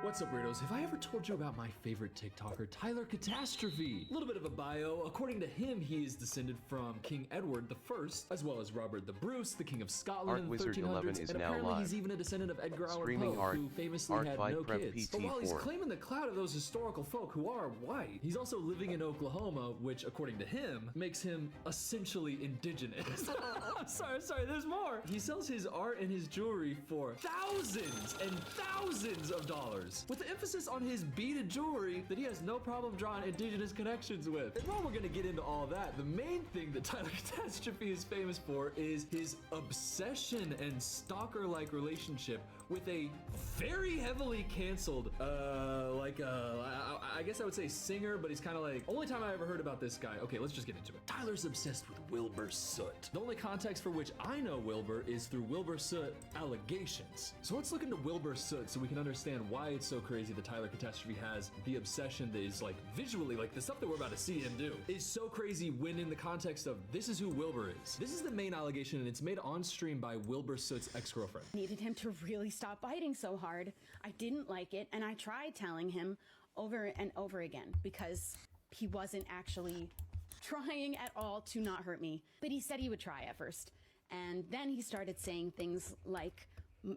What's up, weirdos? Have I ever told you about my favorite TikToker, Tyler Catastrophe? A little bit of a bio. According to him, he is descended from King Edward I, as well as Robert the Bruce, the King of Scotland in the 1300s, and apparently he's even a descendant of Edgar Allan Poe, who famously had no kids. But while he's claiming the clout of those historical folk who are white, he's also living in Oklahoma, which, according to him, makes him essentially indigenous. sorry, there's more. He sells his art and his jewelry for thousands and thousands of dollars, with the emphasis on his beaded jewelry that he has no problem drawing indigenous connections with. And while we're gonna get into all that, the main thing that Tyler Catastrophe is famous for is his obsession and stalker-like relationship with a very heavily canceled, I guess I would say singer, but he's kind of like, only time I ever heard about this guy. Okay, let's just get into it. Tyler's obsessed with Wilbur Soot. The only context for which I know Wilbur is through Wilbur Soot allegations. So let's look into Wilbur Soot so we can understand why it's so crazy that Tyler Catastrophe has the obsession that is like visually, like the stuff that we're about to see him do is so crazy when in the context of this is who Wilbur is. This is the main allegation, and it's made on stream by Wilbur Soot's ex-girlfriend. Needed him to really stop biting so hard. I didn't like it, and I tried telling him over and over again because he wasn't actually trying at all to not hurt me. But he said he would try at first. And then he started saying things like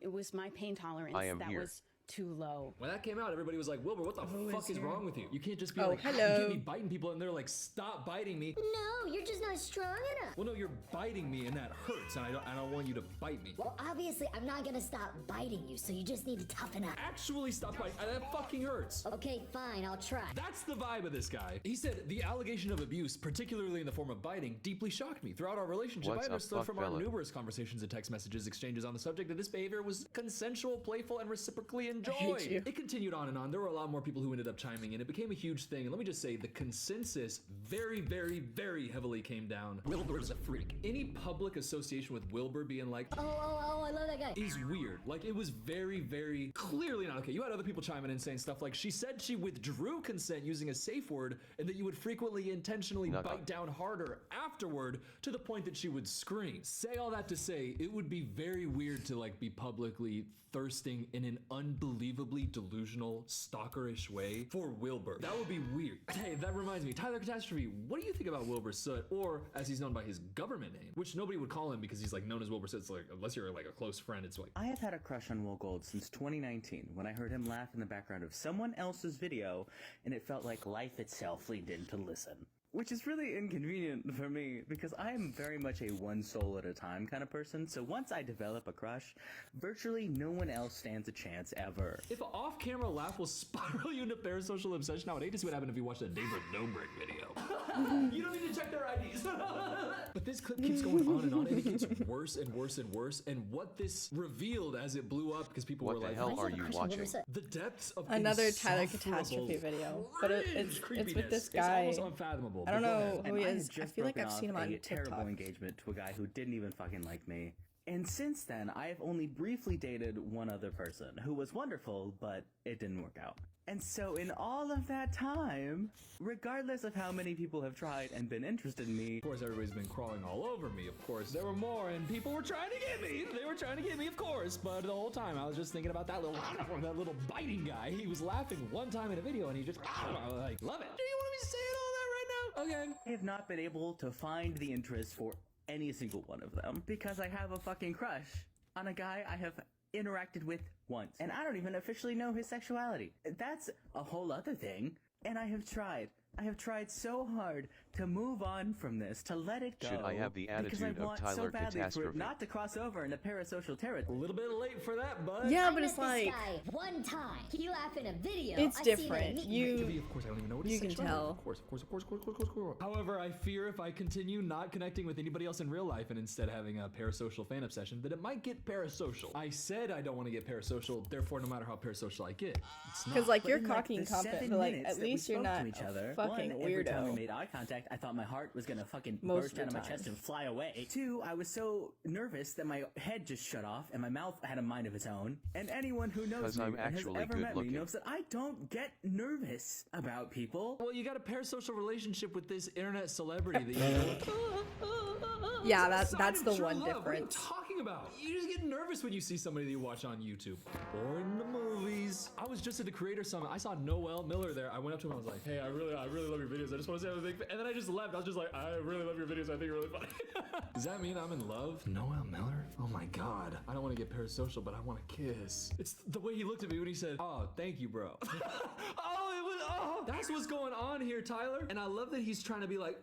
it was my pain tolerance that was too low. When that came out, everybody was like, Wilbur, what the fuck is wrong with you? You can't just be you can't be biting people and they're like, stop biting me. No, you're just not strong enough. Well, no, you're biting me and that hurts, and I don't want you to bite me. Well, obviously, I'm not gonna stop biting you, so you just need to toughen up. Actually stop biting, that fucking hurts. Okay, fine, I'll try. That's the vibe of this guy. He said, the allegation of abuse, particularly in the form of biting, deeply shocked me. Throughout our relationship, I understood from our numerous conversations and text messages exchanges on the subject that this behavior was consensual, playful, and reciprocally enjoyed. It continued on and on. There were a lot more people who ended up chiming in. It became a huge thing. And let me just say, the consensus very, very, very heavily came down. Wilbur's a freak. Any public association with Wilbur being like, oh, I love that guy, is weird. Like, it was very, very clearly not okay. You had other people chiming in saying stuff like, she said she withdrew consent using a safe word and that you would frequently intentionally bite down harder afterward to the point that she would scream. Say all that to say, it would be very weird to like be publicly thirsting in an unbelievably delusional, stalkerish way for Wilbur. That would be weird. Hey, that reminds me, Tyler Catastrophe, what do you think about Wilbur Soot, or as he's known by his government name, which nobody would call him because he's like known as Wilbur Soot. It's like, unless you're like a close friend, it's like. I have had a crush on Will Gold since 2019 when I heard him laugh in the background of someone else's video and it felt like life itself leaned in to listen. Which is really inconvenient for me because I am very much a one soul at a time kind of person, so once I develop a crush, virtually no one else stands a chance ever. If an off-camera laugh will spiral you into parasocial obsession, I would hate to see what happened if you watched a David Dobrik video. You don't need to check their IDs. But this clip keeps going on and on, and it gets worse and worse and worse, and what this revealed as it blew up, because people were like, what the hell are you watching? The depths of another Tyler Catastrophe video, but it's with this guy. It's almost unfathomable. I don't know who he is. I feel like I've off seen him on a terrible TikTok. engagement to a guy who didn't even fucking like me. And since then, I have only briefly dated one other person who was wonderful, but it didn't work out. And so in all of that time, regardless of how many people have tried and been interested in me, of course everybody's been crawling all over me, of course there were more, and people were trying to get me. They were trying to get me, of course, but the whole time I was just thinking about that little biting guy. He was laughing one time in a video and he just like, love it. Do you want me to say it all that right now? Okay. I have not been able to find the interest for any single one of them because I have a fucking crush on a guy I have interacted with once, and I don't even officially know his sexuality. That's a whole other thing, and I have tried so hard to move on from this, to let it go. Should I have the attitude of Tyler so badly Catastrophe? for it not to cross over into parasocial territory. A little bit late for that, bud. Yeah, but I it's met like this guy one time. He laughed in a video. it's I see different. that Of course, I don't even know what you can tell. Of course. However, I fear if I continue not connecting with anybody else in real life and instead having a parasocial fan obsession, that it might get parasocial. I said I don't want to get parasocial, therefore, no matter how parasocial I get, it's not. Because like you're in, cocky and the confident, 7 but like minutes at that we least you're spoke not to each other, a fucking one, every time we weirdo. made eye contact, I thought my heart was gonna fucking Most burst of out the of my chest time. and fly away. 2, I was so nervous that my head just shut off and my mouth had a mind of its own. And anyone who knows me I'm and has actually ever good met me looking. knows that I don't get nervous about people. Well, you got a parasocial relationship with this internet celebrity that you Yeah, that's the True one love. What are you difference. talking about? You just get nervous when you see somebody that you watch on YouTube or in the movies. I was just at the Creator Summit. I saw Noel Miller there. I went up to him. I was like, hey, I really love your videos. I just want to say I'm a big fan. And then I just left. I was just like, I really love your videos. I think you're really funny. Does that mean I'm in love? Noel Miller? Oh my God. I don't want to get parasocial, but I want to kiss. It's the way he looked at me when he said, oh, thank you, bro. That's what's going on here, Tyler. And I love that he's trying to be like,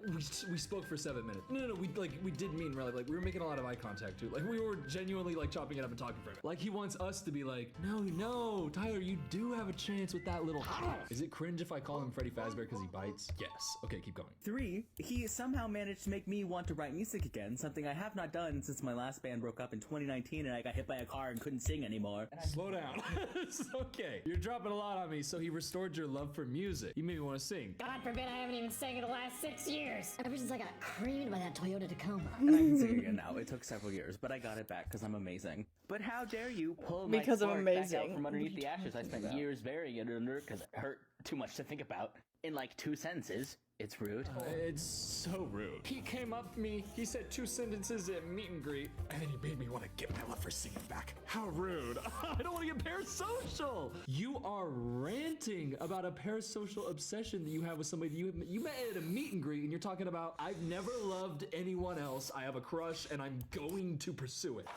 we spoke for 7 minutes. No, we did mean really, like we were making a lot of eye contact too. Like we were genuinely like chopping it up and talking for a minute. Like he wants us to be like, no, Tyler, you do have a chance with that little. Is it cringe if I call him Freddy Fazbear because he bites? Yes. Okay, keep going. 3, he somehow managed to make me want to write music again, something I have not done since my last band broke up in 2019 and I got hit by a car and couldn't sing anymore. Slow down. It's okay. You're dropping a lot on me. So he restored your love for music. You made me want to sing. God forbid I haven't even sang in the last 6 years. Ever since I got creamed by that Toyota Tacoma. And I can sing again now. It took several years, but I got it back because I'm amazing. But how dare you pull my Because I'm spark back out amazing. from underneath the ashes I spent years burying it under because it hurt too much to think about. In like 2 sentences. It's rude. It's so rude. He came up to me, he said 2 sentences at meet and greet, and then he made me want to get my love for singing back. How rude. I don't want to get parasocial. You are ranting about a parasocial obsession that you have with somebody you met at a meet and greet, and you're talking about, I've never loved anyone else. I have a crush, and I'm going to pursue it.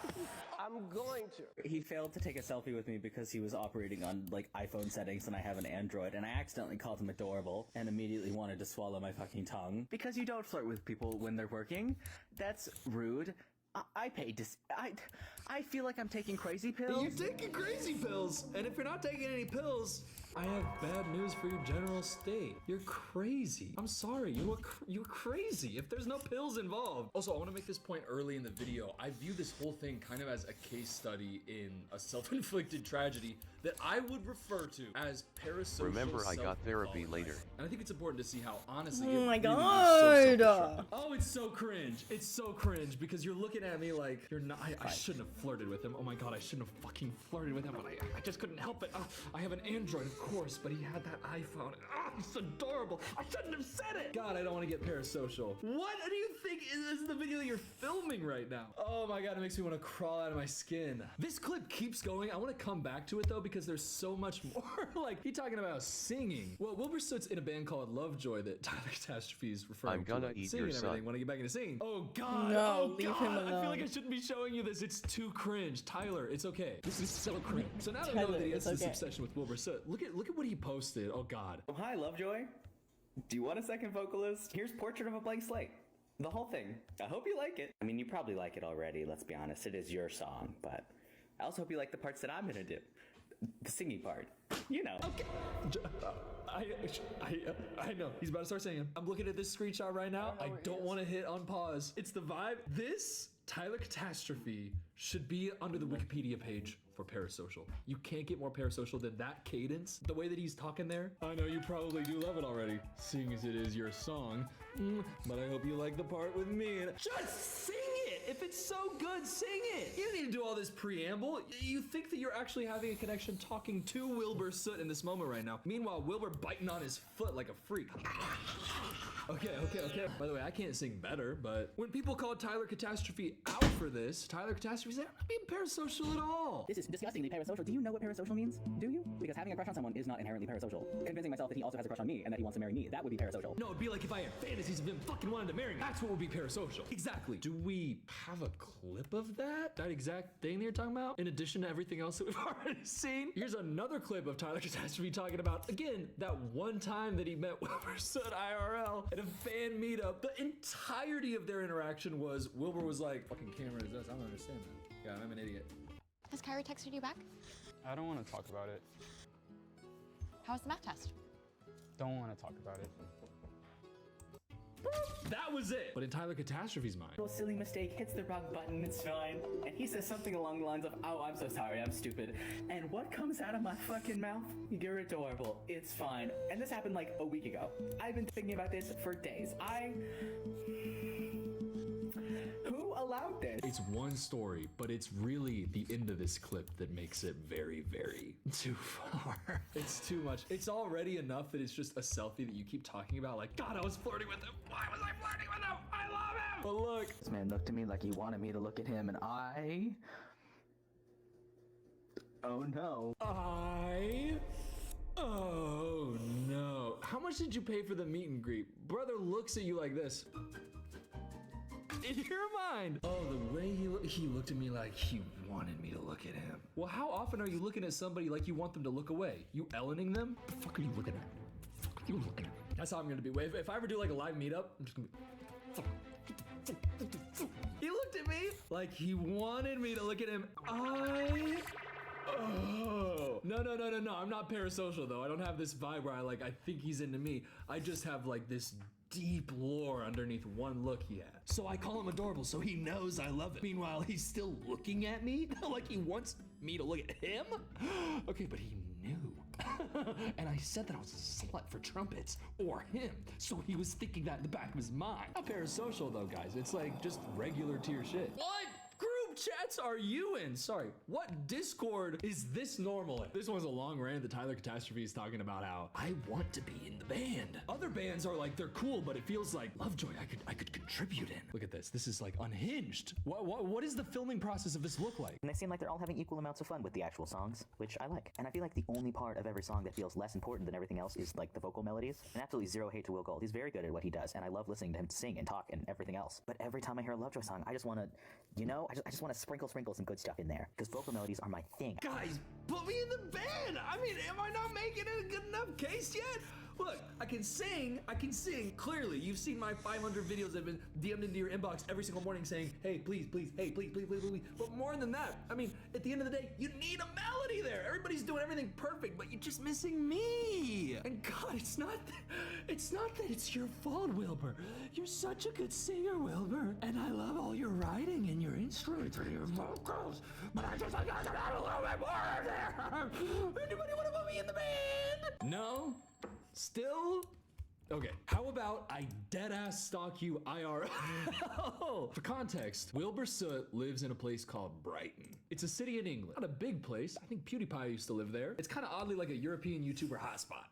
I'm going to. He failed to take a selfie with me because he was operating on like iPhone settings and I have an Android, and I accidentally called him adorable and immediately wanted to swallow my fucking tongue. Because you don't flirt with people when they're working. That's rude. I paid to. I feel like I'm taking crazy pills. You're taking crazy pills, and if you're not taking any pills, I have bad news for your general state. You're crazy. I'm sorry, you're crazy if there's no pills involved. Also, I want to make this point early in the video. I view this whole thing kind of as a case study in a self-inflicted tragedy that I would refer to as parasocial. Remember, I got therapy later. And I think it's important to see how honestly Oh it my really God. is so self-destructive. Oh, it's so cringe. It's so cringe because you're looking at me like you're not. I shouldn't have flirted with him. Oh my God, I shouldn't have fucking flirted with him, but I just couldn't help it. I have an Android, of course, but he had that iPhone. It's adorable. I shouldn't have said it. God, I don't want to get parasocial. What do you think is the video that you're filming right now? Oh my God, it makes me want to crawl out of my skin. This clip keeps going. I want to come back to it though because there's so much more. Like he talking about singing. Well, Wilbur Soot's in a band called Lovejoy that Tyler Catastrophe is referring I'm gonna to. eat Singing your and everything. son. Want to get back into singing? Oh God. No, oh leave God. him I feel like alone. I shouldn't be showing you this. It's too cringe. Tyler, it's okay. This is so cringe. So now that we know Tyler, that he has it's this okay. obsession with Wilbur Soot, look at what he posted. Oh God. Oh, hi, Lovejoy. Do you want a second vocalist? Here's Portrait of a Blank Slate. The whole thing. I hope you like it. I mean, you probably like it already, let's be honest. It is your song, but I also hope you like the parts that I'm gonna do. The singing part. You know. Okay. I know. He's about to start singing. I'm looking at this screenshot right now. I don't want to hit on pause. It's the vibe. This Tyler Catastrophe should be under the Wikipedia page for parasocial. You can't get more parasocial than that cadence. The way that he's talking there. I know you probably do love it already, seeing as it is your song. But I hope you like the part with me. And just sing it. If it's so good, sing it. You don't need to do all this preamble. You think that you're actually having a connection talking to Wilbur Soot in this moment right now. Meanwhile, Wilbur biting on his foot like a freak. Okay. By the way, I can't sing better, but when people call Tyler Catastrophe out for this, Tyler Catastrophe's not being parasocial at all. This is disgustingly parasocial. Do you know what parasocial means? Do you? Because having a crush on someone is not inherently parasocial. Convincing myself that he also has a crush on me and that he wants to marry me, that would be parasocial. No, it'd be like if I had fantasies of him fucking wanting to marry me. That's what would be parasocial. Exactly. Do we have a clip of that? That exact thing that you're talking about? In addition to everything else that we've already seen? Here's another clip of Tyler Catastrophe talking about, again, that one time that he met Wilbur Soot IRL at a fan meetup. The entirety of their interaction was Wilbur was like, fucking camera is this. I don't understand that. Yeah, I'm an idiot. Has Kyrie texted you back? I don't want to talk about it. How was the math test? Don't want to talk about it. That was it. But in Tyler Catastrophe's mind, Little silly mistake, hits the wrong button, it's fine. And he says something along the lines of, oh, I'm so sorry, I'm stupid. And what comes out of my fucking mouth? You're adorable, it's fine. And this happened like a week ago. I've been thinking about this for days. Who allowed this? it's one story, but it's really the end of this clip that makes it very, very too far. It's too much. It's already enough that it's just a selfie that you keep talking about, like, God, I was flirting with him. Why was I flirting with him? I love him. But look. This man looked at me like he wanted me to look at him, and Oh no. Oh no. How much did you pay for the meet and greet? Brother looks at you like this. In your mind. Oh, the way he looked at me like he wanted me to look at him. Well, how often are you looking at somebody like you want them to look away? You Ellening them? What the fuck are you looking at? What the fuck are you looking at? That's how I'm gonna be. If I ever do like a live meetup, I'm just gonna be. He looked at me like he wanted me to look at him. Oh no, I'm not parasocial though. I don't have this vibe where I think he's into me. I just have like this deep lore underneath one look he has. So I call him adorable so he knows I love him. Meanwhile, he's still looking at me like he wants me to look at him? Okay, but he knew. And I said that I was a slut for trumpets, or him. So he was thinking that in the back of his mind. Not parasocial though, guys. It's like just regular tier shit. What group chats are you in? Sorry, what Discord is this normal in? This one's a long rant that Tyler Catastrophe is talking about how I want to be in the band. Other bands are like, they're cool, but it feels like Lovejoy, I could contribute in. Look at this. This is like unhinged. What does the filming process of this look like? And they seem like they're all having equal amounts of fun with the actual songs, which I like. And I feel like the only part of every song that feels less important than everything else is like the vocal melodies. And absolutely zero hate to Will Gold. He's very good at what he does, and I love listening to him sing and talk and everything else. But every time I hear a Lovejoy song, I just want to, I just want to sprinkle some good stuff in there, because vocal melodies are my thing. Guys, put me in the band. I mean, am I not making it a good enough case yet? Look, I can sing. Clearly, you've seen my 500 videos that have been DM'd into your inbox every single morning saying, hey, please, hey, please. But more than that, I mean, at the end of the day, you need a melody there. Everybody's doing everything perfect, but you're just missing me. And God, it's not that it's your fault, Wilbur. You're such a good singer, Wilbur. And I love all your writing and your instruments and your vocals. But I just got to have a little bit more there. Anybody want to put me in the band? No? Still? Okay, how about I deadass stalk you IRL? For context, Wilbur Soot lives in a place called Brighton. It's a city in England. Not a big place. I think PewDiePie used to live there. It's kind of oddly like a European YouTuber hotspot.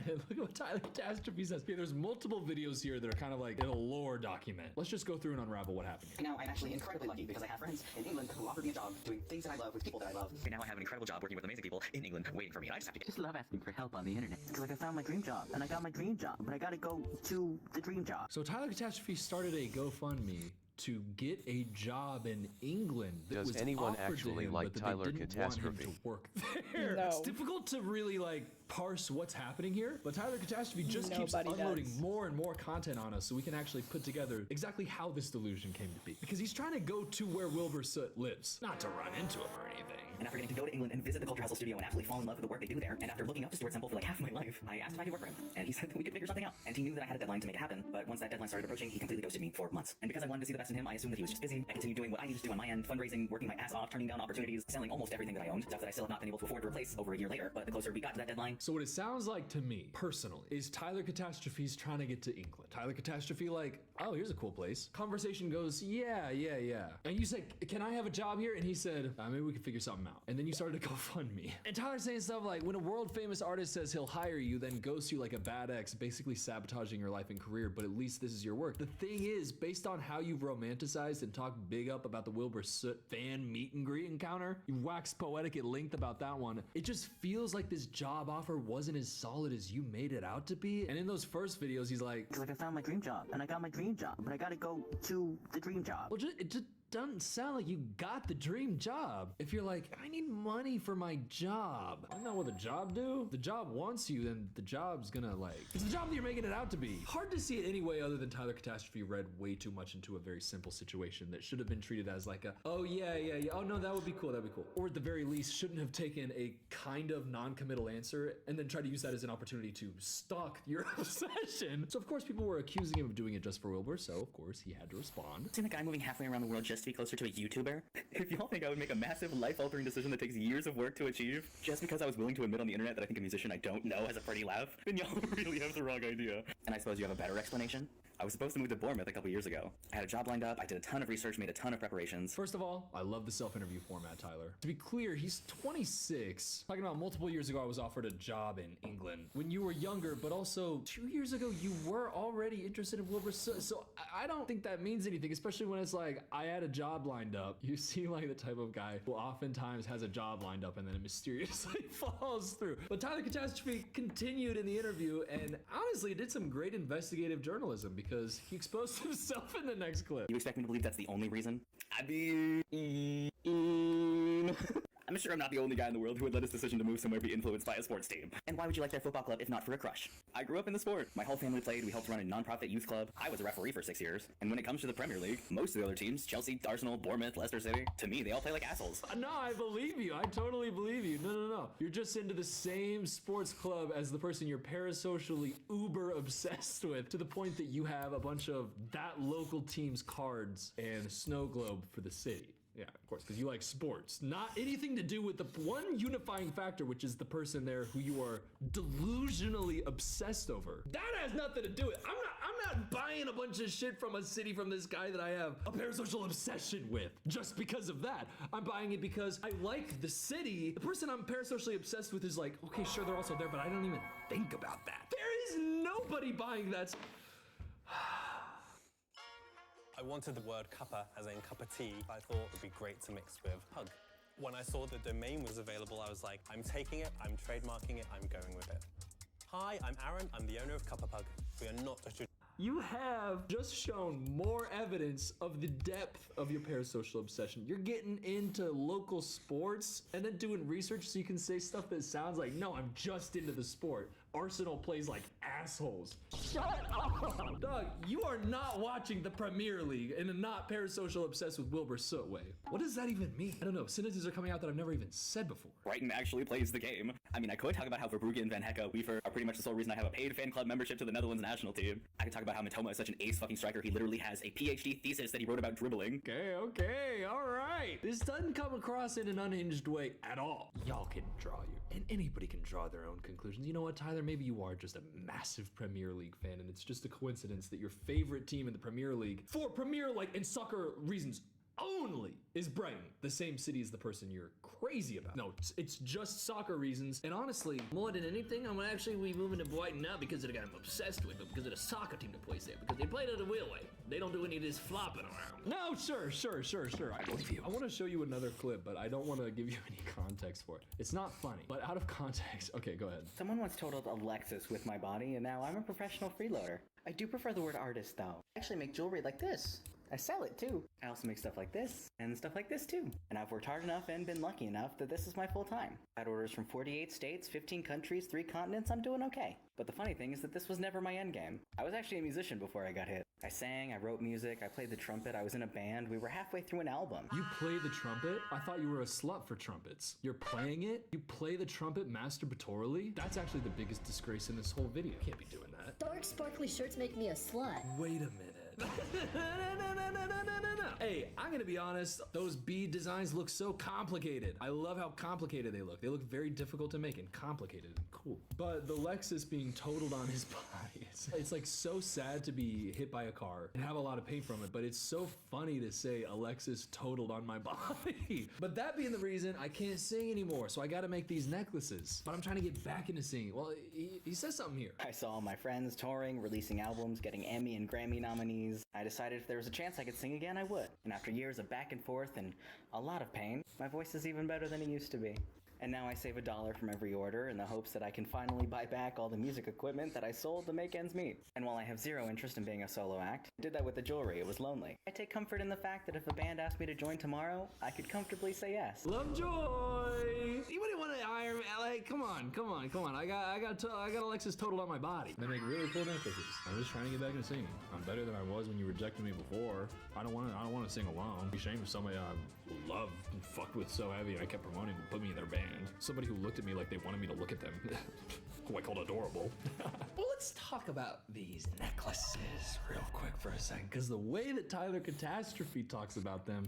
Look at what Tyler Catastrophe says. Okay, there's multiple videos here that are kind of like in a lore document. Let's just go through and unravel what happened here. Now, I'm actually incredibly lucky because I have friends in England who offered me a job doing things that I love with people that I love. And now I have an incredible job working with amazing people in England waiting for me. And I just love asking for help on the internet. It's like I found my dream job, and I got my dream job, but I gotta go to the dream job. So Tyler Catastrophe started a GoFundMe to get a job in England. That Does anyone actually like Tyler Catastrophe? To work there. No. It's difficult to really like parse what's happening here, but Tyler Catastrophe just keeps unloading more and more content on us so we can actually put together exactly how this delusion came to be. Because he's trying to go to where Wilbur Soot lives, not to run into him or anything. And after getting to go to England and visit the Culture Hustle studio and absolutely fall in love with the work they do there, and after looking up to Stuart Semple for like half my life, I asked if I could work for him, and he said that we could figure something out. And he knew that I had a deadline to make it happen, but once that deadline started approaching, he completely ghosted me for months. And because I wanted to see the best in him, I assumed that he was just busy. I continued doing what I needed to do on my end, fundraising, working my ass off, turning down opportunities, selling almost everything that I owned, stuff that I still have not been able to afford to replace over a year later. But the closer we got to that deadline. So what it sounds like to me, personally, is Tyler Catastrophe's trying to get to England. Tyler Catastrophe like, oh, here's a cool place. Conversation goes, yeah. And you say, can I have a job here? And he said, maybe we can figure something out. And then you started to GoFundMe. And Tyler's saying stuff like, when a world famous artist says he'll hire you, then ghosts you like a bad ex, basically sabotaging your life and career, but at least this is your work. The thing is, based on how you've romanticized and talked big up about the Wilbur Soot fan meet and greet encounter, you waxed poetic at length about that one, it just feels like this job offer wasn't as solid as you made it out to be. And in those first videos, he's like, it's like I found my dream job, and I got my dream job, but I gotta go to the dream job. Well, it just doesn't sound like you got the dream job. If you're like, I need money for my job. Isn't that what the job do? If the job wants you, then the job's gonna like, it's the job that you're making it out to be. Hard to see it any way other than Tyler Catastrophe read way too much into a very simple situation that should have been treated as like a, oh yeah, oh no, that would be cool. Or at the very least, shouldn't have taken a kind of non-committal answer and then tried to use that as an opportunity to stalk your obsession. So of course people were accusing him of doing it just for Wilbur, so of course he had to respond. Seeing the guy moving halfway around the world just to be closer to a YouTuber? If y'all think I would make a massive life-altering decision that takes years of work to achieve, just because I was willing to admit on the internet that I think a musician I don't know has a pretty laugh, then y'all really have the wrong idea. And I suppose you have a better explanation? I was supposed to move to Bournemouth a couple years ago. I had a job lined up, I did a ton of research, made a ton of preparations. First of all, I love the self-interview format, Tyler. To be clear, he's 26. Talking about multiple years ago, I was offered a job in England when you were younger, but also 2 years ago, you were already interested in Wilbur Soot. So I don't think that means anything, especially when it's like, I had a job lined up. You seem like the type of guy who oftentimes has a job lined up and then it mysteriously falls through. But Tyler Catastrophe continued in the interview and honestly did some great investigative journalism because he exposed himself in the next clip. You expect me to believe that's the only reason? I mean... I'm sure I'm not the only guy in the world who would let his decision to move somewhere be influenced by a sports team. And why would you like their football club if not for a crush? I grew up in the sport. My whole family played. We helped run a non-profit youth club. I was a referee for 6 years. And when it comes to the Premier League, most of the other teams, Chelsea, Arsenal, Bournemouth, Leicester City, to me, they all play like assholes. No, I believe you. I totally believe you. No. You're just into the same sports club as the person you're parasocially uber obsessed with, to the point that you have a bunch of that local team's cards and snow globe for the city. Yeah, of course, because you like sports. Not anything to do with the one unifying factor, which is the person there who you are delusionally obsessed over. That has nothing to do with it. I'm not buying a bunch of shit from a city from this guy that I have a parasocial obsession with just because of that. I'm buying it because I like the city. The person I'm parasocially obsessed with is like, okay, sure, they're also there, but I don't even think about that. There is nobody buying that. I wanted the word cuppa, as in cup of tea, I thought it would be great to mix with hug. When I saw the domain was available, I was like, I'm taking it, I'm trademarking it, I'm going with it. Hi, I'm Aaron, I'm the owner of Cuppa Pug. We are not a... You have just shown more evidence of the depth of your parasocial obsession. You're getting into local sports and then doing research so you can say stuff that sounds like, no, I'm just into the sport. Arsenal plays like assholes. Shut up! Dog, you are not watching the Premier League and not parasocial obsessed with Wilbur Soot way. What does that even mean? I don't know, sentences are coming out that I've never even said before. Brighton actually plays the game. I mean, I could talk about how Verbrugge and Van Hecke Weaver are pretty much the sole reason I have a paid fan club membership to the Netherlands national team. I could talk about how Matoma is such an ace fucking striker, he literally has a PhD thesis that he wrote about dribbling. Okay, all right. This doesn't come across in an unhinged way at all. Y'all can draw and anybody can draw their own conclusions. You know what, Tyler? Maybe you are just a massive Premier League fan, and it's just a coincidence that your favorite team in the Premier League, for Premier like and soccer reasons only, is Brighton, the same city as the person you're crazy about. No, it's just soccer reasons, and honestly, more than anything, I'm actually moving to Brighton now because of the guy I'm obsessed with, but because of the soccer team that plays there, because they play it the real way. They don't do any of this flopping around. No, sure. I believe you. I want to show you another clip, but I don't want to give you any context for it. It's not funny, but out of context. Okay, go ahead. Someone once totaled Alexis with my body, and now I'm a professional freeloader. I do prefer the word artist, though. I actually make jewelry like this. I sell it, too. I also make stuff like this, and stuff like this, too. And I've worked hard enough and been lucky enough that this is my full time. I had orders from 48 states, 15 countries, 3 continents. I'm doing okay. But the funny thing is that this was never my endgame. I was actually a musician before I got hit. I sang, I wrote music, I played the trumpet, I was in a band. We were halfway through an album. You play the trumpet? I thought you were a slut for trumpets. You're playing it? You play the trumpet masturbatorily? That's actually the biggest disgrace in this whole video. You can't be doing that. Dark sparkly shirts make me a slut. Wait a minute. No. Hey, I'm gonna be honest, those bead designs look so complicated. I love how complicated they look. They look very difficult to make and complicated and cool. But the Lexus being totaled on his body, it's like so sad to be hit by a car and have a lot of pain from it, but it's so funny to say Alexis totaled on my body. But that being the reason, I can't sing anymore, so I gotta make these necklaces. But I'm trying to get back into singing. Well, he says something here. I saw my friends touring, releasing albums, getting Emmy and Grammy nominees. I decided if there was a chance I could sing again, I would. And after years of back and forth and a lot of pain, my voice is even better than it used to be. And now I save $1 from every order in the hopes that I can finally buy back all the music equipment that I sold to make ends meet. And while I have zero interest in being a solo act, I did that with the jewelry. It was lonely. I take comfort in the fact that if a band asked me to join tomorrow, I could comfortably say yes. Lovejoy! You wouldn't want to hire me. Like, come on. I got Alexis totaled on my body. They make really cool necklaces. I'm just trying to get back into singing. I'm better than I was when you rejected me before. I don't want to sing alone. It'd be shame if somebody I loved and fucked with so heavy and I kept promoting and put me in their band. Somebody who looked at me like they wanted me to look at them. Who I called adorable. Well, let's talk about these necklaces real quick for a second, because the way that Tyler Catastrophe talks about them,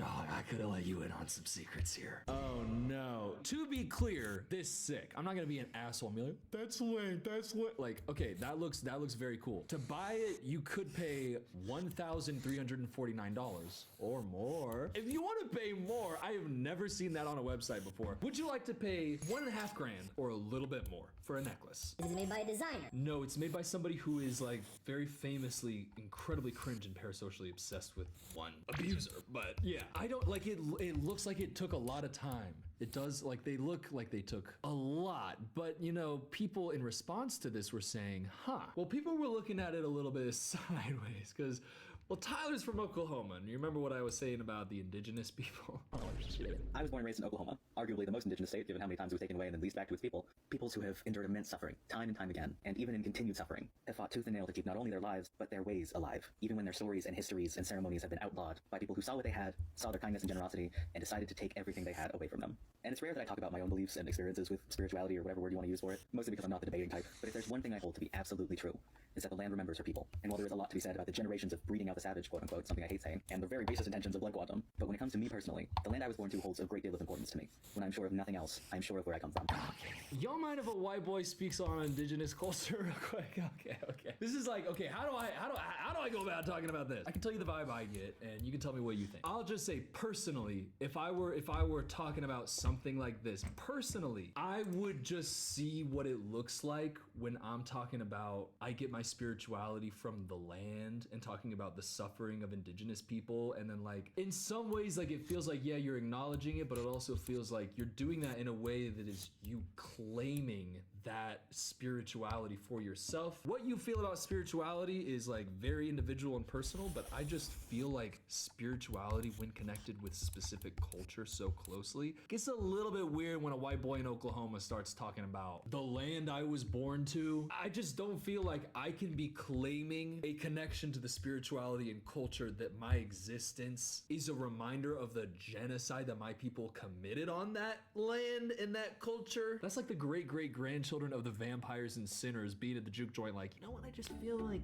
Dog, I could have let you in on some secrets here. Oh no. To be clear, this sick. I'm not gonna be an asshole and be like, that's lit, that's lit. Like, okay, that looks very cool. To buy it, you could pay $1,349 or more. If you want to pay more, I have never seen that on a website before. Would you like to pay $1.5 grand or a little bit more for a necklace? Is it made by a designer? No, it's made by somebody who is like very famously incredibly cringe and parasocially obsessed with one abuser. But yeah, I don't like it. It looks like it took a lot of time. It does, like, they look like they took a lot, but you know, people in response to this were saying, well, people were looking at it a little bit sideways because, well, Tyler's from Oklahoma, and you remember what I was saying about the indigenous people? Oh, shit. I was born and raised in Oklahoma, arguably the most indigenous state, given how many times it was taken away and then leased back to its people. Peoples who have endured immense suffering, time and time again, and even in continued suffering, have fought tooth and nail to keep not only their lives, but their ways alive, even when their stories and histories and ceremonies have been outlawed by people who saw what they had, saw their kindness and generosity, and decided to take everything they had away from them. And it's rare that I talk about my own beliefs and experiences with spirituality or whatever word you want to use for it, mostly because I'm not the debating type. But if there's one thing I hold to be absolutely true, is that the land remembers her people. And while there is a lot to be said about the generations of breeding out the savage, quote unquote, something I hate saying, and the very baseless intentions of blood quantum, but when it comes to me personally, the land I was born to holds a great deal of importance to me. When I'm sure of nothing else, I'm sure of where I come from. Y'all mind if a white boy speaks on indigenous culture real quick? Okay. This is like, okay, how do I go about talking about this? I can tell you the vibe I get, and you can tell me what you think. I'll just say personally, if I were talking about something like this, personally, I would just see what it looks like when I'm talking about I get my spirituality from the land and talking about the suffering of indigenous people, and then like in some ways like it feels like, yeah, you're acknowledging it, but it also feels like you're doing that in a way that is you claiming that spirituality for yourself. What you feel about spirituality is like very individual and personal, but I just feel like spirituality, when connected with specific culture so closely, gets a little bit weird when a white boy in Oklahoma starts talking about the land I was born to. I just don't feel like I can be claiming a connection to the spirituality and culture that my existence is a reminder of the genocide that my people committed on that land and that culture. That's like the great-great-grandchildren of the vampires and sinners being at the juke joint like, you know what, I just feel like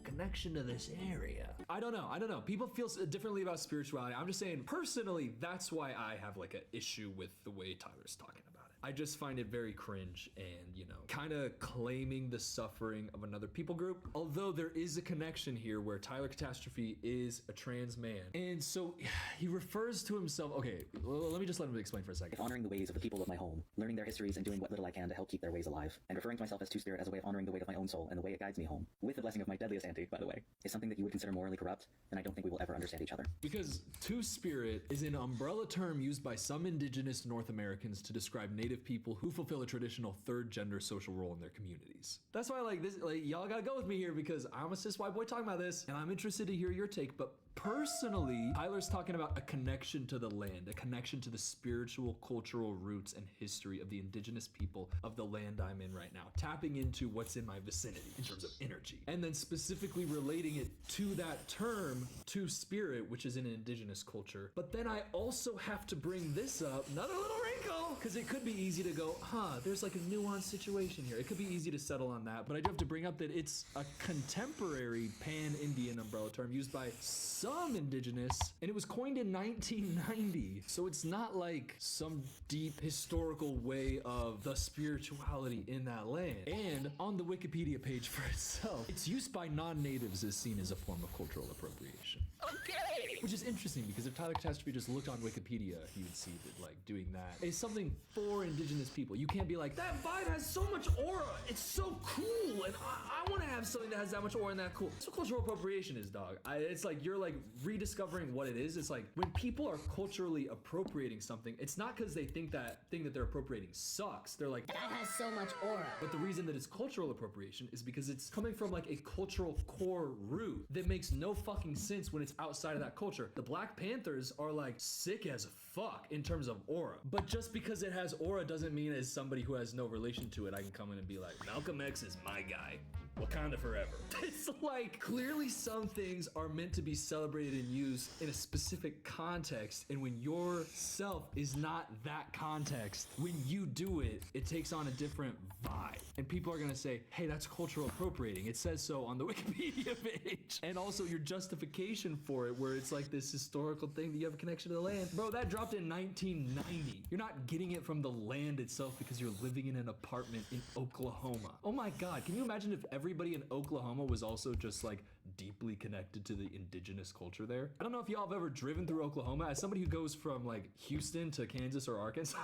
connection to this area. I don't know. People feel differently about spirituality. I'm just saying, personally, that's why I have like an issue with the way Tyler's talking about it. I just find it very cringe and, you know, kind of claiming the suffering of another people group. Although there is a connection here where Tyler Catastrophe is a trans man. And so he refers to himself, okay, let me just let him explain for a second. If honoring the ways of the people of my home, learning their histories and doing what little I can to help keep their ways alive, and referring to myself as Two-Spirit as a way of honoring the weight of my own soul and the way it guides me home, with the blessing of my deadliest auntie, by the way, is something that you would consider morally corrupt, then I don't think we will ever understand each other. Because Two-Spirit is an umbrella term used by some indigenous North Americans to describe native people who fulfill a traditional third gender social role in their communities. That's why like this, like y'all gotta go with me here because I'm a cis white boy talking about this and I'm interested to hear your take, but personally, Tyler's talking about a connection to the land, a connection to the spiritual, cultural roots and history of the indigenous people of the land I'm in right now, tapping into what's in my vicinity in terms of energy, and then specifically relating it to that term, to spirit, which is an indigenous culture. But then I also have to bring this up, another little wrinkle, because it could be easy to go, there's like a nuanced situation here. It could be easy to settle on that, but I do have to bring up that it's a contemporary pan-Indian umbrella term used by some indigenous, and it was coined in 1990. So it's not like some deep historical way of the spirituality in that land. And on the Wikipedia page for itself, its use by non-natives is seen as a form of cultural appropriation. Okay! Which is interesting because if Tyler Catastrophe just looked on Wikipedia, he would see that like doing that is something for indigenous people. You can't be like, that vibe has so much aura, it's so cool, and I want to have something that has that much aura and that cool. That's what cultural appropriation is, dog. It's like you're like rediscovering what it is. It's like when people are culturally appropriating something, it's not because they think that thing that they're appropriating sucks. They're like, that has so much aura. But the reason that it's cultural appropriation is because it's coming from like a cultural core root that makes no fucking sense when it's outside of that culture. The Black Panthers are like sick as fuck in terms of aura. But just because it has aura doesn't mean as somebody who has no relation to it, I can come in and be like, Malcolm X is my guy. Wakanda forever. It's like, clearly some things are meant to be celebrated and used in a specific context, and when yourself is not that context, when you do it, it takes on a different vibe. And people are gonna say, hey, that's cultural appropriating. It says so on the Wikipedia page. And also your justification for it, where it's like this historical thing that you have a connection to the land. Bro, that dropped in 1990. You're not getting it from the land itself because you're living in an apartment in Oklahoma. Oh my God, can you imagine if everybody in Oklahoma was also just like deeply connected to the indigenous culture there? I don't know if y'all have ever driven through Oklahoma. As somebody who goes from like Houston to Kansas or Arkansas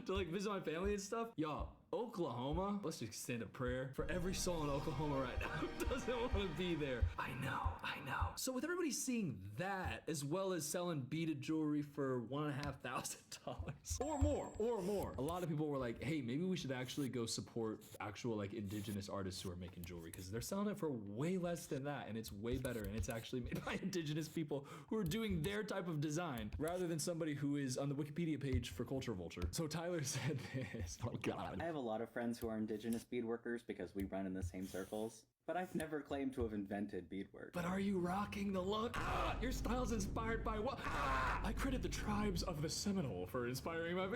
to like visit my family and stuff, y'all, Oklahoma, let's just extend a prayer for every soul in Oklahoma right now who doesn't want to be there. I know. So with everybody seeing that, as well as selling beaded jewelry for $1,500 or more, a lot of people were like, hey, maybe we should actually go support actual like indigenous artists who are making jewelry, because they're selling it for way less than that, and it's way better, and it's actually made by indigenous people who are doing their type of design rather than somebody who is on the Wikipedia page for Culture Vulture. So Tyler said this. Oh God. I have a lot of friends who are indigenous beadworkers because we run in the same circles, but I've never claimed to have invented beadwork. But are you rocking the look? Your style's inspired by what? I credit the tribes of the Seminole for inspiring my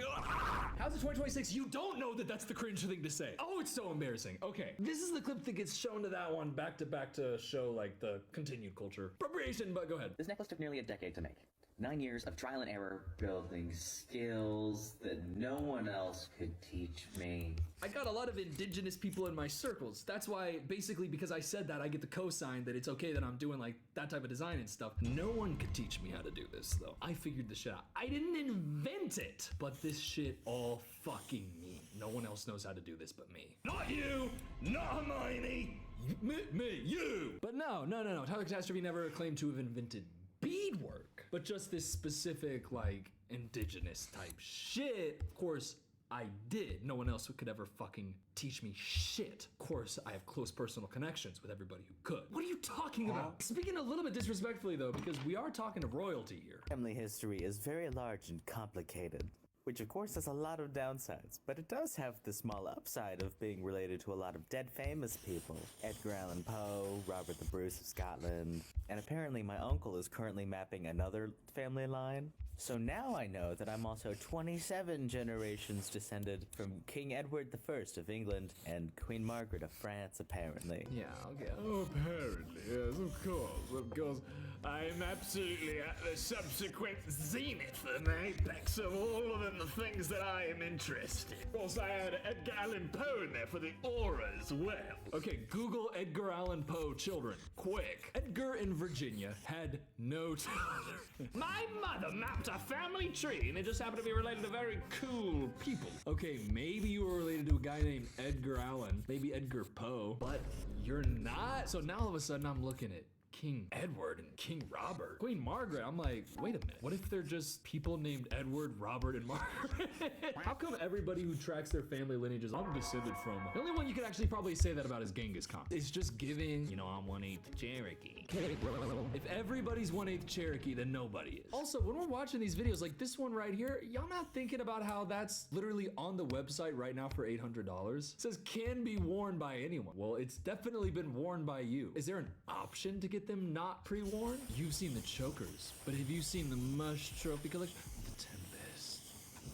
How's it 2026? You don't know that that's the cringe thing to say. Oh, it's so embarrassing. Okay, this is the clip that gets shown to that one back to back to show like the continued culture appropriation, but go ahead. This necklace took nearly a decade to make. 9 years of trial and error, building skills that no one else could teach me. I got a lot of indigenous people in my circles. That's why, basically, because I said that, I get the cosign that it's okay that I'm doing like that type of design and stuff. No one could teach me how to do this though. I figured this shit out. I didn't invent it, but this shit all fucking me. No one else knows how to do this but me. Not you, not Hermione, me, you. But no. Tyler Catastrophe never claimed to have invented beadwork, but just this specific like indigenous type shit. Of course I did. No one else could ever fucking teach me shit. Of course I have close personal connections with everybody who could. What are you talking about? Speaking a little bit disrespectfully though, because we are talking of royalty here. Family history is very large and complicated, which of course has a lot of downsides, but it does have the small upside of being related to a lot of dead famous people. Edgar Allan Poe, Robert the Bruce of Scotland, and apparently my uncle is currently mapping another family line. So now I know that I'm also 27 generations descended from King Edward I of England and Queen Margaret of France, apparently. Yeah, okay. Oh, apparently, yes, of course. I'm absolutely at the subsequent zenith and apex of all of the things that I am interested in. Of course, I had Edgar Allan Poe in there for the aura as well. Okay, Google Edgar Allan Poe children, quick. Edgar in Virginia had no children. My mother mapped a family tree, and it just happened to be related to very cool people. Okay, maybe you were related to a guy named Edgar Allan, maybe Edgar Poe, but you're not. So now all of a sudden I'm looking at King Edward and King Robert, Queen Margaret. I'm like, wait a minute. What if they're just people named Edward, Robert, and Margaret? How come everybody who tracks their family lineages, I'm descended from? The only one you could actually probably say that about is Genghis Khan. It's just giving, I'm 1/8 Cherokee. If everybody's 1/8 Cherokee, then nobody is. Also, when we're watching these videos, like this one right here, y'all not thinking about how that's literally on the website right now for $800? It says can be worn by anyone. Well, it's definitely been worn by you. Is there an option to get them not pre-worn? You've seen the chokers, but have you seen the Mush Trophy Collection? The Tempest.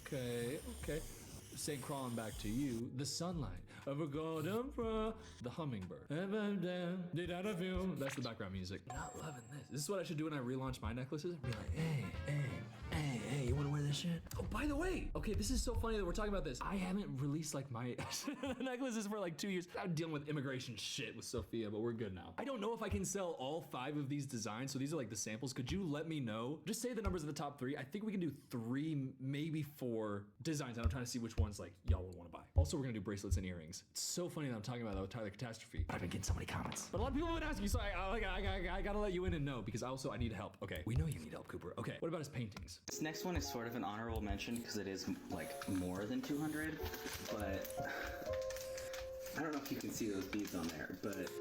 Okay. Same crawling back to you, the sunlight of a gold emperor, the hummingbird. That's the background music. Not loving this. This is what I should do when I relaunch my necklaces. Be like, hey, you wanna wear this shit? Oh, by the way, okay, this is so funny that we're talking about this. I haven't released like my necklaces for like 2 years. I'm dealing with immigration shit with Sophia, but we're good now. I don't know if I can sell all 5 of these designs, so these are like the samples. Could you let me know? Just say the numbers of the top 3. I think we can do 3, maybe 4 designs, and I'm trying to see which ones like y'all would wanna buy. Also, we're gonna do bracelets and earrings. It's so funny that I'm talking about that with Tyler Catastrophe. I've been getting so many comments. But a lot of people have been asking, so I gotta let you in and know, because I need help. Okay, we know you need help, Cooper. Okay, what about his paintings? This next one is sort of an honorable mention because it is like more than 200, but I don't know if you can see those beads on there, but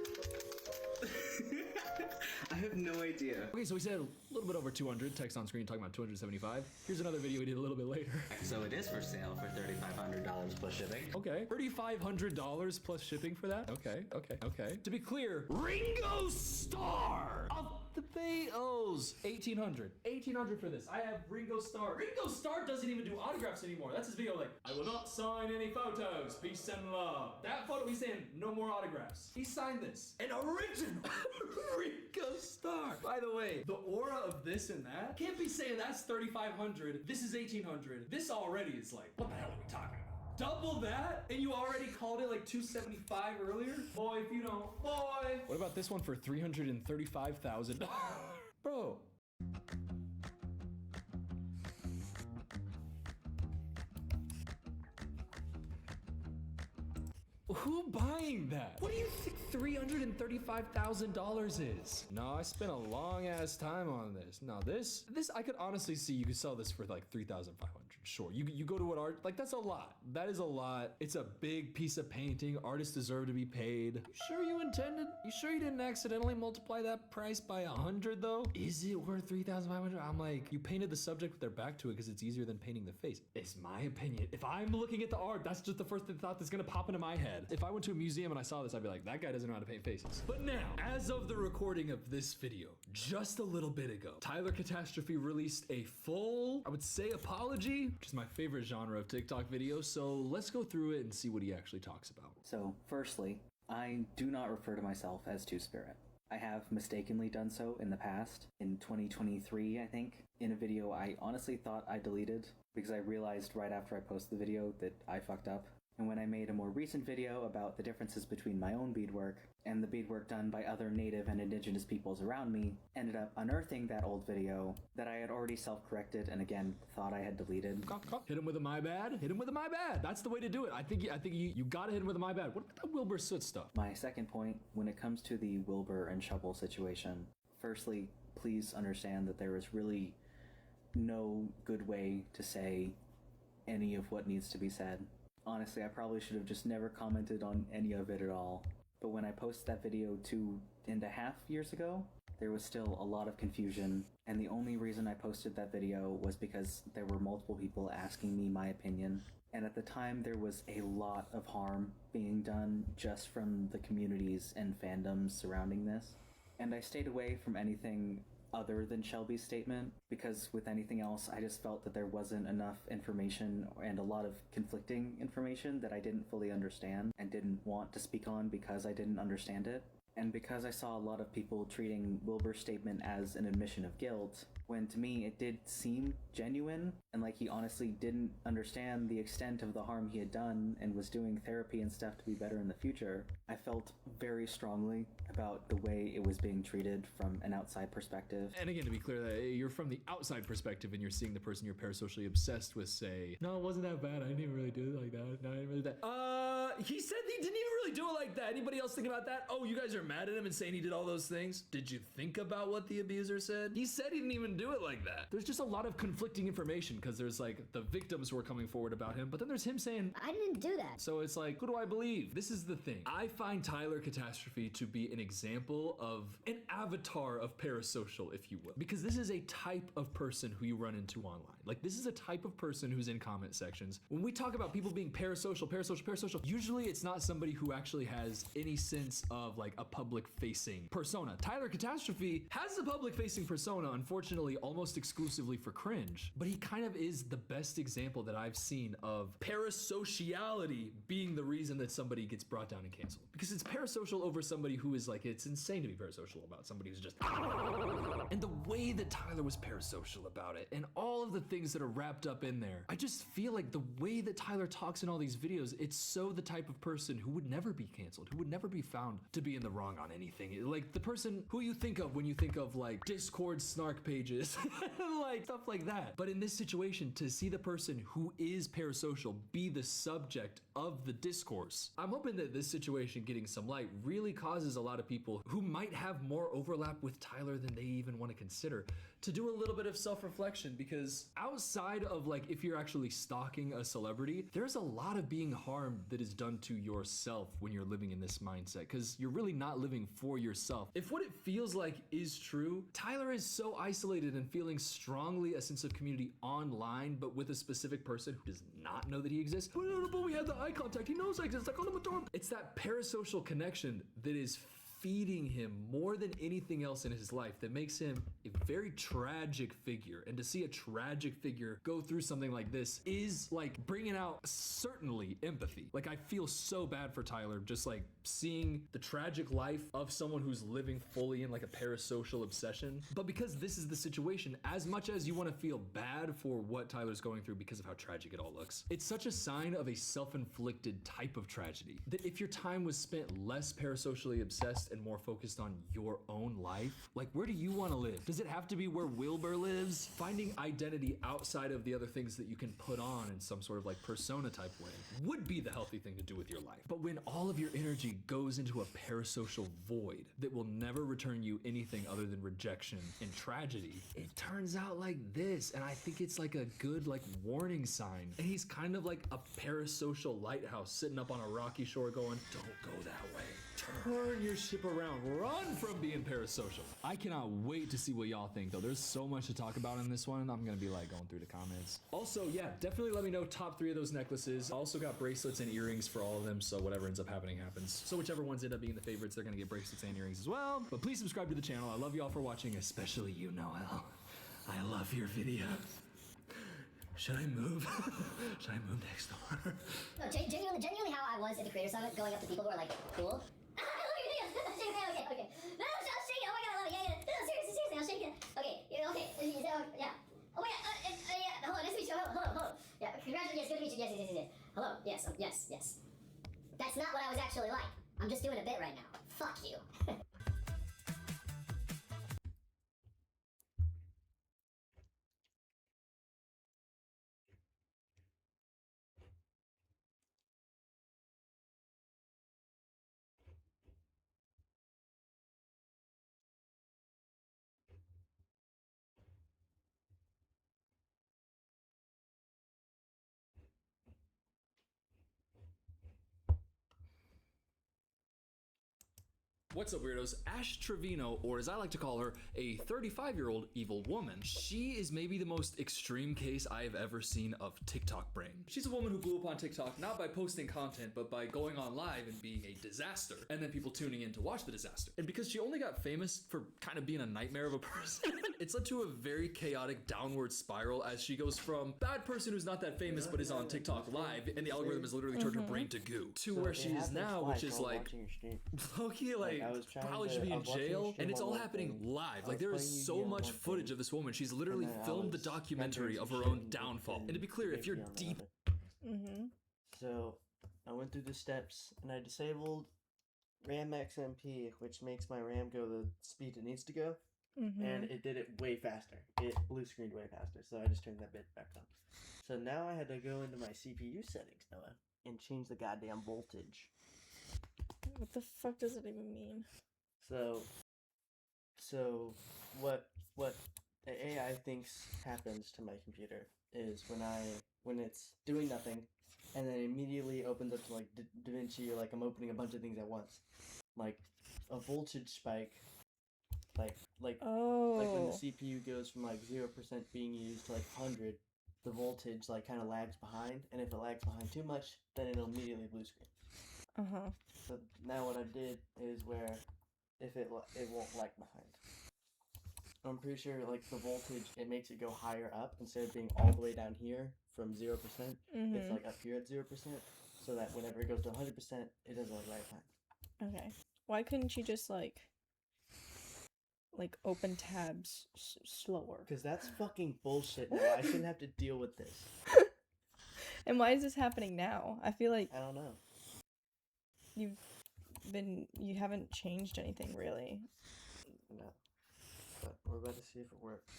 I have no idea. Okay, so we said a little bit over 200, text on screen talking about 275. Here's another video we did a little bit later. So it is for sale for $3,500 plus shipping. Okay, $3,500 plus shipping for that? Okay. To be clear, Ringo Starr of the Bay-Os. $1,800 for this. I have Ringo Starr. Ringo Starr doesn't even do autographs anymore. That's his video like, I will not sign any photos, peace and love. That photo, he's saying no more autographs. He signed this. An original Ringo Starr. By the way, the aura of this and that can't be saying that's 3,500. This is 1,800. This already is like, what the hell are we talking about? Double that, and you already called it like 275 earlier? Boy, if you don't, boy. What about this one for $335,000? Bro. Who buying that? What do you think $335,000 is? No, I spent a long ass time on this. Now this I could honestly see you could sell this for like $3,500. Sure, you go to an art, like that's a lot. That is a lot. It's a big piece of painting. Artists deserve to be paid. You sure you intended? You sure you didn't accidentally multiply that price by 100 though? Is it worth $3,500? I'm like, you painted the subject with their back to it because it's easier than painting the face. It's my opinion. If I'm looking at the art, that's just the first thought that's gonna pop into my head. If I went to a museum and I saw this, I'd be like, that guy doesn't know how to paint faces. But now, as of the recording of this video, just a little bit ago, Tyler Catastrophe released a full, I would say, apology, which is my favorite genre of TikTok videos. So let's go through it and see what he actually talks about. So, firstly, I do not refer to myself as Two-Spirit. I have mistakenly done so in the past, in 2023, I think, in a video I honestly thought I deleted because I realized right after I posted the video that I fucked up. And when I made a more recent video about the differences between my own beadwork and the beadwork done by other native and indigenous peoples around me, ended up unearthing that old video that I had already self-corrected and again thought I had deleted. Hit him with a my bad. Hit him with a my bad. That's the way to do it. I think you gotta hit him with a my bad. What about that Wilbur Soot stuff? My second point, when it comes to the Wilbur and Shovel situation, firstly, please understand that there is really no good way to say any of what needs to be said. Honestly, I probably should have just never commented on any of it at all. But when I posted that video 2.5 years ago, there was still a lot of confusion, and the only reason I posted that video was because there were multiple people asking me my opinion. And at the time, there was a lot of harm being done just from the communities and fandoms surrounding this. And I stayed away from anything other than Shelby's statement, because with anything else, I just felt that there wasn't enough information and a lot of conflicting information that I didn't fully understand and didn't want to speak on because I didn't understand it. And because I saw a lot of people treating Wilbur's statement as an admission of guilt, when to me it did seem genuine and like he honestly didn't understand the extent of the harm he had done and was doing therapy and stuff to be better in the future, I felt very strongly about the way it was being treated from an outside perspective. And again, to be clear, that you're from the outside perspective and you're seeing the person you're parasocially obsessed with say, no, it wasn't that bad. I didn't really do it like that. No, I didn't really do that. He said he didn't even really do it like that. Anybody else think about that? Oh, you guys are mad at him and saying he did all those things? Did you think about what the abuser said? He said he didn't even do it like that. There's just a lot of conflicting information because there's like the victims who are coming forward about him, but then there's him saying, I didn't do that. So it's like, who do I believe? This is the thing. I find Tyler Catastrophe to be an example of an avatar of parasocial, if you will, because this is a type of person who you run into online. Like this is a type of person who's in comment sections. When we talk about people being parasocial, usually it's not somebody who actually has any sense of like a public facing persona. Tyler Catastrophe has a public facing persona, unfortunately, almost exclusively for cringe, but he kind of is the best example that I've seen of parasociality being the reason that somebody gets brought down and canceled. Because it's parasocial over somebody who is like, it's insane to be parasocial about somebody who's just, and the way that Tyler was parasocial about it and all of the things that are wrapped up in there, I just feel like the way that Tyler talks in all these videos, it's so the type of person who would never be canceled, who would never be found to be in the wrong on anything. Like the person who you think of when you think of like Discord snark pages, like stuff like that. But in this situation, to see the person who is parasocial be the subject of the discourse, I'm hoping that this situation getting some light really causes a lot of people who might have more overlap with Tyler than they even want to consider to do a little bit of self-reflection, because outside of like if you're actually stalking a celebrity, there's a lot of being harmed that is done to yourself when you're living in this mindset, because you're really not living for yourself. If what it feels like is true, Tyler is so isolated and feeling strongly a sense of community online, but with a specific person who does not know that he exists. But we had the eye contact. He knows I exist. I called him a dorm. It's that parasocial connection that is feeding him more than anything else in his life that makes him a very tragic figure. And to see a tragic figure go through something like this is like bringing out certainly empathy. Like, I feel so bad for Tyler, just like seeing the tragic life of someone who's living fully in like a parasocial obsession. But because this is the situation, as much as you want to feel bad for what Tyler's going through because of how tragic it all looks, it's such a sign of a self-inflicted type of tragedy that if your time was spent less parasocially obsessed and more focused on your own life, like, where do you want to live? Does it have to be where Wilbur lives? Finding identity outside of the other things that you can put on in some sort of like persona type way would be the healthy thing to do with your life. But when all of your energy goes into a parasocial void that will never return you anything other than rejection and tragedy, it turns out like this. And I think it's like a good like warning sign. And he's kind of like a parasocial lighthouse sitting up on a rocky shore going, don't go that way. Turn your ship around. Run from being parasocial. I cannot wait to see what y'all think, though. There's so much to talk about in this one. I'm gonna be like going through the comments. Also, yeah, definitely let me know top 3 of those necklaces. I also got bracelets and earrings for all of them, so whatever ends up happening happens. So whichever ones end up being the favorites, they're gonna get bracelets and earrings as well. But please subscribe to the channel. I love y'all for watching, especially you, Noel. I love your video. Should I move? Should I move next door? No, genuinely how I was at the Creator Summit, going up to people who are like, cool. I love your videos! Okay. No, I'll shake it! Oh my god, I love it! Yeah. No, seriously, I'll shake it. Okay. Yeah. Oh my god, yeah. Hello, nice to meet you. Hello. Yeah, congratulations. Yes, good to meet you. Yes. Hello. Yes. That's not what I was actually like. I'm just doing a bit right now. Fuck you. What's up, weirdos? Ash Trevino, or as I like to call her, a 35-year-old evil woman. She is maybe the most extreme case I have ever seen of TikTok brain. She's a woman who blew up on TikTok not by posting content, but by going on live and being a disaster, and then people tuning in to watch the disaster. And because she only got famous for kind of being a nightmare of a person, it's led to a very chaotic downward spiral as she goes from bad person who's not that famous but is on TikTok live, and the algorithm has literally turned her brain to goo, to where she is now, which is like, low-key, like, probably should be in jail, and it's all happening live. Like, there is so much footage of this woman. She's literally filmed the documentary of her own downfall. And to be clear, if you're deep... So, I went through the steps, and I disabled RAM XMP, which makes my RAM go the speed it needs to go, and it did it way faster. It blue screened way faster, so I just turned that bit back on. So now I had to go into my CPU settings, Noah, and change the goddamn voltage. What the fuck does it even mean? So what the AI thinks happens to my computer is when it's doing nothing, and then immediately opens up to like DaVinci, or like I'm opening a bunch of things at once, like a voltage spike, like when the CPU goes from like 0% being used to like 100, the voltage like kind of lags behind, and if it lags behind too much, then it'll immediately blue screen. So now what I did is where if it won't lag behind. I'm pretty sure like the voltage, it makes it go higher up instead of being all the way down here from 0%. It's like up here at 0%, so that whenever it goes to 100%, it doesn't lag behind. Okay. Why couldn't you just like open tabs slower? Because that's fucking bullshit now. I shouldn't have to deal with this. And why is this happening now? I feel like I don't know. You haven't changed anything really. No. But we're about to see if it works.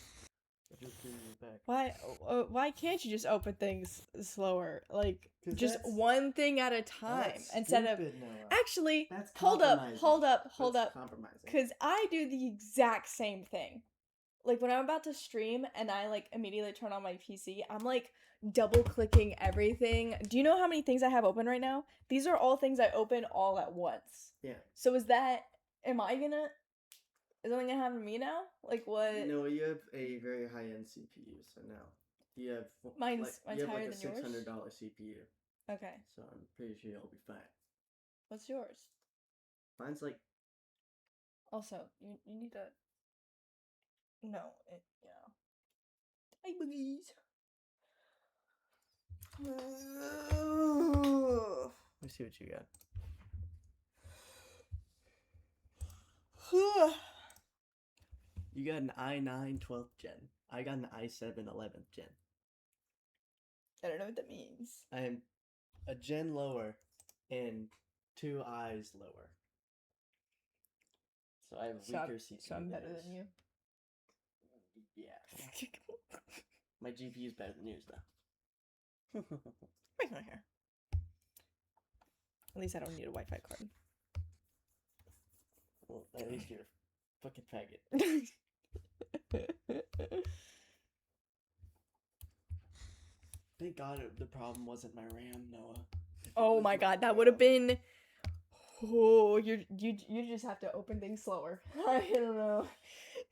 I just bring you back. Why can't you just open things slower? Like just one thing at a time instead of actually hold up. Compromising. Cuz I do the exact same thing. Like when I'm about to stream and I like immediately turn on my PC, I'm like, double clicking everything. Do you know how many things I have open right now? These are all things I open all at once. Yeah. So is that, is something gonna happen to me now? Like what? No, you have a very high-end CPU, so now you have Mine's you have higher like a than yours? $600 CPU. Okay. So I'm pretty sure you'll be fine. What's yours? Mine's like Also, you need to. No, yeah. Hi, boogies. let's see what you got. You got an i9 12th gen. I got an i7 11th gen. I don't know what that means. I am a gen lower and 2 I's lower. So I have weaker CPU. So I'm better than you. Yeah. My GPU is better than yours, though. Break my hair. At least I don't need a Wi-Fi card. Well, at least you're a fucking faggot. Thank God the problem wasn't my RAM, Noah. Oh my God, that would have been. Oh, you just have to open things slower. I don't know,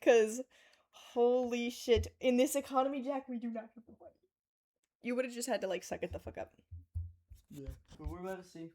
cause holy shit, in this economy, Jack, we do not have the money. You would have just had to like suck it the fuck up. Yeah, but we're about to see.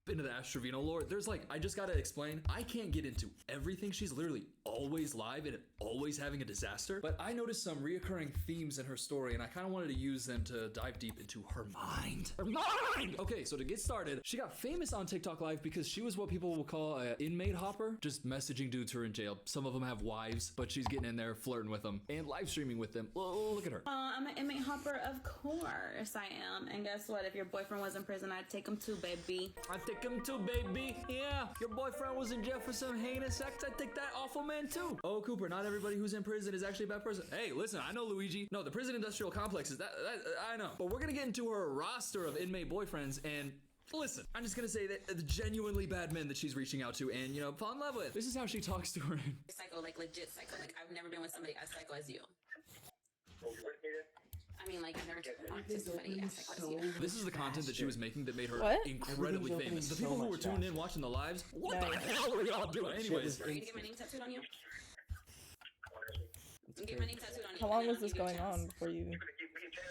Into the Astrovino lore, there's like, I just gotta explain, I can't get into everything. She's literally always live and always having a disaster, but I noticed some reoccurring themes in her story and I kind of wanted to use them to dive deep into her mind. Her mind! Okay, so to get started, she got famous on TikTok Live because she was what people will call an inmate hopper, just messaging dudes who are in jail. Some of them have wives, but she's getting in there flirting with them and live streaming with them. Look at her. I'm an inmate hopper, of course I am. And guess what? If your boyfriend was in prison, I'd take him too, baby. I'd take him too, baby. Yeah, your boyfriend was in jail for some heinous acts. I'd take that awful man too. Oh, Cooper, not everybody who's in prison is actually a bad person. Hey, listen, I know Luigi. No, the prison industrial complex is that I know. But we're gonna get into her roster of inmate boyfriends and listen, I'm just gonna say that the genuinely bad men that she's reaching out to and, you know, fall in love with. This is how she talks to her. Psycho, like legit psycho. Like I've never been with somebody as psycho as you. I mean, like I've never talked to somebody as psycho as you. This is the content that she was making that made her What? incredibly famous. The people who were tuned in watching the lives, what the hell are y'all doing? Anyways. Are you gonna get my name tattooed on you? Get my name tattooed on you. How long was this going on before you?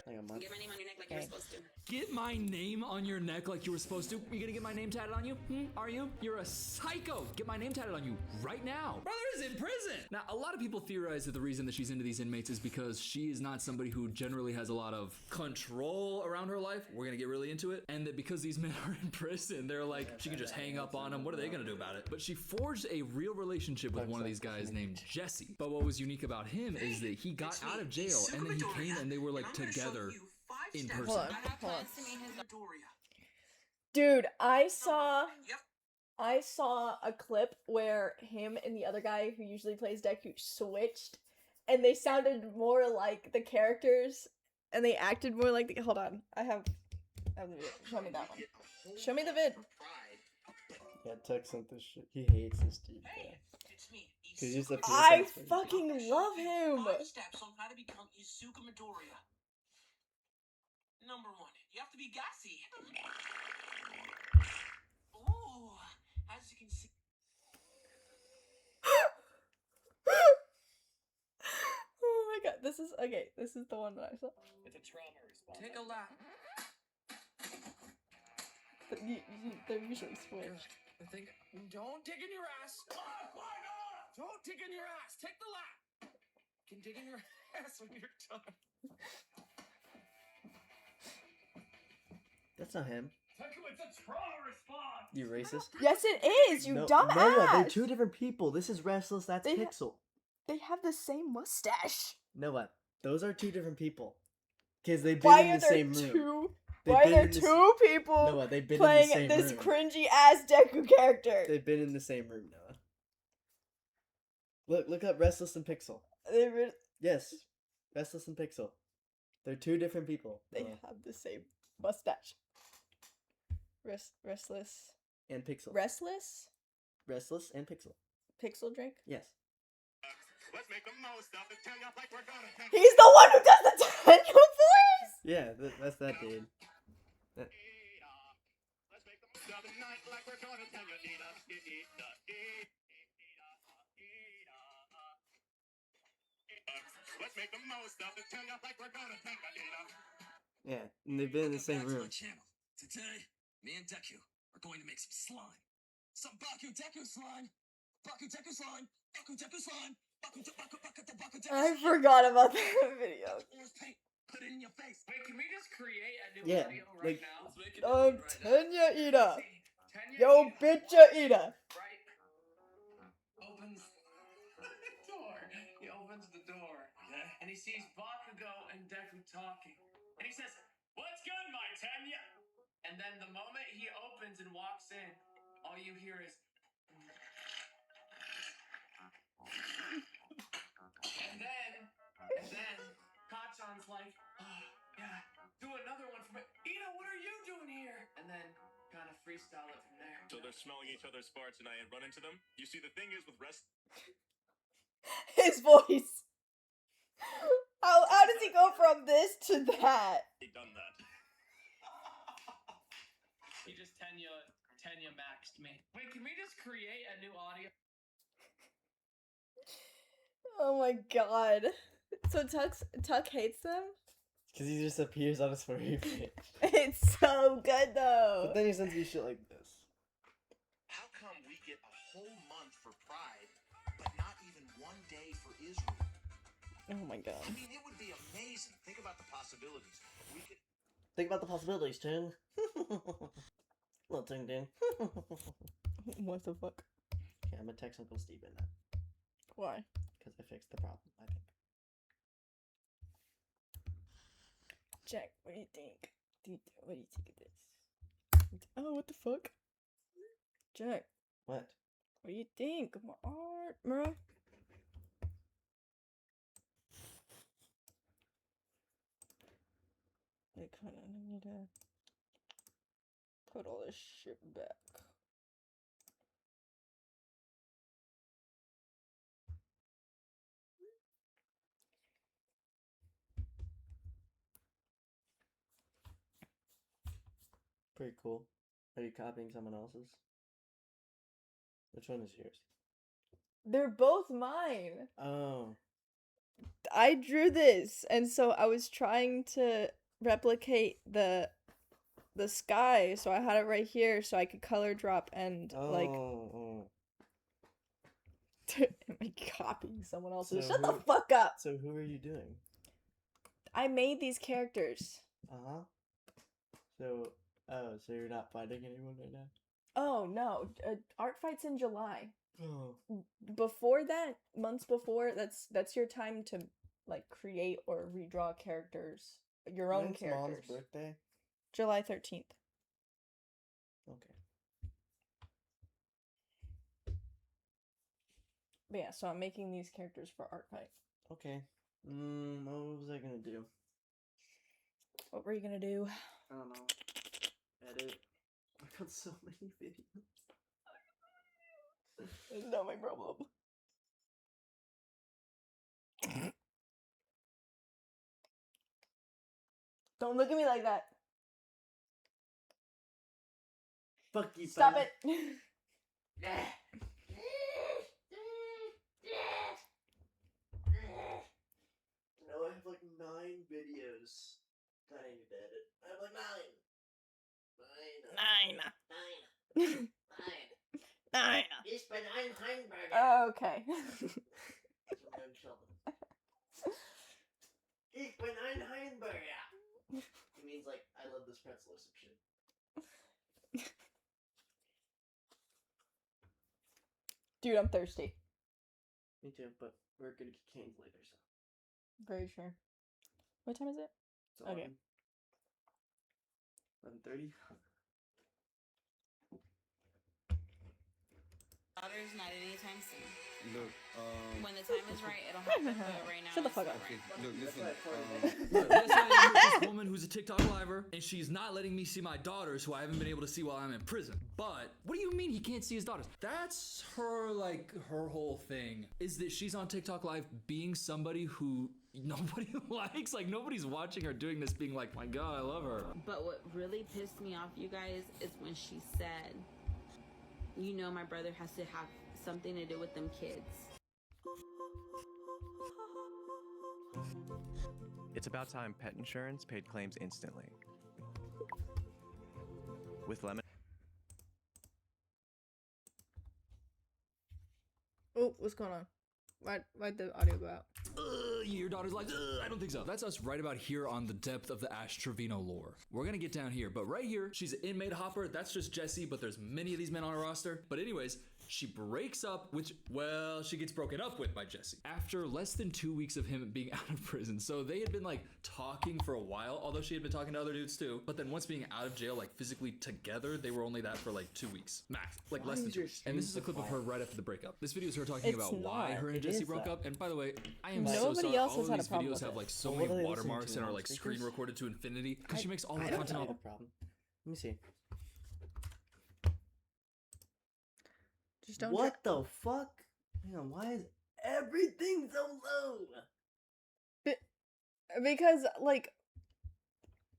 Like a month. Get my name on your neck like you're supposed to. Get my name on your neck like you were supposed to? You gonna get my name tatted on you? Are you? You're a psycho. Get my name tatted on you right now. Brother is in prison. Now, a lot of people theorize that the reason that she's into these inmates is because she is not somebody who generally has a lot of control around her life. We're gonna get really into it. And that because these men are in prison, they're like, she can just hang up on them. What are they gonna do about it? But she forged a real relationship with one of these guys named Jesse. But what was unique about him is that he got out of jail and then he came and they were like together in person. Hold on. Dude, I saw a clip where him and the other guy who usually plays Deku switched, and they sounded more like the characters, and they acted more like the. Hold on, I have the video. Show me that one. Show me the vid. Yeah, Tech sent this shit. He hates this dude. Yeah. Cause he's the I fucking love him. 5 steps on how to become Izuku Midoriya. Number 1, you have to be gassy. Ooh, as you can see. Oh my god, this is okay. This is the one that I saw. It's a trauma response. Take a lap. But they're usually switched. Don't dig in your ass. Don't dig in your ass. Take the lap. You can dig in your ass when you're done. That's not him. It's a trauma response. You racist? Yes, it is. You dumbass. Noah, they're two different people. This is Restless. That's Pixel. They have the same mustache. Noah, those are two different people. Because they've been in the same room. Why are there two people Noah, they've been playing in the same this room. cringy ass Deku character? They've been in the same room, Noah. Look up Restless and Pixel. Yes, Restless and Pixel. They're two different people. They have the same mustache. Restless. And Pixel. Restless? Restless and Pixel. Pixel drink? Yes. Let's make the most of it. Tell you like we're gonna take He's the one who does the Tanya voice. Yeah, that's that dude. Let's make the most of the night like we're gonna tell you. Let's make the most of it. Tell you like we're gonna take a Yeah, and they've been in the same room. Today, me and Deku are going to make some slime. Some Baku Deku slime. Baku Deku slime. Baku Deku slime. Baku Deku Deku I forgot about that video. Put it in your face. Wait, can we just create a new Yeah, audio like, right now? Tanya Ida. Tanya Yo, Ida, bitcha Ida. right? Opens the door. He opens the door. Okay. And he sees Bakugo and Deku talking. And he says, "What's good, my Tanya?" And then the moment he opens and walks in, all you hear is and then Kachan's like, "Oh, yeah, do another one for me. Ina, what are you doing here?" And then kind of freestyle it from there. So they're smelling each other's farts and I run into them. You see, the thing is with rest. His voice. How does he go from this to that? He done that. He just Tanya maxed me. Wait, can we just create a new audio? Oh my god. So Tuck hates them? Because he just appears on his For You page. It's so good though. But then he sends me shit like this. How come we get a whole month for Pride, but not even one day for Israel? Oh my god. I mean, it would be amazing. Think about the possibilities. We could. Think about the possibilities, Ting. Little Ting Ting. What the fuck? Okay, I'm gonna text Uncle Steven now. Why? Because I fixed the problem, I think. Jack, what do you think? What do you think of this? Oh, what the fuck? Jack, What? what do you think of my art, bruh? I kinda need to put all this shit back. Pretty cool. Are you copying someone else's? Which one is yours? They're both mine. Oh. I drew this, and so I was trying to replicate the sky, so I had it right here so I could color drop and like Oh. am I copying someone else's? So Shut the who- fuck up. So who are you doing? I made these characters. Uh-huh. So, so you're not fighting anyone right now? Oh no, Artfight's in July. Oh. Before that, months before, that's your time to like create or redraw characters, your own When's characters. Mom's birthday? July 13th. Okay. But yeah, so I'm making these characters for Artfight. Okay. What was I gonna do? What were you gonna do? I don't know. Edit. I got so many videos. It's not my problem. Don't look at me like that. Fuck you, Stop fella. it. No, I have like 9 videos that I need to edit. I have like 9. 9. Ich bin ein Heimburger. Okay. Ich bin ein Heimburger. It means like, I love this pretzel or some shit. Dude, I'm thirsty. Me too, but we're gonna get canes later, so. Very sure. What time is it? It's Okay. 11:30. Daughters, not anytime soon. Look, When the time is right, it'll happen, but right now. Shut the fuck up. look, listen. Look, yes, I am with this woman who's a TikTok liver, and she's not letting me see my daughters, who I haven't been able to see while I'm in prison. But what do you mean he can't see his daughters? That's her, like, her whole thing, is that she's on TikTok live being somebody who nobody likes. Like, nobody's watching her doing this, being like, my God, I love her. But what really pissed me off, you guys, is when she said, you know, my brother has to have something to do with them kids. It's about time pet insurance paid claims instantly. With Lemon. Oh, what's going on? Why'd the audio go out? Your daughter's like, I don't think so. That's us right about here on the depth of the Ash Trevino lore. We're gonna get down here, but right here, she's an inmate hopper. That's just Jesse, but there's many of these men on her roster. But anyways, she breaks up, she gets broken up with by Jesse after less than 2 weeks of him being out of prison. So they had been like talking for a while, although she had been talking to other dudes too. But then once being out of jail, like physically together, they were only that for like 2 weeks max, like less than 2 weeks. And this is a clip of her right after the breakup. This video is her talking about why her and Jesse broke up. And by the way, I am so sorry. Else all has of had a these problem videos with have it. like so What are many they watermarks listening and to, are like screen speakers? recorded to infinity because she makes all her I don't content have on. a problem. Let me see. Just don't. What the fuck? Hang on, why is everything so low? Because, like,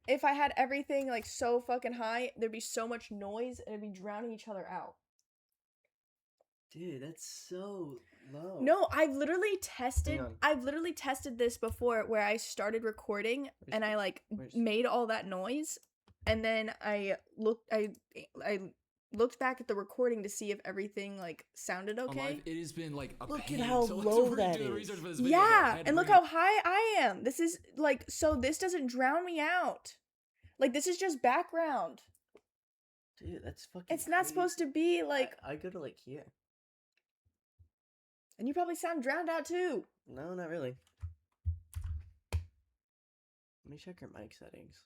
if I had everything, like, so fucking high, there'd be so much noise, and it'd be drowning each other out. Dude, that's so low. No, I've literally tested this before where I started recording, and I, like, made all that noise, and then I looked back at the recording to see if everything, like, sounded On okay. live, it has been like a Look at pain how to low do that the is. research for this video, but I Yeah, had to and look bring how high I am. This is, like, so this doesn't drown me out. Like, this is just background. Dude, that's fucking It's not crazy. supposed to be, like... I go to, like, here. And you probably sound drowned out, too. No, not really. Let me check your mic settings.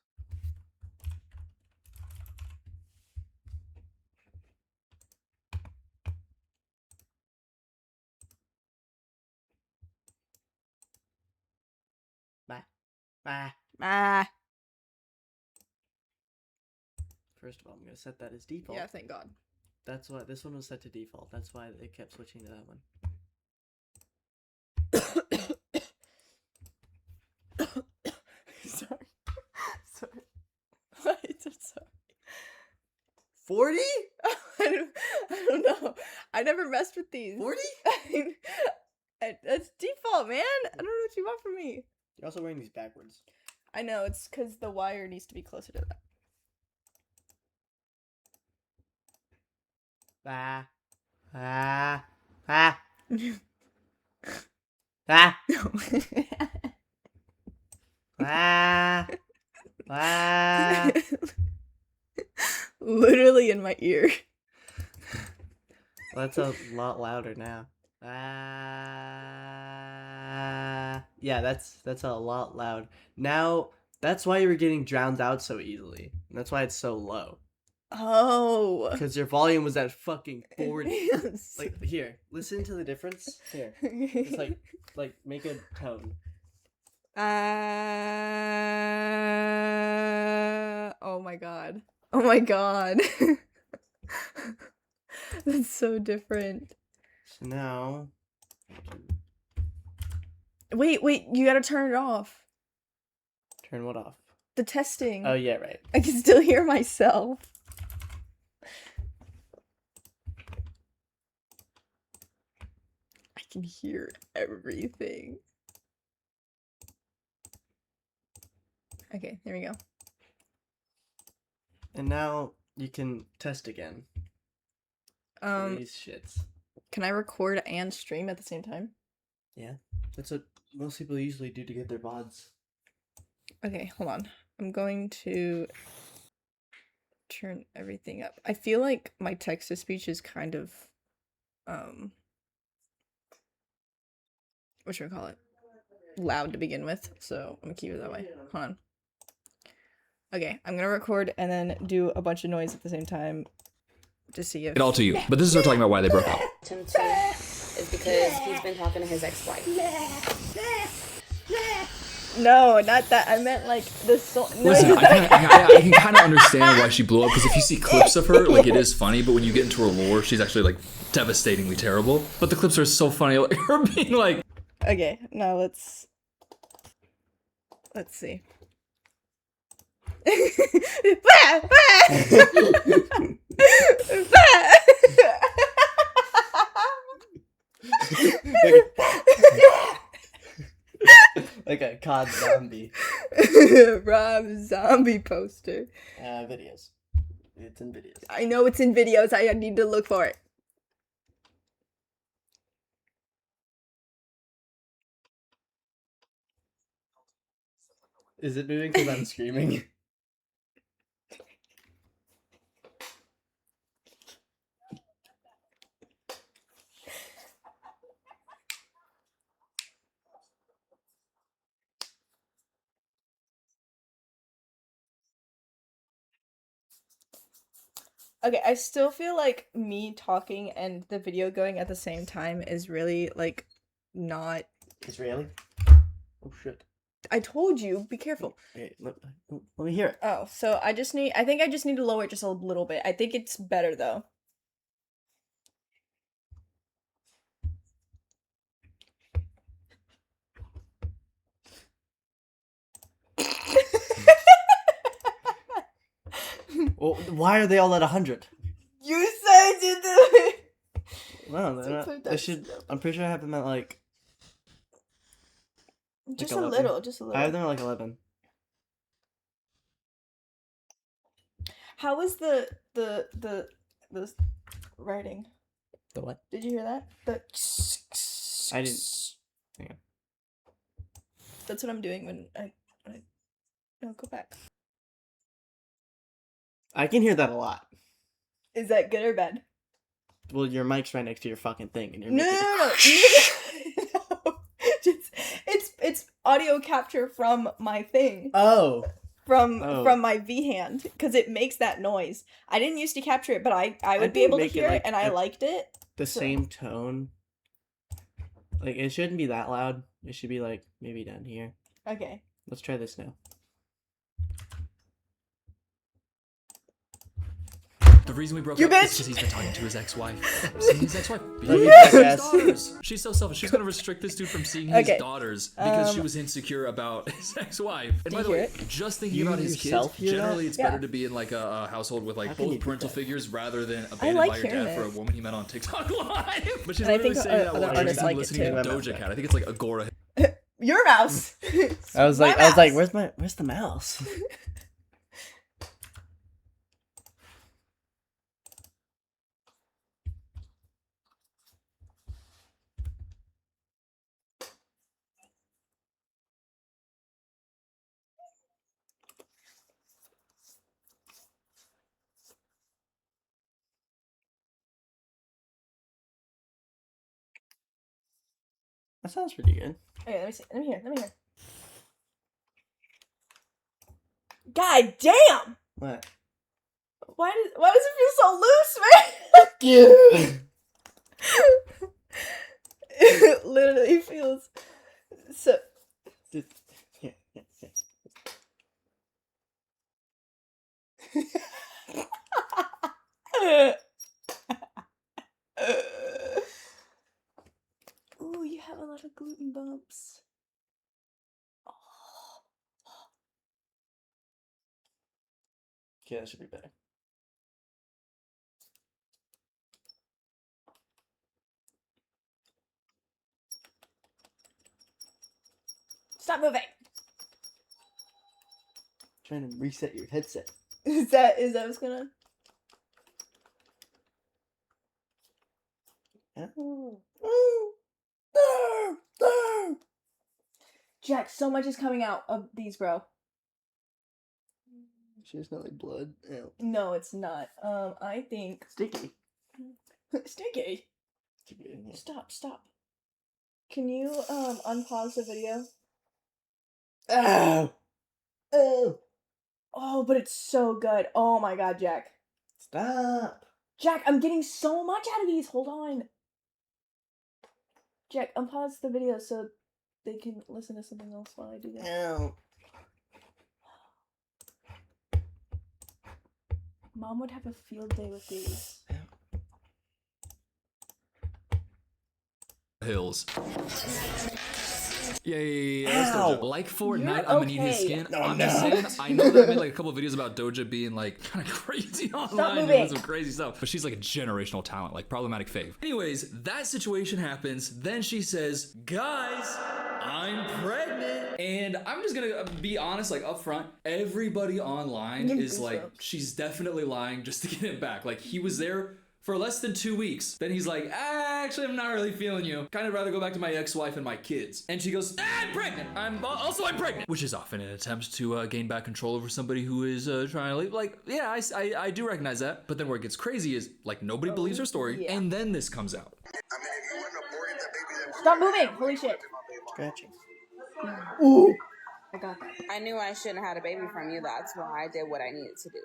Ah. First of all, I'm gonna set that as default. Yeah, thank God. That's why this one was set to default. That's why it kept switching to that one. Sorry. I'm sorry. 40? I don't know. I never messed with these. 40? That's default, man. I don't know what you want from me. You're also wearing these backwards. I know, it's because the wire needs to be closer to that. Ah. Ah. Ah. Ah. Ah. Ah. Literally in my ear. Well, that's a lot louder now. Ah. Yeah, that's a lot loud. Now, that's why you were getting drowned out so easily. And that's why it's so low. Oh. Because your volume was at fucking 40. Like, here, listen to the difference. Here. Just like make a tone. Oh my god. Oh my god. That's so different. So now... Wait, you gotta turn it off. Turn what off? The testing. Oh, yeah, right. I can still hear myself. I can hear everything. Okay, there we go. And now you can test again. These shits. Can I record and stream at the same time? Yeah. That's what most people usually do to get their VODs. Okay, hold on. I'm going to turn everything up. I feel like my text-to-speech is kind of, what should I call it? Loud to begin with, so I'm gonna keep it that way. Hold on. Okay, I'm gonna record and then do a bunch of noise at the same time to see if... It all to you. But this is her talking about why they broke up. Him too is because he's been talking to his ex-wife. No, not that. I meant like the song. No, Listen, I can kind of understand why she blew up, because if you see clips of her, like, it is funny, but when you get into her lore, she's actually, like, devastatingly terrible. But the clips are so funny, like, her being like... Okay, now let's see. Like a COD zombie. Rob zombie poster. Videos. It's in videos. I know it's in videos. I need to look for it. Is it moving because I'm screaming? Okay, I still feel like me talking and the video going at the same time is really, like, not... Israeli? Oh, shit. I told you, be careful. Wait, let me hear it. Oh, so I think I just need to lower it just a little bit. I think it's better, though. Well, why are they all at 100? You said you did it! No, they're not. They should. I'm pretty sure I have them at like. Just like a 11. little, just a little. I have them at like 11. How was the writing? The what? Did you hear that? The I didn't. Hang on. That's what I'm doing when I no, go back. I can hear that a lot. Is that good or bad? Well, your mic's right next to your fucking thing, and you're No, making... no. It's audio capture from my thing. Oh. From my V hand, because it makes that noise. I didn't used to capture it, but I would be able to hear it, and I liked it. The same tone. Like, it shouldn't be that loud. It should be like maybe down here. Okay. Let's try this now. The reason we broke You up bitch! is because he's been talking to his ex-wife. Seeing his ex-wife being Yes! his daughters. She's so selfish. She's gonna restrict this dude from seeing his Okay. daughters because she was insecure about his ex-wife. And Do by you the way, hear it? just thinking You about his kids, yourself hear generally that? it's Yeah. better to be in like a household with like How can you both do parental that? figures rather than abandoned like by your hearing dad for a it. woman he met on TikTok Live. But she's And I literally think saying that other while artists she's like it listening to too. Doja Cat. I think it's like Agora. Your mouse. I was like, where's the mouse? That sounds pretty good. Okay, let me see. Let me hear. God damn! What? Why does it feel so loose, man? Yeah. It literally feels so. Ooh, you have a lot of gluten bumps. Okay, that should be better. Stop moving. Trying to reset your headset. Is that what's gonna? Oh. Jack, so much is coming out of these, bro. She smell like blood. Ew. No, it's not. I think Sticky. Sticky. Sticky in here. Stop. Can you unpause the video? Oh. Oh. Oh, but it's so good. Oh my god, Jack. Stop. Jack, I'm getting so much out of these. Hold on. Jack, unpause the video so they can listen to something else while I do that. No. Mom would have a field day with these. Hills. Yeah. That's Doja. Like Fortnite, I'm gonna need his skin. No, I'm just saying, I know that I made like a couple of videos about Doja being like kind of crazy online, doing some crazy stuff. But she's like a generational talent, like problematic fave. Anyways, that situation happens. Then she says, guys, I'm pregnant. And I'm just gonna be honest, like up front, everybody online is like, she's definitely lying just to get him back. Like he was there for less than 2 weeks. Then he's like, actually, I'm not really feeling you. Kind of rather go back to my ex-wife and my kids. And she goes, I'm pregnant. I'm pregnant. Which is often an attempt to gain back control over somebody who is trying to leave. Like, yeah, I do recognize that. But then where it gets crazy is, like, nobody believes her story. Yeah. And then this comes out. Stop moving. Holy shit. Scratching. Ooh. I got that. I knew I shouldn't have had a baby from you. That's why I did what I needed to do.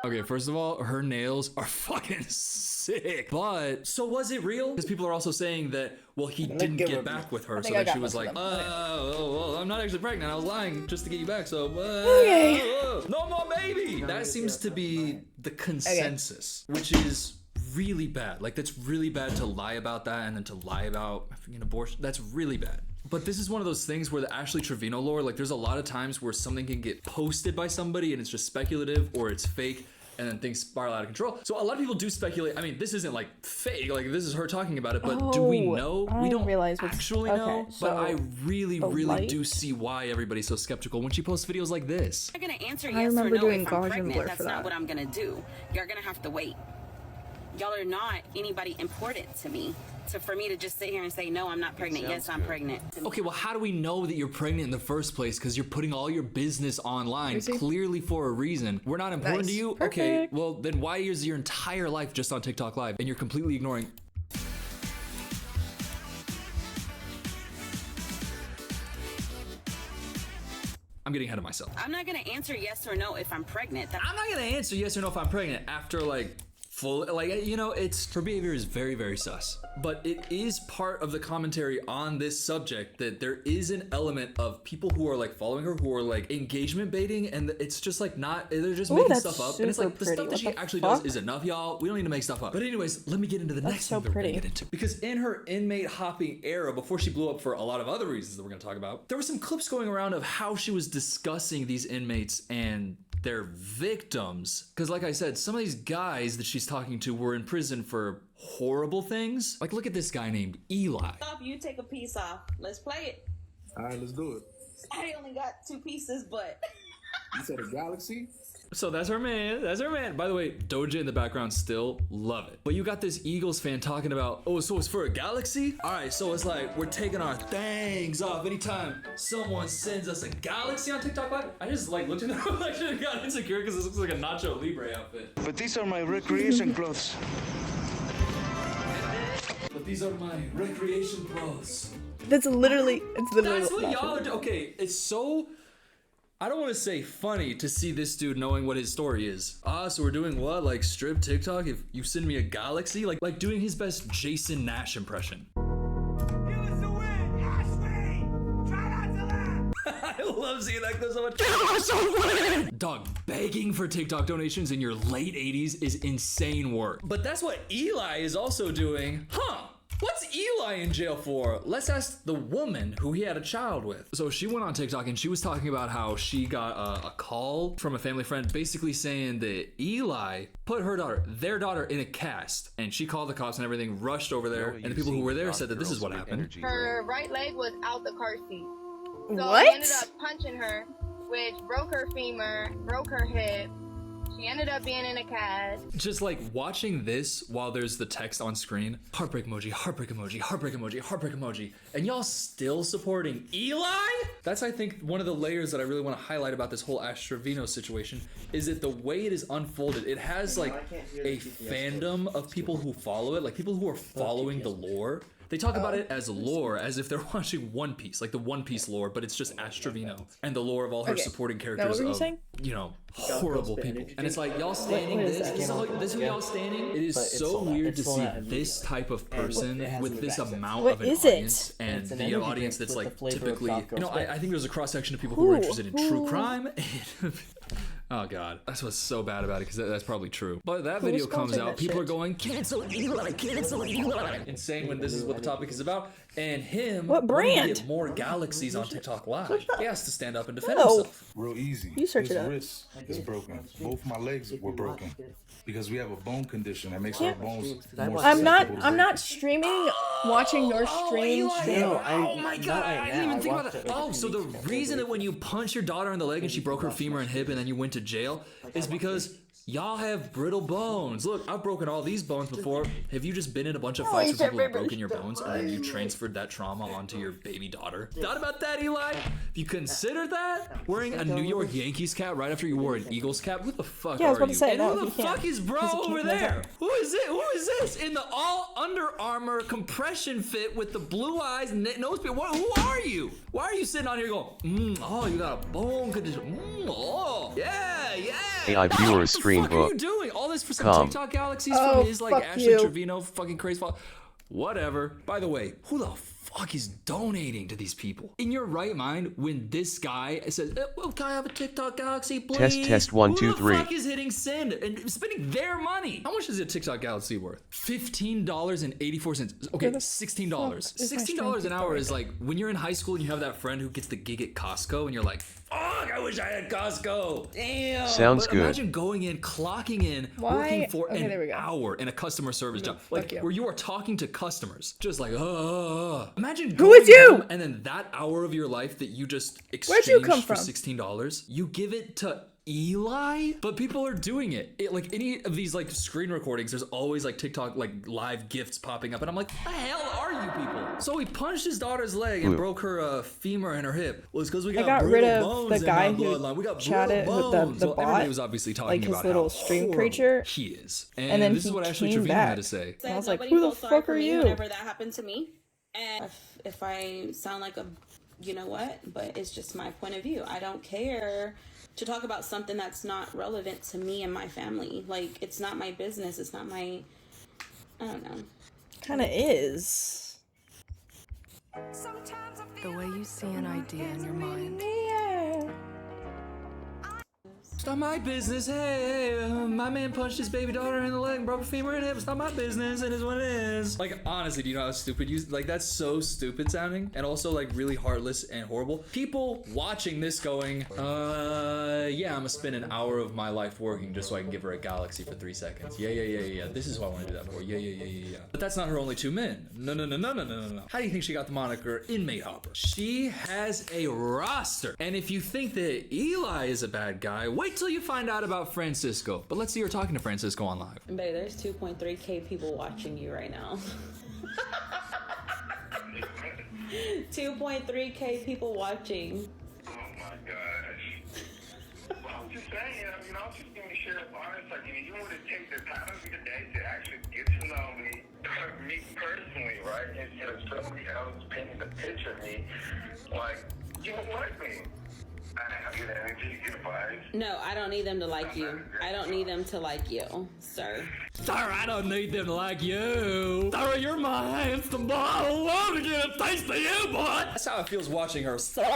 Okay, first of all, her nails are fucking sick. But, so was it real? Because people are also saying that, well, he didn't get back with her. So then she was like, well, I'm not actually pregnant. I was lying just to get you back. So, no more baby. That seems to be the consensus, which is really bad. Like, that's really bad to lie about that and then to lie about abortion. That's really bad. But this is one of those things where the Ashley Trevino lore, like there's a lot of times where something can get posted by somebody and it's just speculative or it's fake and then things spiral out of control. So a lot of people do speculate. I mean, this isn't like fake, like this is her talking about it, but do we know? We don't actually know, but I really do see why everybody's so skeptical when she posts videos like this. I'm not gonna answer yes or no if I'm pregnant. That's not what I'm gonna do. You're gonna have to wait. Y'all are not anybody important to me. So for me to just sit here and say, no, I'm not pregnant. Yes, I'm pregnant. Okay, well, how do we know that you're pregnant in the first place? Because you're putting all your business online, clearly for a reason. We're not important to you? Perfect. Okay, well, then why is your entire life just on TikTok Live and you're completely ignoring... I'm getting ahead of myself. I'm not going to answer yes or no if I'm pregnant. I'm not going to answer yes or no if I'm pregnant after, like... full, like, you know, it's, her behavior is very, very sus. But it is part of the commentary on this subject that there is an element of people who are like following her, who are like engagement baiting, and it's just like not, they're just making stuff up. And it's like the stuff that she actually does is enough, y'all. We don't need to make stuff up. But anyways, let me get into the next thing that we're gonna get into. Because in her inmate hopping era, before she blew up for a lot of other reasons that we're gonna talk about, there were some clips going around of how she was discussing these inmates and their victims. Because like I said, some of these guys that she's talking to were in prison for horrible things. Like, look at this guy named Eli. Stop, you take a piece off. Let's play it. All right, let's do it. I only got 2 pieces, but... You said a galaxy? So that's her man, that's her man. By the way, Doja in the background still love it. But you got this Eagles fan talking about, oh, so it's for a galaxy? All right, so it's like, we're taking our things off anytime someone sends us a galaxy on TikTok Live. I just like looked in the reflection and got insecure because this looks like a Nacho Libre outfit. But these are my recreation clothes. But these are my recreation clothes. That's literally That's what y'all are doing. Okay, it's so... I don't want to say funny to see this dude knowing what his story is. So we're doing what? Like strip TikTok if you send me a galaxy? Like doing his best Jason Nash impression. Give us a win, Ashley! Try not to laugh! I love seeing that clip so much. Give us a win! Dog, begging for TikTok donations in your late 80s is insane work. But that's what Eli is also doing. Huh? What's Eli in jail for? Let's ask the woman who he had a child with. So she went on TikTok and she was talking about how she got a call from a family friend basically saying that Eli put their daughter in a cast, and she called the cops and everything, rushed over there, and the people who were there said that this is what happened. Her right leg was out the car seat. So What? he ended up punching her, which broke her femur, broke her hip. She ended up being in a cast. Just like watching this while there's the text on screen, heartbreak emoji, heartbreak emoji, heartbreak emoji, heartbreak emoji, and y'all still supporting Eli? That's, I think, one of the layers that I really want to highlight about this whole Ash Trevino situation is that the way it is unfolded, it has like a fandom of people who follow it, like people who are following the lore They talk about it as lore, as if they're watching One Piece, like the One Piece lore, but it's just Ash Trevino and the lore of all her supporting characters of, you know, horrible people. And it's like, y'all standing this is who y'all standing? It is so weird to see this type of person with this amount of an audience, and the audience that's like typically, you know, I think there's a cross section of people who are interested in true crime. Oh god, that's what's so bad about it, because that's probably true. But that video comes out, people are going, cancel Eli, cancel Eli. Insane when this is what the topic is about. And him, what brand? Get more galaxies on TikTok Live. He has to stand up and defend himself. Real easy. You search His it up. wrist is broken. Both my legs were broken because we have a bone condition that makes our bones more I'm not streaming, watching your stream. Oh my god, I didn't even think about that. Oh, so the reason that when you punched your daughter in the leg and she broke her femur and hip and then you went to jail is because y'all have brittle bones. Look, I've broken all these bones before. Have you just been in a bunch of fights where people have broken your bones and then you transferred that trauma onto your baby daughter? Thought about that, Eli? If you consider that, wearing a New York Yankees cap right after you wore an Eagles cap, who the fuck are you? And who the fuck is bro over there? Who is it? Who is this? In the all Under Armour compression fit with the blue eyes, nose beard. Who are you? Why are you sitting on here going, oh, you got a bone condition. Oh, yeah. AI viewer stream book. What are you doing? All this for some TikTok galaxies from his like Ashley Trevino fucking crazy fault. Whatever. By the way, who the fuck is donating to these people? In your right mind, when this guy says, well, can I have a TikTok galaxy, please? Test 1 2 3. Who the fuck is hitting send and spending their money? How much is a TikTok galaxy worth? $15.84. Okay, $16. $16 an hour is like when you're in high school and you have that friend who gets the gig at Costco and you're like, fuck, I wish I had Costco. Damn. Sounds but good. Imagine going in, clocking in, working for an hour in a customer service job, like where you are talking to customers, just like, Imagine who is you? And then that hour of your life that you just Where'd you exchanged come for from? $16, you give it to Eli? But people are doing it. Like any of these like screen recordings, there's always like TikTok like live gifts popping up, and I'm like, what the hell are you people? So he punched his daughter's leg and broke her femur and her hip. Well, it's because we got rid of bones the guy in my who bloodline. We got chatted with the bot, everybody was obviously talking like his about little how stream horrible creature. He is, And then this is what Ashley came Trevino back. had to say. And I was like, Nobody who the felt sorry fuck for are me you? Whenever that happened to me, and if I sound like a, you know what, but it's just my point of view. I don't care to talk about something that's not relevant to me and my family. Like, it's not my business. It's not my, I don't know. Kind of is. The way you see an idea in your mind. It's not my business. Hey, my man punched his baby daughter in the leg and broke her femur and hip. It's not my business. It is what it is. Like, honestly, do you know how stupid you... Like, that's so stupid sounding. And also, like, really heartless and horrible. People watching this going, yeah, I'm gonna spend an hour of my life working just so I can give her a galaxy for 3 seconds. Yeah. This is who I want to do that for. Yeah. But that's not her only 2 men. No. How do you think she got the moniker Inmate Hopper? She has a roster. And if you think that Eli is a bad guy, wait till you find out about Francisco. But let's see her talking to Francisco on live. Babe, there's 2.3K people watching you right now. 2.3K people watching. Oh my gosh. Well, I'm just saying, you know, I'm just gonna share honest, like, you want to take the time of your day to actually get to know me personally, right? Instead of somebody else painting a picture of me, like, you don't like me. I have good energy, good vibes. No, I don't need them to like you. I don't need them to like you, sir. Sir, I don't need them to like you. Sir, you're my handsome boy. I love to get a taste of you, boy. That's how it feels watching her. Sir.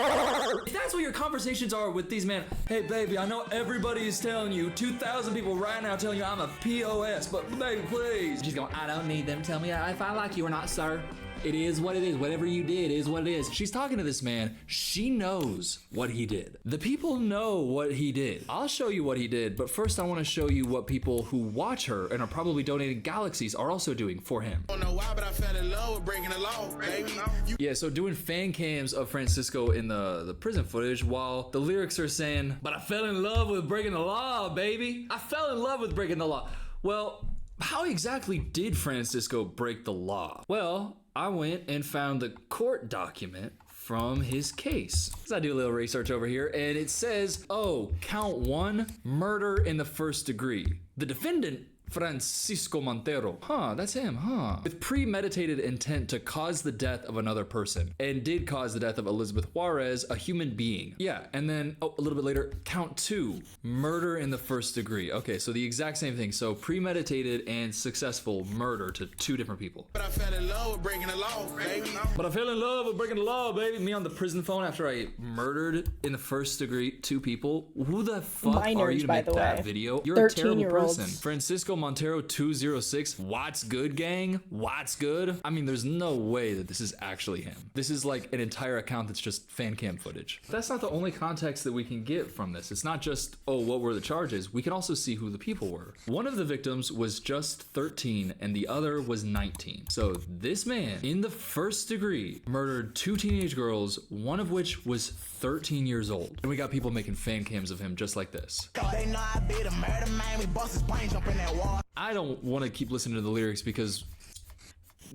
If that's what your conversations are with these men. Hey, baby, I know everybody is telling you, 2,000 people right now telling you I'm a POS, but baby, please. She's going, I don't need them to tell me if I like you or not, sir. It is what it is. Whatever you did is what it is. She's talking to this man. She knows what he did. The people know what he did. I'll show you what he did, but first I want to show you what people who watch her and are probably donating galaxies are also doing for him. I don't know why, but I fell in love with breaking the law, baby. Yeah, so doing fan cams of Francisco in the prison footage while the lyrics are saying, but I fell in love with breaking the law, baby. I fell in love with breaking the law. Well, how exactly did Francisco break the law? Well, I went and found the court document from his case. So I do a little research over here, and it says, oh, count 1, murder in the first degree. The defendant, Francisco Montero. Huh, that's him, huh? With premeditated intent to cause the death of another person, and did cause the death of Elizabeth Juarez, a human being. Yeah, and then a little bit later, count 2, murder in the first degree. Okay, so the exact same thing. So premeditated and successful murder to 2 different people. But I fell in love with breaking the law, baby. But I fell in love with breaking the law, baby. Me on the prison phone after I murdered in the first degree 2 people. Who the fuck are Minors, you to by make the that way. video? You're a terrible 13-year-olds. person. Francisco Montero 206. What's good, gang? What's good? I mean, there's no way that this is actually him. This is like an entire account that's just fan cam footage. That's not the only context that we can get from this. It's not just, oh, what were the charges? We can also see who the people were. One of the victims was just 13 and the other was 19. So this man, in the first degree, murdered 2 teenage girls, one of which was 13 years old. And we got people making fan cams of him just like this. They know I be the murder man. We bust his brain, jump in that wall. I don't want to keep listening to the lyrics because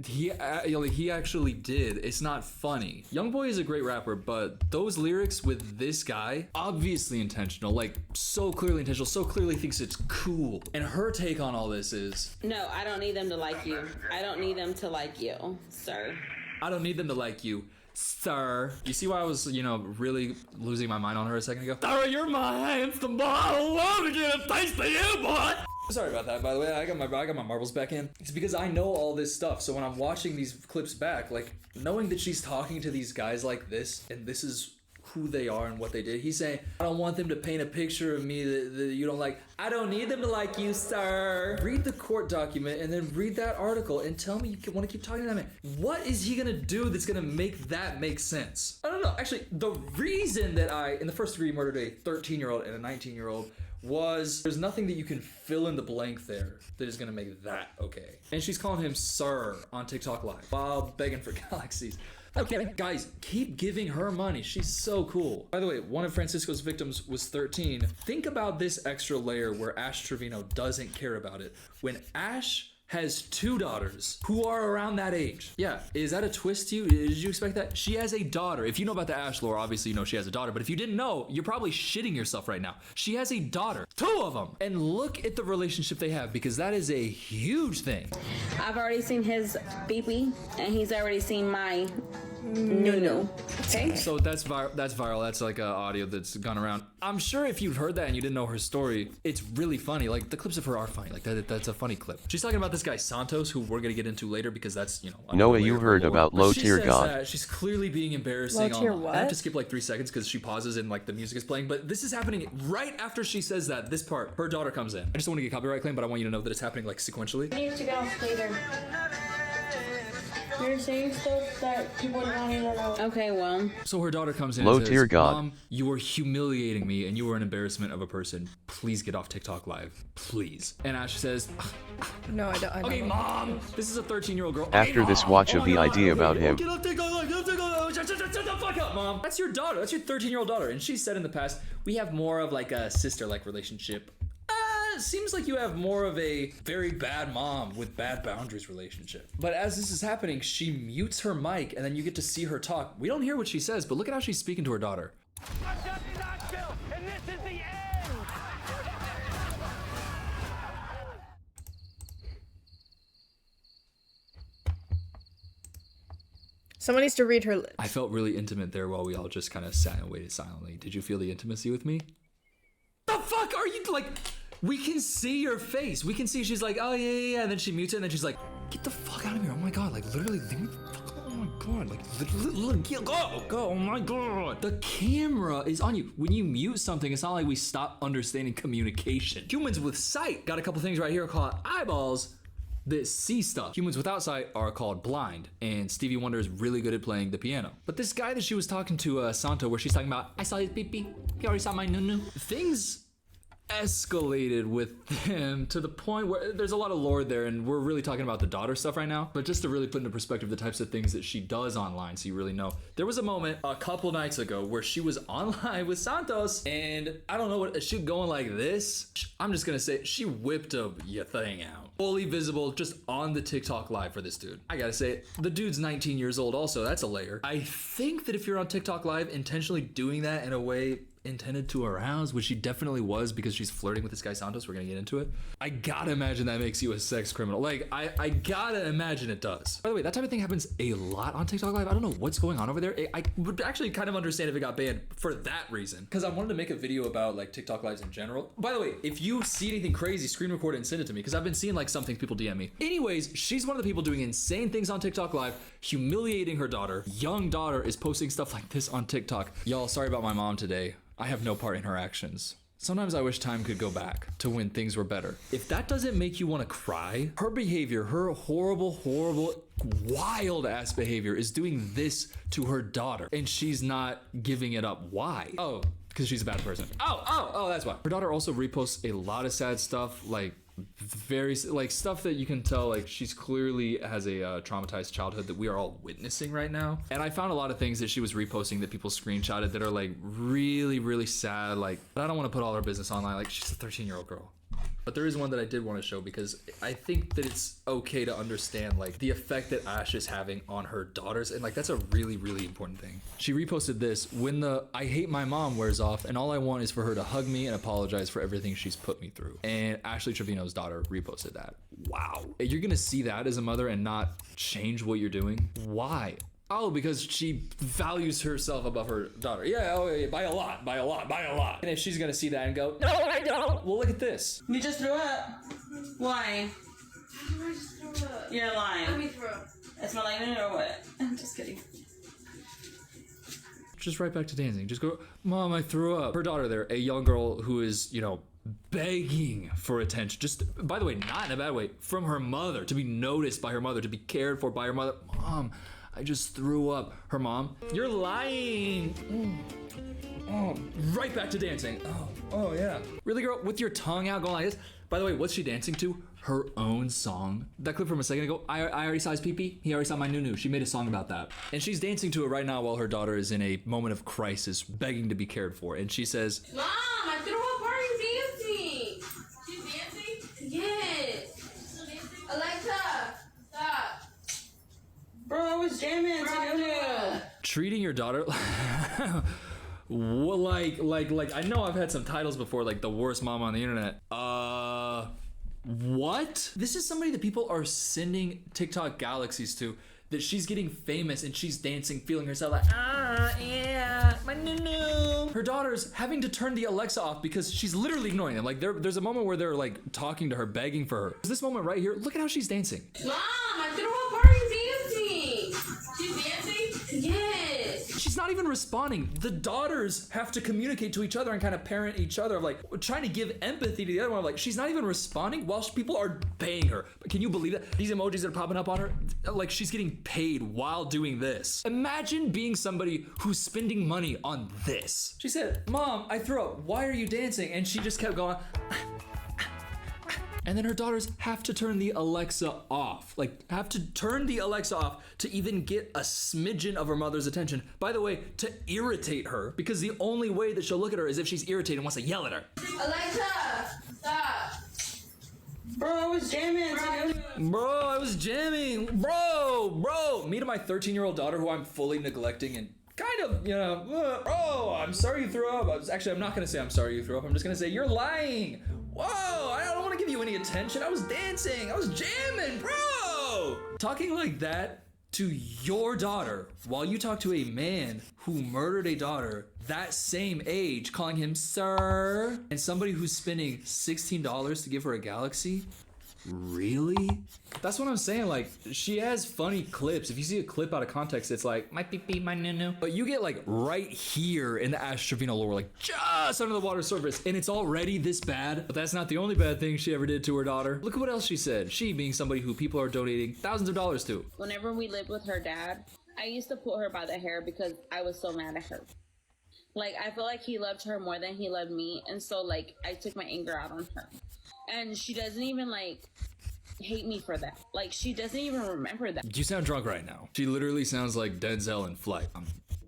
he actually did. It's not funny. Youngboy is a great rapper, but those lyrics with this guy, obviously intentional, like so clearly intentional, so clearly thinks it's cool. And her take on all this is, No, I don't need them to like you. I don't need them to like you, sir. I don't need them to like you, sir. You see why I was, really losing my mind on her a second ago? Sarah, you're my handsome boy. I love to get a taste of you, boy. Sorry about that, by the way. I got my marbles back in. It's because I know all this stuff. So when I'm watching these clips back, like knowing that she's talking to these guys like this, and this is who they are and what they did. He's saying, I don't want them to paint a picture of me that you don't like. I don't need them to like you, sir. Read the court document and then read that article and tell me you want to keep talking to that man. What is he gonna do that's gonna make that make sense? I don't know. Actually, the reason that I, in the first degree, murdered a 13-year-old and a 19-year-old was there's nothing that you can fill in the blank there that is gonna make that okay. And she's calling him sir on TikTok Live while begging for galaxies. Okay, guys, keep giving her money. She's so cool. By the way, one of Francisco's victims was 13. Think about this extra layer where Ash Trevino doesn't care about it. When Ash has 2 daughters who are around that age. Yeah, is that a twist to you? Did you expect that? She has a daughter. If you know about the Ash lore, obviously you know she has a daughter, but if you didn't know, you're probably shitting yourself right now. She has a daughter, 2 of them. And look at the relationship they have, because that is a huge thing. I've already seen his beepee, and he's already seen my no. Okay. So that's viral. That's like an audio that's gone around. I'm sure if you've heard that and you didn't know her story, it's really funny. Like the clips of her are funny. Like that's a funny clip. She's talking about this guy Santos, who we're gonna get into later because that's Noah, you heard about low tier god. She's clearly being embarrassing. Low tier what? I have to skip like 3 seconds because she pauses and like the music is playing. But this is happening right after she says that. This part, her daughter comes in. I just don't want to get copyright claim, but I want you to know that it's happening like sequentially. I need to go later. You're saying stuff that people don't even know. Okay, well. So her daughter comes in Low and says, tier god. Mom, you are humiliating me and you are an embarrassment of a person. Please get off TikTok Live. Please. And Ash says, No, I don't. okay, Mom, this is a 13-year-old girl. After this watch of the idea about him. Get off TikTok Live. Get off TikTok Live. Shut the fuck up, Mom. That's your daughter. That's your 13-year-old daughter. And she said in the past, we have more of like a sister-like relationship. Seems like you have more of a very bad mom with bad boundaries relationship. But as this is happening, she mutes her mic and then you get to see her talk. We don't hear what she says, but look at how she's speaking to her daughter. I'm Jesse Knoxville, and this is the end! Someone needs to read her lips. I felt really intimate there while we all just kind of sat and waited silently. Did you feel the intimacy with me? The fuck are you like? We can see your face. We can see she's like, oh yeah. And then she mutes it and then she's like, get the fuck out of here. Oh my God, like literally, leave me the fuck. Oh my God, like literally, go, oh my God. The camera is on you. When you mute something, it's not like we stop understanding communication. Humans with sight got a couple things right here called eyeballs that see stuff. Humans without sight are called blind, and Stevie Wonder is really good at playing the piano. But this guy that she was talking to, Santo, where she's talking about, I saw his pee-pee, he already saw my nunu. Things escalated with him to the point where there's a lot of lore there, and we're really talking about the daughter stuff right now, but just to really put into perspective the types of things that she does online so you really know. There was a moment a couple nights ago where she was online with Santos, and I don't know what, she going like this. I'm just gonna say she whipped a thing out. Fully visible, just on the TikTok Live for this dude. I gotta say, the dude's 19 years old also, that's a layer. I think that if you're on TikTok Live intentionally doing that in a way intended to arouse, which she definitely was because she's flirting with this guy Santos. We're gonna get into it. I gotta imagine that makes you a sex criminal. Like, I gotta imagine it does. By the way, that type of thing happens a lot on TikTok Live. I don't know what's going on over there. I would actually kind of understand if it got banned for that reason, because I wanted to make a video about like TikTok Lives in general. By the way, if you see anything crazy, screen record it and send it to me, because I've been seeing like some things people DM me. Anyways, she's one of the people doing insane things on TikTok Live, humiliating her daughter. Young daughter is posting stuff like this on TikTok. Y'all, sorry about my mom today. I have no part in her actions. Sometimes I wish time could go back to when things were better. If that doesn't make you want to cry, her behavior, her horrible, wild ass behavior is doing this to her daughter, and she's not giving it up. Why? Oh, because she's a bad person. Oh, that's why. Her daughter also reposts a lot of sad stuff, like very like stuff that you can tell like she's clearly has a traumatized childhood that we are all witnessing right now. And I found a lot of things that she was reposting that people screenshotted that are like really sad, like, but I don't want to put all her business online. Like, she's a 13-year-old girl. But there is one that I did want to show because I think that it's okay to understand like the effect that Ash is having on her daughters, and like that's a really important thing. She reposted this when the "I hate my mom" wears off and all I want is for her to hug me and apologize for everything she's put me through. And Ashley Trevino's daughter reposted that. Wow. You're gonna see that as a mother and not change what you're doing? Why? Oh, because she values herself above her daughter. Yeah, oh, yeah, by a lot. And if she's gonna see that and go, no, I don't. Well, look at this. You just threw up. Why? I just threw up. You're lying. Let me throw up. It's my lightning or what? I'm just kidding. Just right back to dancing. Just go, Mom, I threw up. Her daughter there, a young girl who is, you know, begging for attention. Just, by the way, not in a bad way, from her mother, to be noticed by her mother, to be cared for by her mother. Mom, I just threw up. Her mom, you're lying. Oh, right back to dancing. Oh yeah. Really, girl, with your tongue out going like this? By the way, what's she dancing to? Her own song. That clip from a second ago, I already saw his pee-pee. He already saw my new. She made a song about that. And she's dancing to it right now while her daughter is in a moment of crisis, begging to be cared for. And she says, Mom, I threw up. Why are you dancing? She's dancing? Yes. Alexa, stop. Bro, I was jamming to treating your daughter well, like I know I've had some titles before, like the worst mom on the internet. What? This is somebody that people are sending TikTok galaxies to, that she's getting famous and she's dancing, feeling herself like, yeah, my new. Her daughter's having to turn the Alexa off because she's literally ignoring them. Like there's a moment where they're like talking to her, begging for her. This moment right here, look at how she's dancing. Mom, I threw up. Why are you dancing? She's dancing? Yes. She's not even responding. The daughters have to communicate to each other and kind of parent each other, of like trying to give empathy to the other one. Like, she's not even responding while people are paying her. But can you believe that? These emojis that are popping up on her, like she's getting paid while doing this. Imagine being somebody who's spending money on this. She said, Mom, I threw up. Why are you dancing? And she just kept going. And then her daughters have to turn the Alexa off. Like, have to turn the Alexa off to even get a smidgen of her mother's attention. By the way, to irritate her, because the only way that she'll look at her is if she's irritated and wants to yell at her. Alexa, stop. Bro, I was jamming. Bro, I was jamming. Bro. Me to my 13-year-old daughter who I'm fully neglecting and kind of, you know, bro, I'm sorry you threw up. I'm not gonna say I'm sorry you threw up. I'm just gonna say you're lying. Whoa, I don't want to give you any attention. I was dancing. I was jamming, bro. Talking like that to your daughter while you talk to a man who murdered a daughter that same age, calling him sir, and somebody who's spending $16 to give her a galaxy. Really? That's what I'm saying. Like, she has funny clips. If you see a clip out of context, it's like, my pee-pee, my nunu. But you get like right here in the Ash Trevino lore, like just under the water surface, and it's already this bad. But that's not the only bad thing she ever did to her daughter. Look at what else she said. She being somebody who people are donating thousands of dollars to. Whenever we lived with her dad, I used to pull her by the hair because I was so mad at her. Like, I feel like he loved her more than he loved me. And so, like, I took my anger out on her. And she doesn't even, like, hate me for that. Like, she doesn't even remember that. You sound drunk right now. She literally sounds like Denzel in Flight.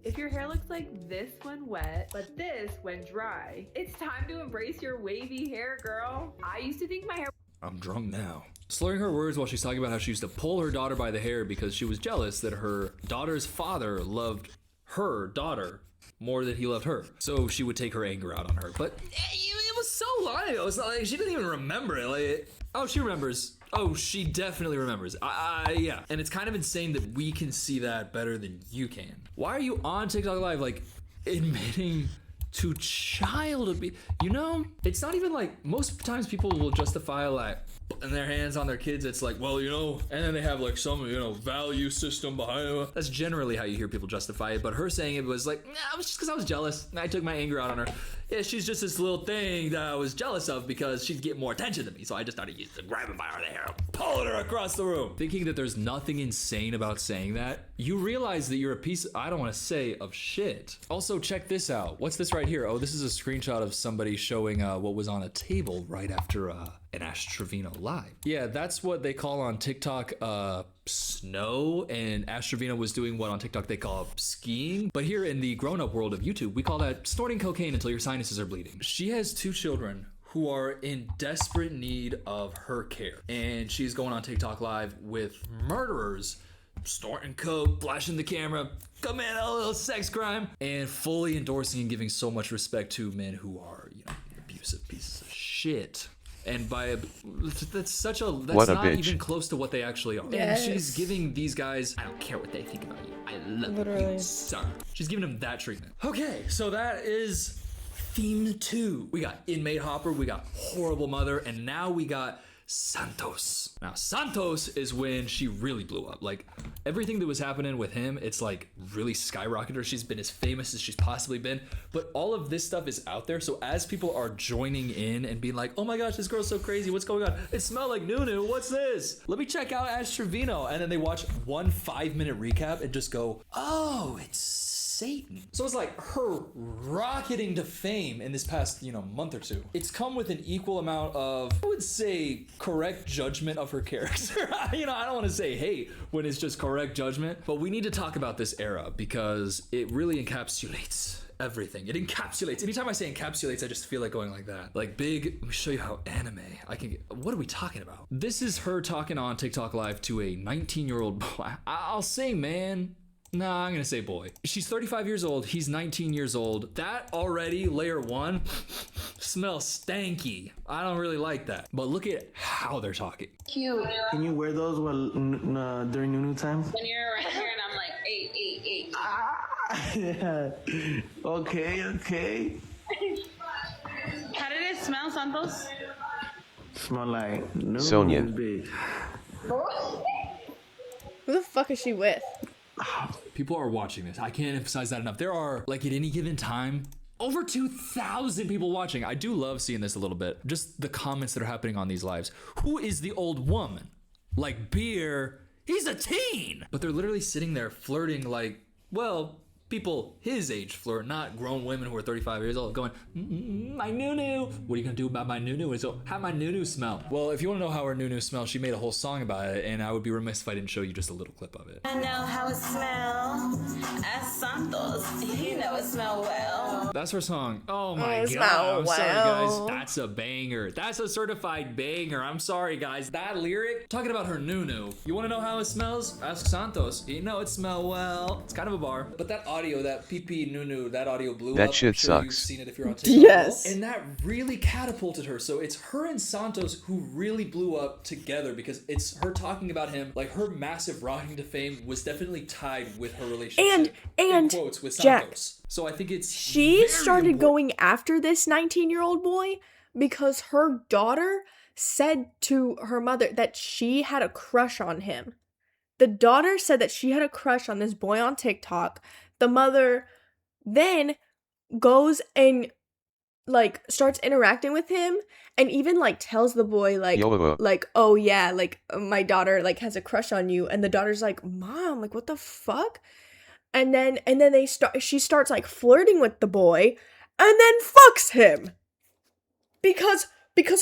If your hair looks like this when wet, but this when dry, it's time to embrace your wavy hair, girl. I used to think my hair... I'm drunk now. Slurring her words while she's talking about how she used to pull her daughter by the hair because she was jealous that her daughter's father loved her daughter more than he loved her. So she would take her anger out on her. But it was so long ago. It's not like she didn't even remember it. Like, oh, she remembers. Oh, she definitely remembers. Yeah. And it's kind of insane that we can see that better than you can. Why are you on TikTok Live, like, admitting to child abuse? You know, it's not even like, most times people will justify, like, putting their hands on their kids. It's like, well, you know, and then they have like some, you know, value system behind it. That's generally how you hear people justify it. But her saying it was like, nah, it was just because I was jealous. I took my anger out on her. Yeah, she's just this little thing that I was jealous of because she'd get more attention than me. So I just started grabbing by her hair, pulling her across the room. Thinking that there's nothing insane about saying that, you realize that you're a piece, I don't want to say, of shit. Also, check this out. What's this right here? Oh, this is a screenshot of somebody showing what was on a table right after an Ash Trevino live. Yeah, that's what they call on TikTok snow, and Ash Trevino was doing what on TikTok they call skiing. But here in the grown-up world of YouTube, we call that snorting cocaine until your sinuses are bleeding. She has 2 children who are in desperate need of her care. And she's going on TikTok Live with murderers, snorting coke, flashing the camera, come in, a little sex crime, and fully endorsing and giving so much respect to men who are, you know, abusive pieces of shit. And that's not bitch. even close to what they actually are. Yes. And she's giving these guys, I don't care what they think about you, I love you, sir. She's giving them that treatment. Okay, so that is theme 2. We got Inmate Hopper, we got Horrible Mother, and now we got Santos. Now, Santos is when she really blew up. Like, everything that was happening with him, it's like really skyrocketed her. She's been as famous as she's possibly been, but all of this stuff is out there. So as people are joining in and being like, oh my gosh, this girl's so crazy, what's going on? It smelled like Nunu, what's this? Let me check out Ash Trevino. And then they watch one 5-minute recap and just go, oh, it's Satan. So it's like her rocketing to fame in this past, you know, month or two. It's come with an equal amount of, I would say, correct judgment of her character. You know, I don't want to say hate when it's just correct judgment, but we need to talk about this era because it really encapsulates everything. It encapsulates. Anytime I say encapsulates, I just feel like going like that. Like big, let me show you how anime I can get. What are we talking about? This is her talking on TikTok Live to a 19-year-old boy. I'll say man. Nah, I'm gonna say boy. She's 35 years old, he's 19 years old. That already, layer 1, smells stanky. I don't really like that. But look at how they're talking. Cute. Can you wear those while during Nunu time? When you're right here and I'm like, Yeah. Okay. How did it smell, Santos? Smell like Nunu. Sonia. Who the fuck is she with? People are watching this. I can't emphasize that enough. There are, like, at any given time, over 2,000 people watching. I do love seeing this a little bit. Just the comments that are happening on these lives. Who is the old woman? Like, Beer, he's a teen! But they're literally sitting there flirting like, well, people his age flirt, not grown women who are 35 years old going, my Nunu. What are you gonna do about my Nunu? So how my Nunu smell? Well, if you wanna know how her Nunu smells, she made a whole song about it, and I would be remiss if I didn't show you just a little clip of it. I know how it smells. As Santos, you know it smells well. That's her song. Oh my god. I'm sorry, guys. That's a banger. That's a certified banger. I'm sorry, guys. That lyric, talking about her Nunu. You wanna know how it smells? Ask Santos. You know it smell well. It's kind of a bar. But that audio, that PP Nunu, that audio blew up. That shit I'm sure sucks. You've seen it if you're on TikTok. Yes. And that really catapulted her. So it's her and Santos who really blew up together because it's her talking about him. Like her massive rocking to fame was definitely tied with her relationship. And in quotes with Jack, Santos. So I think it's she started going after this 19-year-old boy because her daughter said to her mother that she had a crush on him. The daughter said that she had a crush on this boy on TikTok. The mother then goes and like starts interacting with him and even like tells the boy like oh yeah, like my daughter like has a crush on you, and the daughter's like, Mom, like what the fuck? And then she starts like flirting with the boy and then fucks him because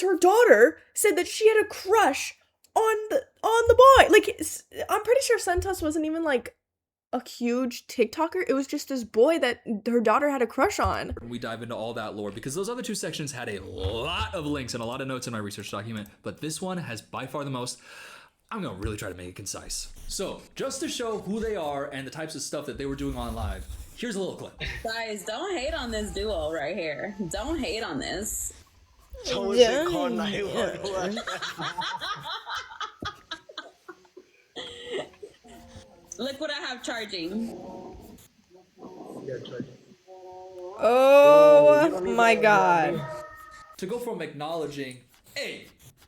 her daughter said that she had a crush on the boy. Like I'm pretty sure Santos wasn't even like a huge TikToker. It was just this boy that her daughter had a crush on. We dive into all that lore because those other two sections had a lot of links and a lot of notes in my research document, but this one has by far the most. I'm gonna really try to make it concise. So, just to show who they are and the types of stuff that they were doing on live, here's a little clip. Guys, don't hate on this duo right here. Don't hate on this. Look what I have charging. Oh my god. To go from acknowledging, hey,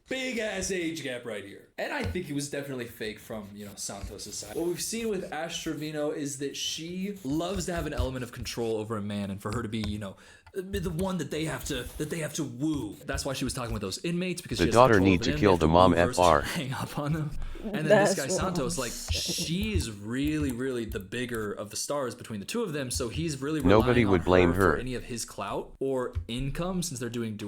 big ass age gap right here. And I think it was definitely fake from, you know, Santos' side. What we've seen with Ash Trevino is that she loves to have an element of control over a man, and for her to be, you know, the one that they have to woo. That's why she was talking with those inmates, because The she has daughter control need over to them. kill They the have to mom woo her, so FR. hang up on them. And then That's this guy what Santos, I'm like, she is really, really the bigger of the stars between the two of them. So he's really relying Nobody would on blame her her. for any of his clout or income, since they're doing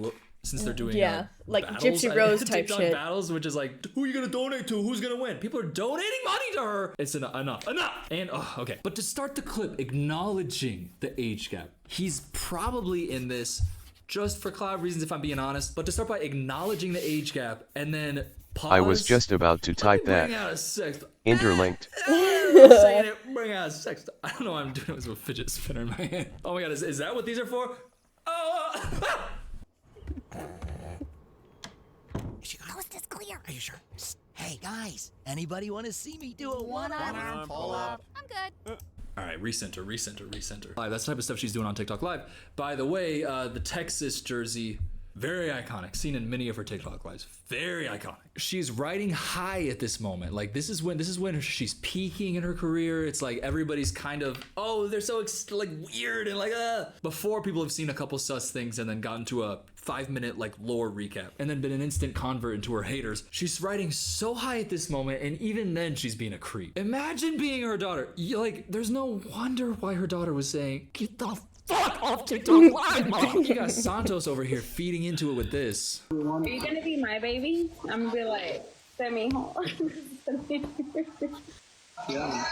Yeah, like battles, Gypsy Rose type TikTok shit. battles, which is like, who are you gonna donate to? Who's gonna win? People are donating money to her. It's enough. And okay. But to start the clip, acknowledging the age gap, he's probably in this just for cloud reasons, if I'm being honest. But to start by acknowledging the age gap and then pause. I was just about to type Bring that. out a sext. Interlinked. Saying it. Bring out a sext. I don't know why I'm doing it with a fidget spinner in my hand. Oh my god, is that what these are for? Oh. Coast is clear. Are you sure? Hey guys, anybody want to see me do a one-arm pull-up? I'm good. All right, recenter. That's the type of stuff she's doing on TikTok Live. By the way, the Texas jersey, very iconic, seen in many of her TikTok lives. Very iconic. She's riding high at this moment. Like this is when she's peaking in her career. It's like everybody's kind of, oh, they're so like weird and like before people have seen a couple sus things and then gotten to a 5-minute like lore recap and then been an instant convert into her haters. She's riding so high at this moment, and even then she's being a creep. Imagine being her daughter. Like, there's no wonder why her daughter was saying, get the fuck off TikTok Live, Mom. You got Santos over here feeding into it with this. Are you gonna be my baby? I'm gonna be like, send me home. Yeah.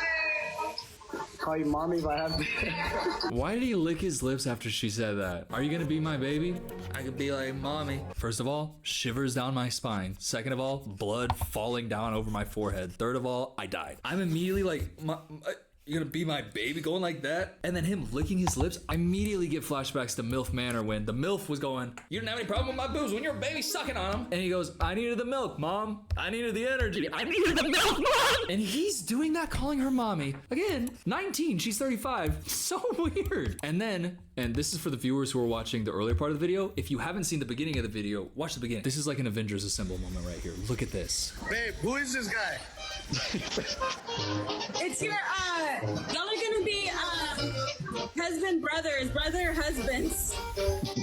Call you mommy if I have to. Why did he lick his lips after she said that? Are you gonna be my baby? I could be like, mommy. First of all, shivers down my spine. Second of all, blood falling down over my forehead. Third of all, I died. I'm immediately like, you're gonna be my baby, going like that? And then him licking his lips, I immediately get flashbacks to MILF Manor when the MILF was going, you didn't have any problem with my boobs when your baby sucking on them. And he goes, I needed the milk, Mom. I needed the energy. I needed the milk, Mom. And he's doing that, calling her mommy. Again, 19, she's 35. So weird. And then, and this is for the viewers who are watching the earlier part of the video, if you haven't seen the beginning of the video, watch the beginning. This is like an Avengers Assemble moment right here. Look at this. Babe, who is this guy? It's your y'all are gonna be brother husbands.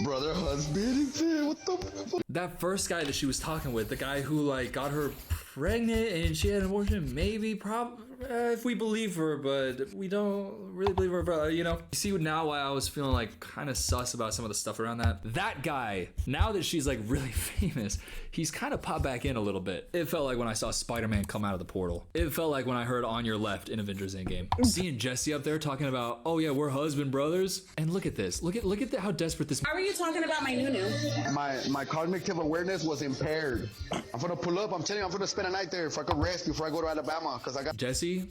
Brother husband? What the fuck? That first guy that she was talking with, the guy who like got her pregnant and she had an abortion, maybe, probably, if we believe her, but we don't really believe her, you know? You see now why I was feeling like kind of sus about some of the stuff around that. That guy, now that she's like really famous, he's kind of popped back in a little bit. It felt like when I saw Spider-Man come out of the portal. It felt like when I heard On Your Left in Avengers Endgame. Seeing Jesse up there talking about, oh yeah, we're husband brothers. And look at this. Look at how desperate this. How are you talking about my nunu? My cognitive awareness was impaired. I'm gonna pull up. I'm telling you, I'm gonna spend a night there if I could rest before I go to Alabama, because I got. Jesse,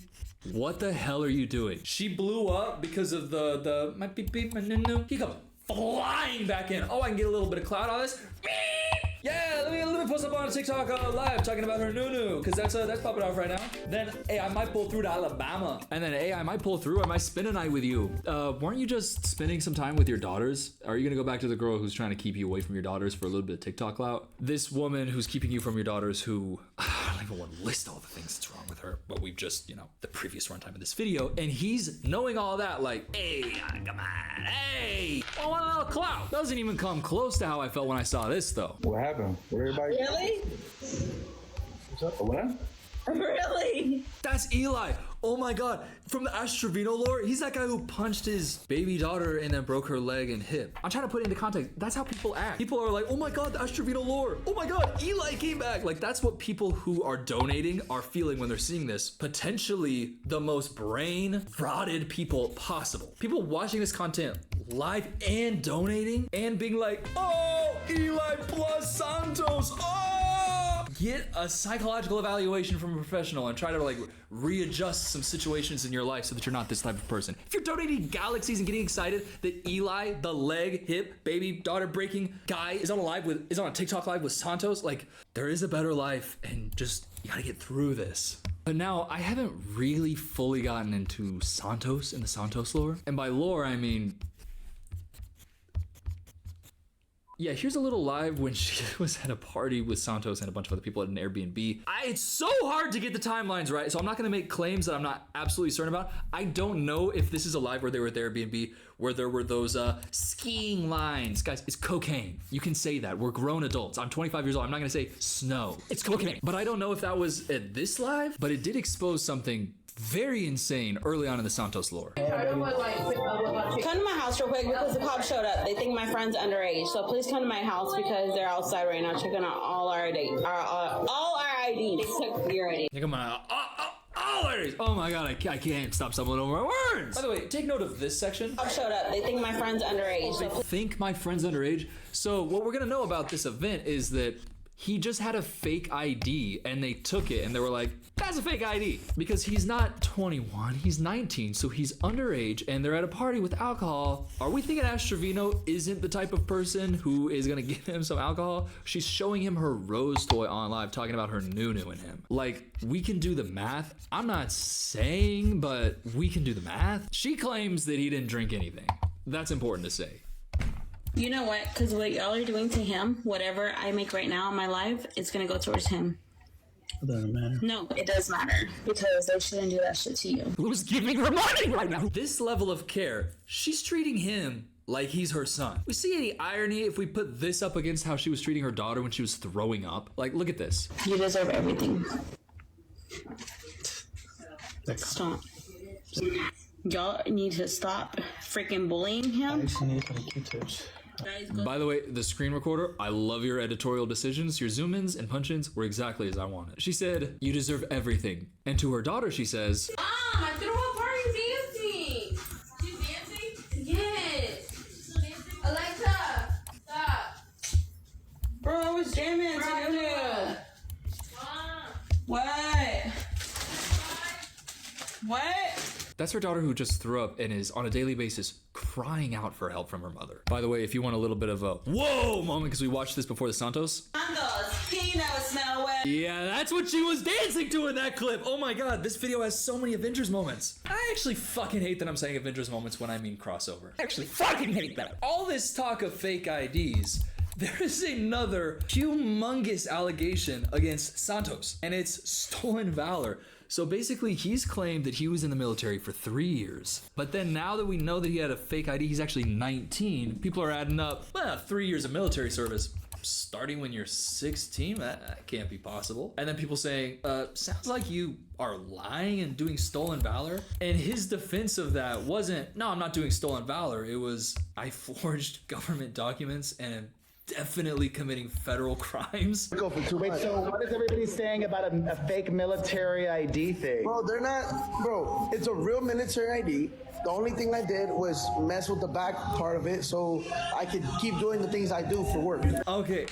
what the hell are you doing? She blew up because of the my beep beep, my nunu. He comes flying back in. Oh, I can get a little bit of clout on this. Yeah, let me post up on TikTok live talking about her nunu, because that's popping off right now. Then, hey, I might pull through to Alabama. And then, hey, I might pull through. I might spend a night with you. Weren't you just spending some time with your daughters? Are you gonna go back to the girl who's trying to keep you away from your daughters for a little bit of TikTok clout? This woman who's keeping you from your daughters, who I don't even want to list all the things that's wrong with her, but we've just, you know, the previous runtime of this video, and he's knowing all that, like, hey, come on, hey, I want a little clout. Doesn't even come close to how I felt when I saw this, though. What happened? What everybody? Really? What's up? What? Really? That's Eli. Oh my god. From the Ash Trevino lore, he's that guy who punched his baby daughter and then broke her leg and hip. I'm trying to put it into context. That's how people act. People are like, oh my god, the Ash Trevino lore. Oh my god, Eli came back. Like, that's what people who are donating are feeling when they're seeing this. Potentially the most brain rotted people possible. People watching this content live and donating and being like, oh, Eli plus Santos. Oh! get a psychological evaluation from a professional and try to like readjust some situations in your life so that you're not this type of person. If you're donating galaxies and getting excited that Eli, the leg, hip, baby, daughter breaking guy is on a TikTok live with Santos, like there is a better life and just you gotta get through this. But now I haven't really fully gotten into Santos and the Santos lore. And by lore, I mean, yeah, here's a little live when she was at a party with Santos and a bunch of other people at an Airbnb. It's so hard to get the timelines right, so I'm not gonna make claims that I'm not absolutely certain about. I don't know if this is a live where they were at the Airbnb, where there were those skiing lines. Guys, it's cocaine. You can say that. We're grown adults. I'm 25 years old. I'm not gonna say snow. It's cocaine. But I don't know if that was at this live, but it did expose something very insane early on in the Santos lore. Come to my house real quick because the cops showed up. They think my friend's underage, so please come to my house because they're outside right now checking out all our IDs. All our IDs. They took your ID. Come on. Oh my god, I can't stop stumbling over my words. By the way, take note of this section. Cops showed up. They think my friend's underage. They think my friend's underage. So what we're gonna know about this event is that he just had a fake ID and they took it and they were like, that's a fake ID. Because he's not 21, he's 19, so he's underage and they're at a party with alcohol. Are we thinking Ash Trevino isn't the type of person who is gonna give him some alcohol? She's showing him her rose toy on live, talking about her nunu in him. Like, we can do the math. I'm not saying, but we can do the math. She claims that he didn't drink anything. That's important to say. You know what? Because what y'all are doing to him, whatever I make right now in my life, it's gonna go towards him. It doesn't matter. No, it does matter because they shouldn't do that shit to you. Who's giving her money right now? This level of care, she's treating him like he's her son. We see any irony if we put this up against how she was treating her daughter when she was throwing up? Like, look at this. You deserve everything. Stop. Y'all need to stop freaking bullying him. I just need some Q-tips. By the way, the screen recorder, I love your editorial decisions. Your zoom-ins and punch-ins were exactly as I wanted. She said, you deserve everything. And to her daughter, she says, I threw a party dancing. She's dancing? Yes. Alexa, stop. Bro, I was jamming. What? That's her daughter who just threw up and is on a daily basis crying out for help from her mother. By the way, if you want a little bit of a whoa moment, because we watched this before the Santos. Yeah, that's what she was dancing to in that clip. Oh my god, this video has so many Avengers moments. I actually fucking hate that I'm saying Avengers moments when I mean crossover. I actually fucking hate that. All this talk of fake IDs, there is another humongous allegation against Santos, and it's stolen valor. So basically, he's claimed that he was in the military for 3 years. But then now that we know that he had a fake ID, he's actually 19. People are adding up, well, 3 years of military service. Starting when you're 16? That can't be possible. And then people saying, sounds like you are lying and doing stolen valor. And his defense of that wasn't, no, I'm not doing stolen valor. It was, I forged government documents and am definitely committing federal crimes. Wait, so what is everybody saying about a fake military ID thing? Bro, they're not, bro, it's a real military ID. The only thing I did was mess with the back part of it so I could keep doing the things I do for work. Okay.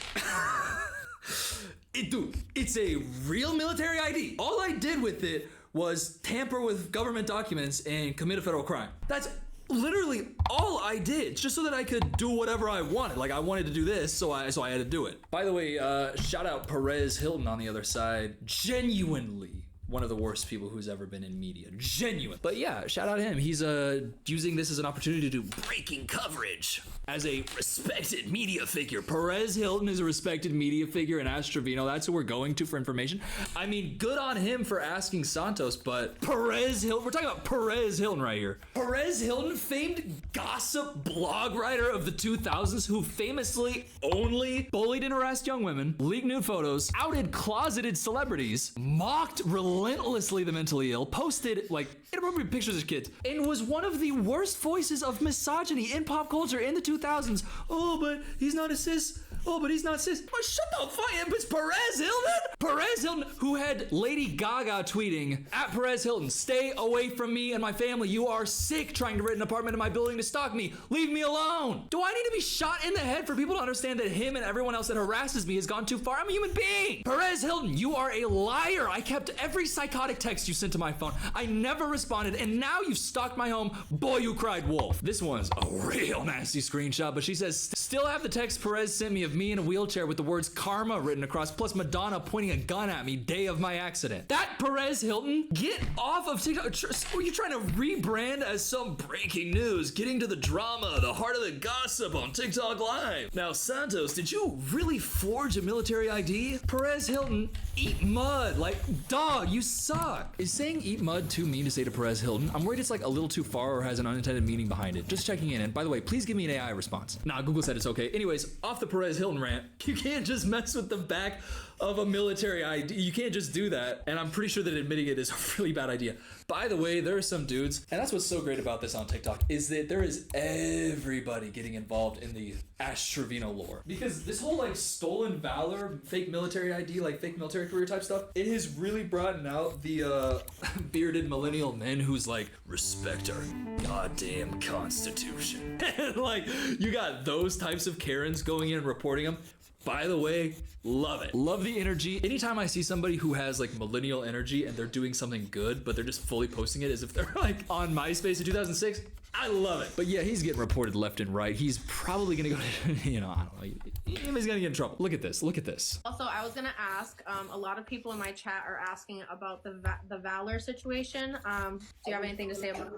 Dude, it's a real military ID. All I did with it was tamper with government documents and commit a federal crime. That's literally all I did, just so that I could do whatever I wanted. Like, I wanted to do this, so I had to do it. By the way, shout out Perez Hilton on the other side. Genuinely one of the worst people who's ever been in media. Genuine. But yeah, shout out him. He's using this as an opportunity to do breaking coverage as a respected media figure. Perez Hilton is a respected media figure in Ash Trevino. That's who we're going to for information. I mean, good on him for asking Santos, but Perez Hilton, we're talking about Perez Hilton right here. Perez Hilton, famed gossip blog writer of the 2000s who famously only bullied and harassed young women, leaked nude photos, outed closeted celebrities, mocked relentlessly the mentally ill, posted like inappropriate pictures of kids, and was one of the worst voices of misogyny in pop culture in the 2000s. Oh, but he's not a cis. Oh, but he's not cis. Oh, shut the fuck up. It's Perez Hilton. Perez Hilton, who had Lady Gaga tweeting at Perez Hilton, stay away from me and my family. You are sick trying to rent an apartment in my building to stalk me. Leave me alone. Do I need to be shot in the head for people to understand that him and everyone else that harasses me has gone too far? I'm a human being. Perez Hilton, you are a liar. I kept every psychotic text you sent to my phone. I never responded, and now you've stalked my home. Boy, you cried wolf. This one's a real nasty screenshot, but she says, still have the text Perez sent me of me in a wheelchair with the words karma written across, plus Madonna pointing a gun at me day of my accident. That Perez Hilton, get off of TikTok. Are you trying to rebrand as some breaking news, getting to the drama, the heart of the gossip on TikTok Live? Now, Santos, did you really forge a military ID? Perez Hilton, eat mud. Like, dog, you suck. Is saying eat mud too mean to say to Perez Hilton? I'm worried it's like a little too far or has an unintended meaning behind it. Just checking in. And by the way, please give me an AI response. Nah, Google said it's okay. Anyways, off the Perez Hilton rant, you can't just mess with the back of a military ID. You can't just do that. And I'm pretty sure that admitting it is a really bad idea. By the way, there are some dudes, and that's what's so great about this on TikTok, is that there is everybody getting involved in the Ash Trevino lore. Because this whole like stolen valor, fake military ID, like fake military career type stuff, it has really brought out the bearded millennial men who's like, respect our goddamn constitution. Like, you got those types of Karens going in and reporting them. By the way, love it. Love the energy. Anytime I see somebody who has like millennial energy and they're doing something good, but they're just fully posting it as if they're like on MySpace in 2006, I love it. But yeah, he's getting reported left and right. He's probably gonna go to, you know, I don't know. He's gonna get in trouble. Look at this. Look at this. Also, I was gonna ask, a lot of people in my chat are asking about the Valor situation. Do you have anything to say about it?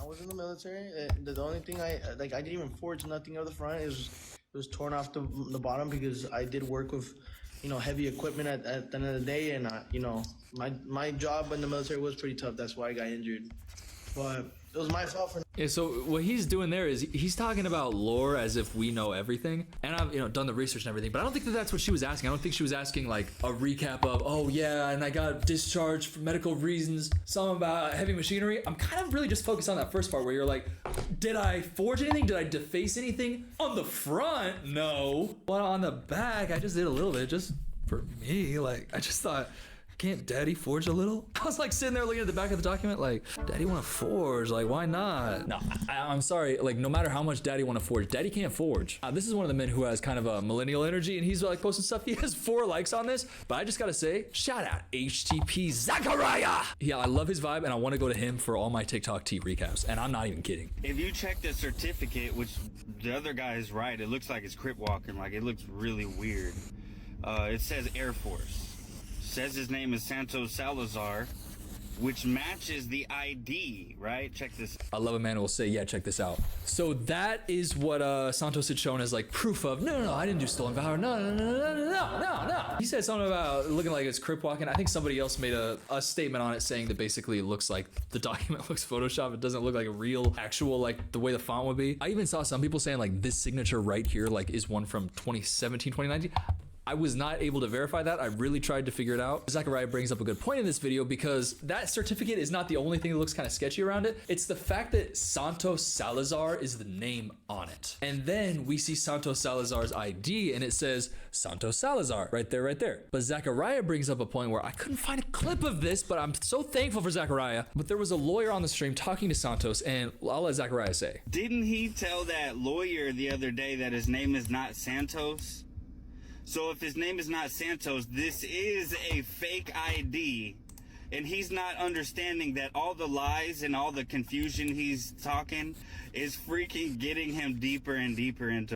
I was in the military. The only thing I didn't even forge nothing of the front. It was torn off the bottom because I did work with, you know, heavy equipment at the end of the day, and you know, my job in the military was pretty tough. That's why I got injured, but it was my fault for. Yeah, so what he's doing there is he's talking about lore as if we know everything, and I've, you know, done the research and everything, but I don't think that that's what she was asking. I don't think she was asking like a recap of, oh yeah, and I got discharged for medical reasons, something about heavy machinery. I'm kind of really just focused on that first part where you're like, did I forge anything? Did I deface anything? On the front, no, but on the back, I just did a little bit just for me. Like, I just thought, can't daddy forge a little? I was like sitting there looking at the back of the document like, daddy want to forge, like why not? No, I'm sorry, like no matter how much daddy want to forge, daddy can't forge. This is one of the men who has kind of a millennial energy and he's like posting stuff. He has 4 likes on this, but I just gotta say, shout out HTP Zachariah. Yeah, I love his vibe and I want to go to him for all my TikTok tea recaps, and I'm not even kidding. If you check the certificate, which the other guy is right, it looks like it's crip walking, like it looks really weird. It says Air Force. Says his name is Santos Salazar, which matches the ID, right? Check this. I love a man who will say, yeah, check this out. So that is what Santos had shown as like proof of, no, I didn't do stolen valor. No. He said something about looking like it's crip walking. I think somebody else made a statement on it saying that basically it looks like the document looks Photoshop. It doesn't look like a real, actual, like the way the font would be. I even saw some people saying like this signature right here, like is one from 2017, 2019. I was not able to verify that. I really tried to figure it out. Zachariah brings up a good point in this video because that certificate is not the only thing that looks kind of sketchy around it. It's the fact that Santos Salazar is the name on it. And then we see Santos Salazar's ID and it says Santos Salazar right there. But Zachariah brings up a point where I couldn't find a clip of this, but I'm so thankful for Zachariah. But there was a lawyer on the stream talking to Santos, and I'll let Zachariah say. Didn't he tell that lawyer the other day that his name is not Santos? So if his name is not Santos, this is a fake ID. And he's not understanding that all the lies and all the confusion he's talking is freaking getting him deeper and deeper into.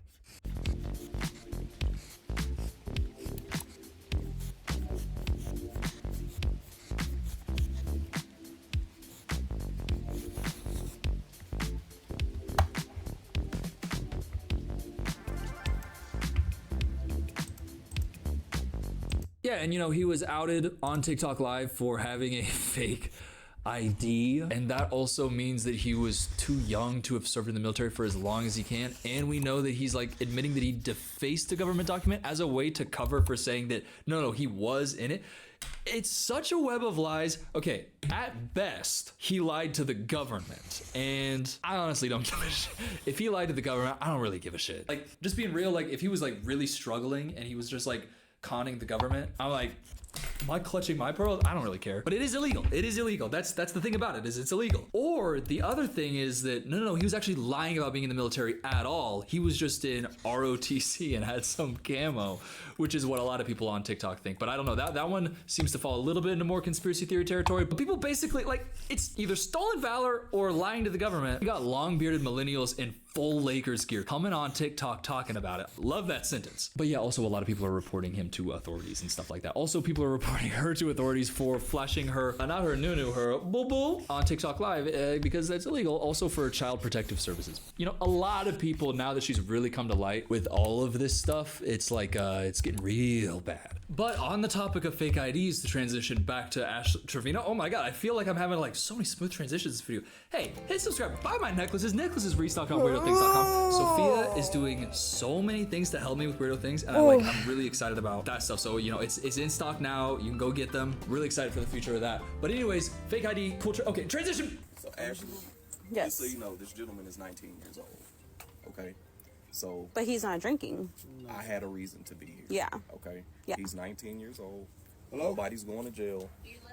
Yeah, and you know, he was outed on TikTok Live for having a fake ID, and that also means that he was too young to have served in the military for as long as he can. And we know that he's like admitting that he defaced a government document as a way to cover for saying that no, he was in it. It's such a web of lies. Okay, at best, he lied to the government, and I honestly don't give a shit. If he lied to the government, I don't really give a shit. Like, just being real, like if he was like really struggling and he was just like conning the government, I'm like, am I clutching my pearls? I don't really care. But it is illegal. It is illegal. That's the thing about it, is it's illegal. Or the other thing is that no, he was actually lying about being in the military at all. He was just in ROTC and had some camo, which is what a lot of people on TikTok think. But I don't know, that one seems to fall a little bit into more conspiracy theory territory. But people basically, like, it's either stolen valor or lying to the government. We got long bearded millennials in full Lakers gear coming on TikTok talking about it. Love that sentence. But yeah, also a lot of people are reporting him to authorities and stuff like that. Also, people are reporting her to authorities for flashing her, not her nunu, her boo-boo on TikTok Live because that's illegal. Also for Child Protective Services. You know, a lot of people, now that she's really come to light with all of this stuff, it's like, it's getting real bad. But on the topic of fake IDs, to transition back to Ash Trevino, oh my God, I feel like I'm having like so many smooth transitions in this video. Hey, hit subscribe, buy my necklaces. Necklaces restock on WeirdoThings.com. Sophia is doing so many things to help me with Weirdo Things, and I'm really excited about that stuff. So, you know, it's in stock now. You can go get them. Really excited for the future of that. But anyways, fake ID, cool. Okay, transition. So Ashley, just so you know, this gentleman is 19 years old. Okay, so. But he's not drinking. I had a reason to be here. Yeah. Okay. Yeah. He's 19 years old. Nobody's going to jail.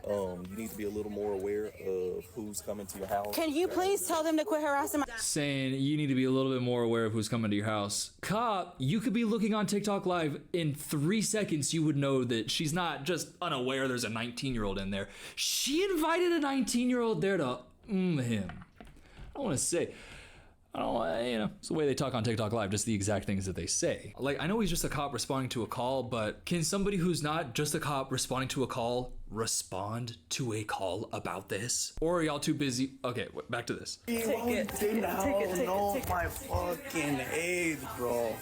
You need to be a little more aware of who's coming to your house. Can you please tell them to quit harassing my— Saying you need to be a little bit more aware of who's coming to your house. Cop, you could be looking on TikTok Live. In 3 seconds, you would know that she's not just unaware there's a 19-year-old in there. She invited a 19-year-old there to him. I want to say, I don't, you know, it's the way they talk on TikTok Live, just the exact things that they say. Like, I know he's just a cop responding to a call, but can somebody who's not just a cop responding to a call respond to a call about this? Or are y'all too busy? Okay, back to this. Take it. My fucking age, bro.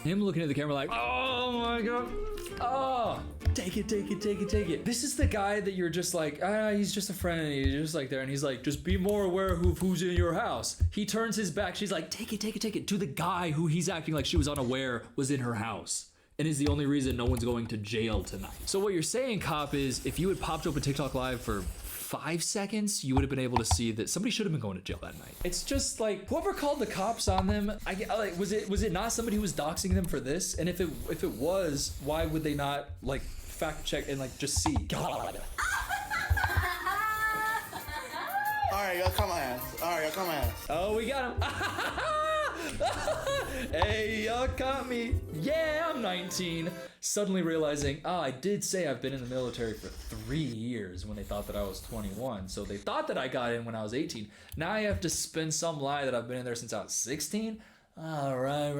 Him looking at the camera like, oh my God. Oh, take it. This is the guy that you're just like, he's just a friend, and he's just like there, and he's like, just be more aware of who's in your house. He turns his back, she's like, take it, to the guy who he's acting like she was unaware was in her house, and is the only reason no one's going to jail tonight. So what you're saying, cop, is if you had popped open TikTok Live for 5 seconds, you would have been able to see that somebody should have been going to jail that night. It's just like, whoever called the cops on them, like, was it not somebody who was doxing them for this? And if it was, why would they not like fact check and like just see? God. Alright, y'all come on. Oh, we got him. Hey, y'all caught me. Yeah, I'm 19. Suddenly realizing, I did say I've been in the military for 3 years when they thought that I was 21. So they thought that I got in when I was 18. Now I have to spin some lie that I've been in there since I was 16. Right.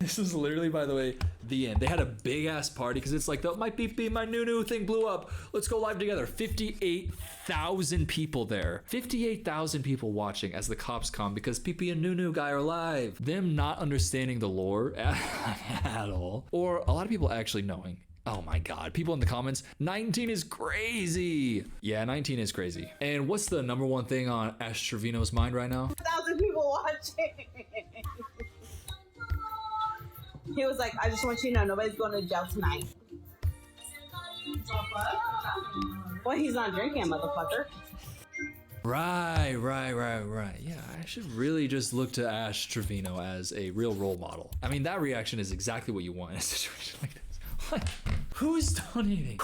This is literally, by the way, the end. They had a big ass party because it's like, my beep, my new thing blew up. Let's go live together. 58,000 people there. 58,000 people watching as the cops come because PP and Nunu guy are live. Them not understanding the lore at all. Or a lot of people actually knowing. Oh my God, people in the comments, 19 is crazy. Yeah, 19 is crazy. And what's the number one thing on Ash Trevino's mind right now? 1,000 people watching. He was like, I just want you to know nobody's going to jail tonight. Well, he's not drinking, motherfucker. Right. Yeah, I should really just look to Ash Trevino as a real role model. I mean, that reaction is exactly what you want in a situation like this. What? Who's donating?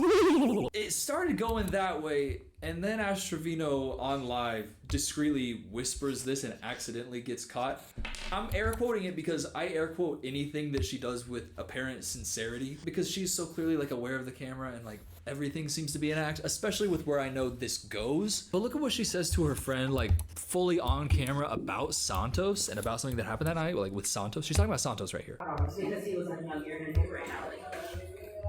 It started going that way, and then Ash Trevino on live discreetly whispers this and accidentally gets caught. I'm air quoting it because I air quote anything that she does with apparent sincerity, because she's so clearly like aware of the camera and like everything seems to be an act, especially with where I know this goes. But look at what she says to her friend, like fully on camera, about Santos and about something that happened that night, like with Santos. She's talking about Santos right here. Because he was like, no, you're gonna do it right now, like,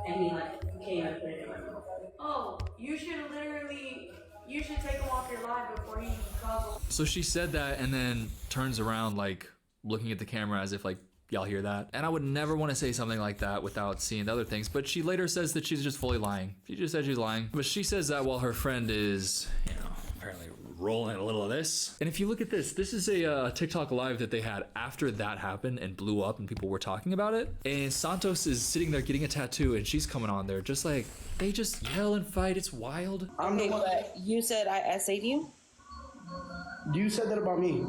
and he like came and put it in my mouth. Oh, you should take him off your live before he calls. So she said that and then turns around like looking at the camera as if like Y'all hear that? And I would never want to say something like that without seeing the other things, but she later says that she's just fully lying. She just said she's lying. But she says that while her friend is, you know, apparently rolling a little of this. And if you look at this, this is a TikTok live that they had after that happened and blew up and people were talking about it. And Santos is sitting there getting a tattoo and she's coming on there just like, they just yell and fight. It's wild. Okay, but you said I SA'd you? You said that about me.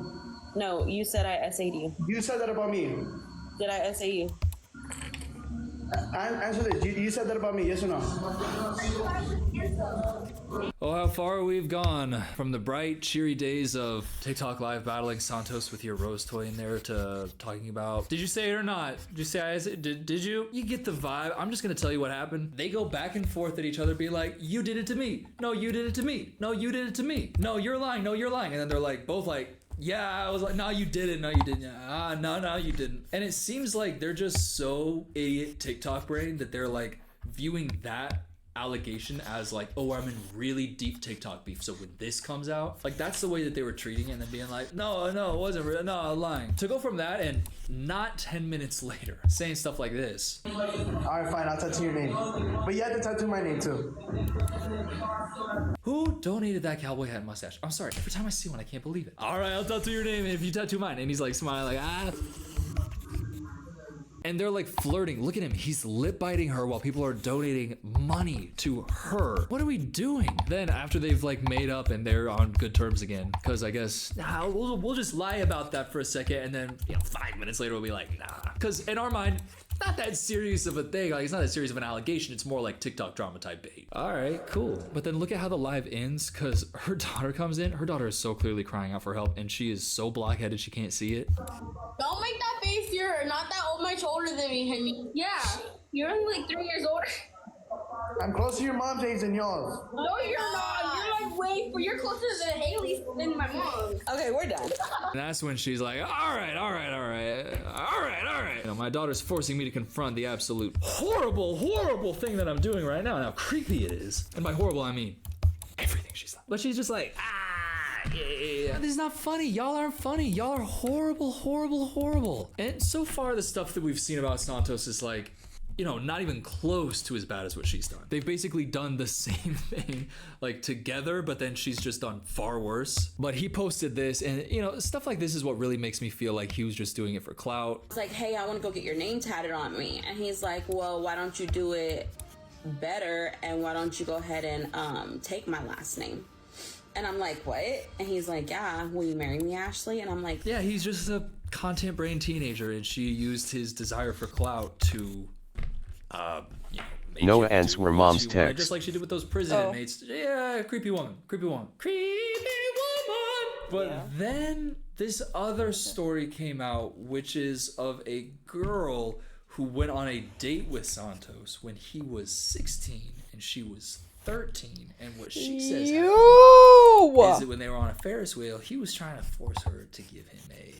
No, you said I SA'd you. You said that about me. Did I SA you? Answer this. You said that about me, yes or no? Oh, how far we've gone from the bright, cheery days of TikTok live battling Santos with your rose toy in there to talking about, did you say it or not? Did you say I said, did you? You get the vibe. I'm just gonna tell you what happened. They go back and forth at each other, being like, you did it to me. No, you did it to me. No, you did it to me. No, you're lying. No, you're lying. And then they're like, both like, yeah, I was like, no, you didn't. No, you didn't. No, you didn't. And it seems like they're just so idiot TikTok brain that they're like viewing that allegation as like, oh, I'm in really deep TikTok beef. So when this comes out, like that's the way that they were treating it and then being like, no, it wasn't real. No, I'm lying. To go from that and not 10 minutes later saying stuff like this. All right, fine. I'll tattoo your name. But you have to tattoo my name too. Who donated that cowboy hat and mustache? I'm sorry. Every time I see one, I can't believe it. All right, I'll tattoo your name if you tattoo mine. And he's like smiling like, ah. And they're like flirting. Look at him. He's lip biting her while people are donating money to her. What are we doing? Then after they've like made up and they're on good terms again, because I guess we'll just lie about that for a second. And then, 5 minutes later, we'll be like, nah. Because in our mind, not that serious of a thing. Like, it's not that serious of an allegation. It's more like TikTok drama type bait. All right, cool. But then look at how the live ends, because her daughter comes in. Her daughter is so clearly crying out for help, and she is so blockheaded she can't see it. Don't make that face. You're not that much older than me, honey. Yeah, you're only like 3 years older. I'm closer to your mom's age than yours. No, you're not. You're like you're closer to Haley's than my mom. Okay, we're done. And that's when she's like, all right. My daughter's forcing me to confront the absolute horrible thing that I'm doing right now and how creepy it is. And by horrible, I mean everything she's done. But she's just like, yeah. This is not funny. Y'all aren't funny. Y'all are horrible. And so far, the stuff that we've seen about Santos is like, not even close to as bad as what she's done. They've basically done the same thing, like together, but then she's just done far worse. But he posted this, and stuff like this is what really makes me feel like he was just doing it for clout. It's like, hey, I want to go get your name tatted on me. And he's like, well, why don't you do it better? And why don't you go ahead and take my last name? And I'm like, what? And he's like, yeah, will you marry me, Ashley? And I'm like, yeah, he's just a content brain teenager, and she used his desire for clout to no ends were mom's text. Just like she did with those prison inmates. Yeah, creepy woman. But then this other story came out, which is of a girl who went on a date with Santos when he was 16 and she was 13. And what she says is that when they were on a Ferris wheel, he was trying to force her to give him a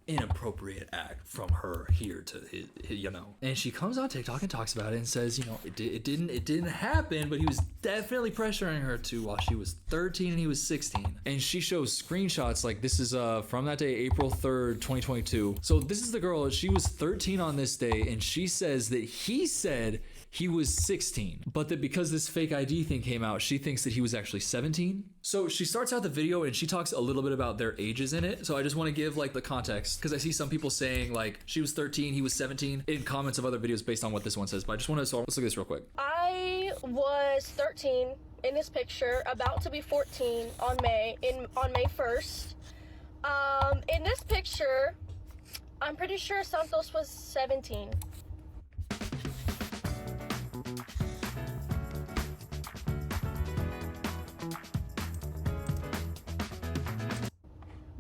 inappropriate act from her here to his, and she comes on TikTok and talks about it and says, it didn't happen, but he was definitely pressuring her to while she was 13 and he was 16. And she shows screenshots like this is from that day, April 3rd, 2022. So this is the girl, she was 13 on this day, and she says that he said he was 16, but that because this fake ID thing came out, she thinks that he was actually 17. So she starts out the video and she talks a little bit about their ages in it. So I just want to give like the context, because I see some people saying like she was 13, he was 17 in comments of other videos based on what this one says. But I just want to, so let's look at this real quick. I was 13 in this picture, about to be 14 on May 1st. In this picture, I'm pretty sure Santos was 17.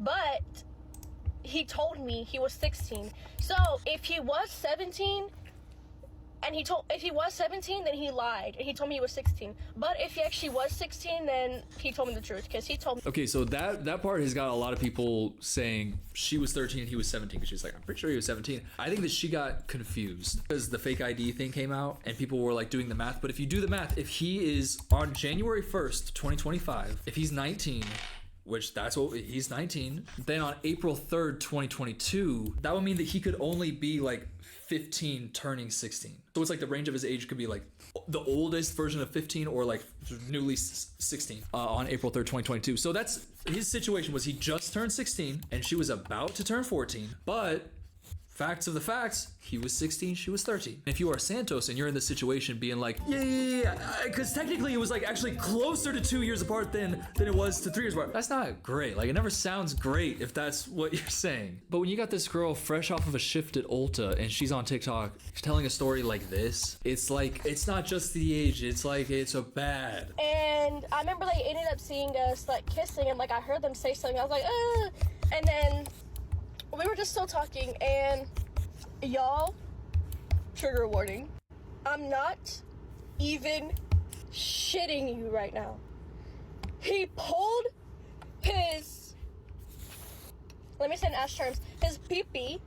But he told me he was 16. So if he was 17 and if he was 17, then he lied and he told me he was 16. But if he actually was 16, then he told me the truth, because he told me. Okay, so that part has got a lot of people saying she was 13 and he was 17, because she's like, I'm pretty sure he was 17. I think that she got confused because the fake ID thing came out and people were like doing the math. But if you do the math, if he is on January 1st, 2025, if he's 19, which that's what he's 19. Then on April 3rd, 2022, that would mean that he could only be like 15 turning 16. So it's like the range of his age could be like the oldest version of 15 or like newly 16 on April 3rd, 2022. So that's his situation. Was he just turned 16 and she was about to turn 14, but facts of the facts, he was 16, she was 13. If you are Santos and you're in this situation being like, yeah, because technically it was like actually closer to 2 years apart than it was to 3 years apart. That's not great. Like, it never sounds great if that's what you're saying. But when you got this girl fresh off of a shift at Ulta and she's on TikTok telling a story like this, it's like, it's not just the age, it's like, it's a bad. And I remember they ended up seeing us like kissing, and like I heard them say something. I was like, and then we were just still talking, and y'all, trigger warning, I'm not even shitting you right now. He pulled his, let me say in Ash terms, his pee-pee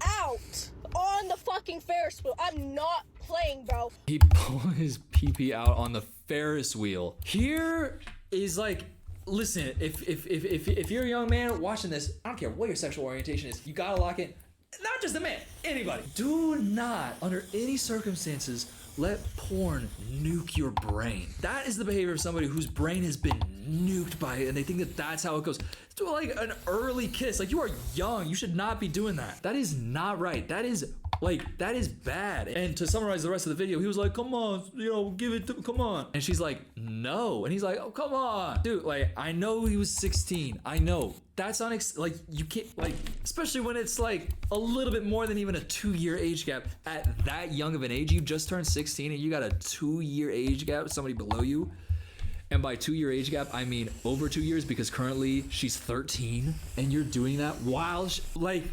out on the fucking Ferris wheel. I'm not playing, bro. He pulled his pee-pee out on the Ferris wheel. Here is like, listen, if you're a young man watching this, I don't care what your sexual orientation is, you gotta lock in. Not just a man, anybody. Do not, under any circumstances, let porn nuke your brain. That is the behavior of somebody whose brain has been nuked by it, and they think that that's how it goes. Do like an early kiss. Like, you are young, you should not be doing that. That is not right. That is bad. And to summarize the rest of the video, he was like, come on, give it to, come on. And she's like, no. And he's like, oh, come on. Dude, like, I know he was 16. I know. That's like, you can't, like, especially when it's like a little bit more than even a 2-year age gap. At that young of an age, you just turned 16 and you got a 2-year age gap with somebody below you. And by 2-year age gap, I mean over 2 years, because currently she's 13 and you're doing that while like,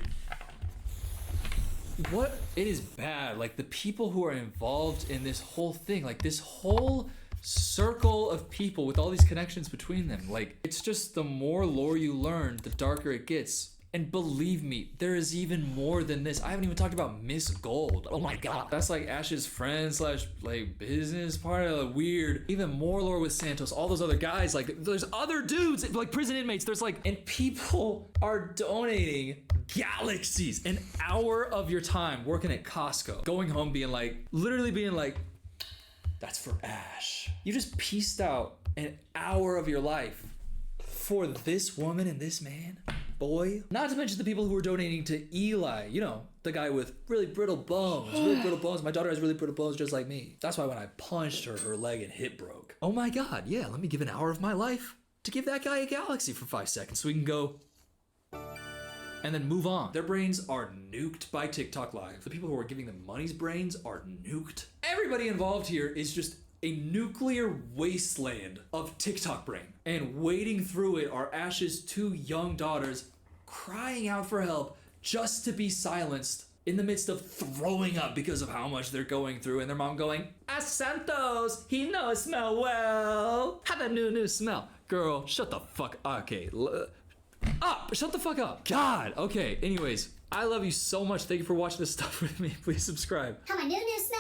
what? It is bad. Like, the people who are involved in this whole thing, like this whole circle of people with all these connections between them, like, it's just the more lore you learn, the darker it gets. And believe me, there is even more than this. I haven't even talked about Miss Gold. Oh my god. That's like Ash's friend slash like business partner. Weird. Even more lore with Santos. All those other guys. Like, there's other dudes, like prison inmates. There's like, and people are donating galaxies. An hour of your time working at Costco. Going home being like, literally being like, that's for Ash. You just pieced out an hour of your life for this woman and this man. Boy. Not to mention the people who are donating to Eli, you know, the guy with really brittle bones. My daughter has really brittle bones just like me. That's why when I punched her, her leg and hip broke. Oh my god, yeah, let me give an hour of my life to give that guy a galaxy for 5 seconds so we can go and then move on. Their brains are nuked by TikTok Live. The people who are giving them money's brains are nuked. Everybody involved here is just a nuclear wasteland of TikTok brain. And wading through it are Ash's 2 young daughters crying out for help just to be silenced in the midst of throwing up because of how much they're going through, and their mom going, Ash Santos, he knows smell well. Have a new smell. Girl, shut the fuck up. Okay, shut the fuck up. God, okay, anyways, I love you so much. Thank you for watching this stuff with me. Please subscribe. Have a new smell.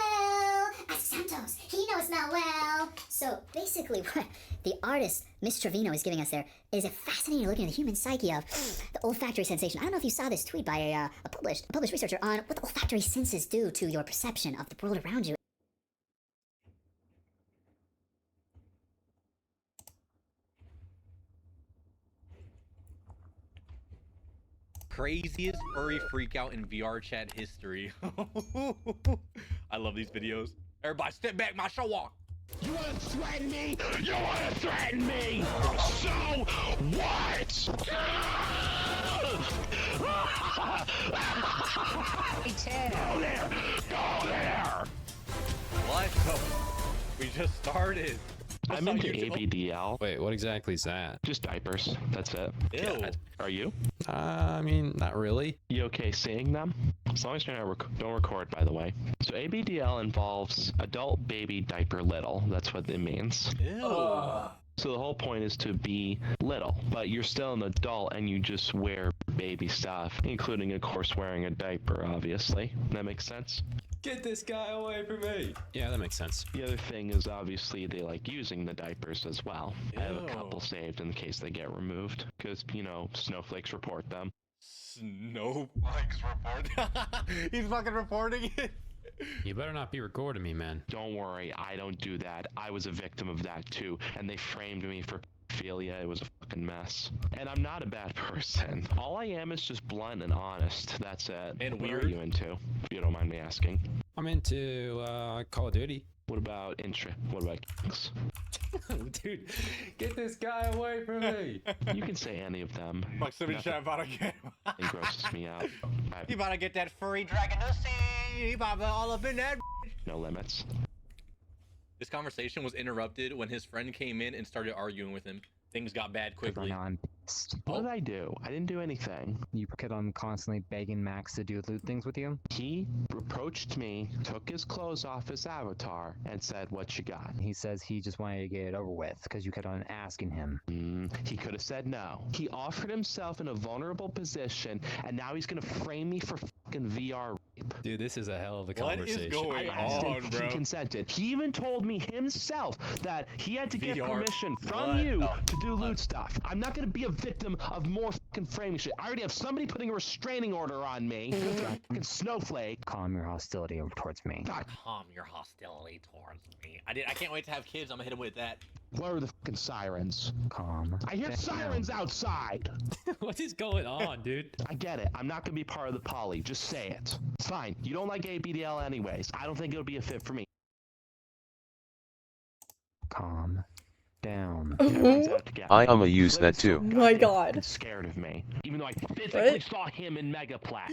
Ash Santos, he knows smell well. So basically what the artist, Miss Trevino, is giving us there is a fascinating look into the human psyche of the olfactory sensation. I don't know if you saw this tweet by a published researcher on what the olfactory senses do to your perception of the world around you. Craziest furry freakout in VR chat history. I love these videos. Everybody step back, my show off. You want to threaten me? You want to threaten me? So what? Go there! Go there! What? We just started. I'm into ABDL. Wait, what exactly is that? Just diapers. That's it. Ew. Yeah. Are you? I mean, not really. You okay seeing them? As long as you don't record, by the way. So ABDL involves adult baby diaper little. That's what it means. Ew. So the whole point is to be little, but you're still an adult and you just wear baby stuff, including, of course, wearing a diaper, obviously. That makes sense? Get this guy away from me. Yeah, that makes sense. The other thing is obviously they like using the diapers as well. I have a couple saved in case they get removed, because, you know, snowflakes report them. Snowflakes report? He's fucking reporting it. You better not be recording me, man. Don't worry, I don't do that. I was a victim of that too, and they framed me for pedophilia. It was a fucking mess. And I'm not a bad person. All I am is just blunt and honest. That's it. And what weird. are you into, if you don't mind me asking? I'm into Call of Duty. What about What about kicks? Dude, get this guy away from me. You can say any of them. Proximity chat about to get. It grosses me out. You about to get that furry dragon pussy. You about to all up in that. No limits. This conversation was interrupted when his friend came in and started arguing with him. Things got bad quickly. What did I do? I didn't do anything. You kept on constantly begging Max to do loot things with you? He approached me, took his clothes off his avatar, and said, "What you got?" He says he just wanted to get it over with because you kept on asking him. He could have said no. He offered himself in a vulnerable position, and now he's gonna frame me for fucking VR rape. Dude, this is a hell of a What conversation. is going I asked on, him, bro? he consented. He even told me himself that he had to get VR permission from what you the to do loot stuff. I'm not gonna be a victim of more fucking framing shit. I already have somebody putting a restraining order on me. Fucking snowflake. Calm your hostility towards me. Calm your hostility towards me. I can't wait to have kids. I'm gonna hit him with that. Where are the fucking sirens? Calm. I hear sirens outside. What is going on, dude? I get it. I'm not gonna be part of the poly. Just say it. It's fine. You don't like ABDL anyways. I don't think it'll be a fit for me. Calm down. I am a use that too. Oh my god. Scared of me, even though I physically saw him in Megaplex.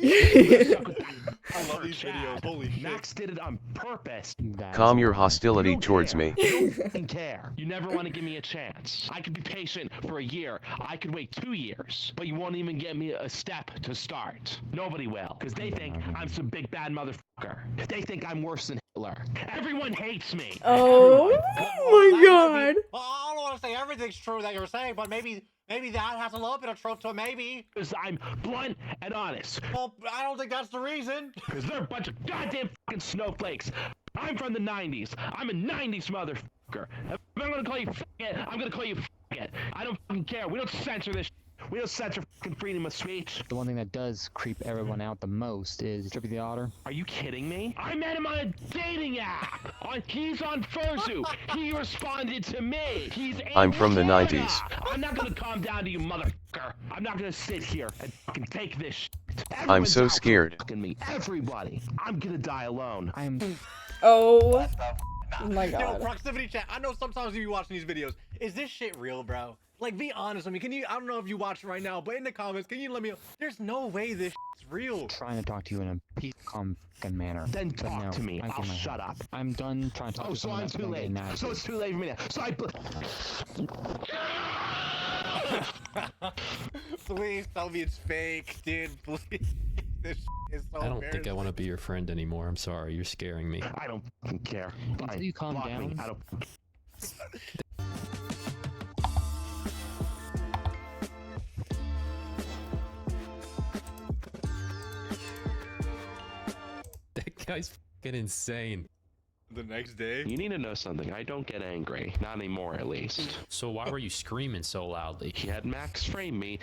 I love these videos. Holy shit. Max did it on purpose. Calm your hostility towards me. You don't fucking care. You never want to give me a chance. I could be patient for a year. I could wait 2 years, but you won't even give me a step to start. Nobody will, because they think I'm some big bad motherfucker. They think I'm worse than Hitler. Everyone hates me. Oh my god. I don't want to say everything's true that you're saying, but maybe that has a little bit of truth to it, maybe. Because I'm blunt and honest. Well, I don't think that's the reason. Because they're a bunch of goddamn fucking snowflakes. I'm from the 90s. I'm a 90s motherfucker. If I'm gonna call you faggot, I'm gonna call you faggot. I don't fucking care. We don't censor this. We don't censor fucking freedom of speech. The one thing that does creep everyone out the most is Drippy the Otter. Are you kidding me? I met him on a dating app. He's on Furzu. He responded to me. I'm from the 90s. I'm not gonna calm down to you, motherfucker. I'm not gonna sit here and fucking take this shit. I'm so scared. Me. Everybody. I'm gonna die alone. Oh my Yo, god. proximity chat. I know sometimes you watching these videos. Is this shit real, bro? Like, be honest with me. Can you? I don't know if you watch right now, but in the comments, can you let me know? There's no way this shit's real. I'm trying to talk to you in a peaceful, calm fucking manner. Then talk to me. I'll shut up. I'm done trying to talk to so someone I'm that's too gonna get late. mad. So it's too late for me now. So I. Please tell me it's fake, dude. Please. This is so I don't think I want to be your friend anymore. I'm sorry. You're scaring me. I don't fucking care. Until you calm down. I don't. That guy's fucking insane. The next day? You need to know something. I don't get angry. Not anymore, at least. So why were you screaming so loudly? He had Max frame me,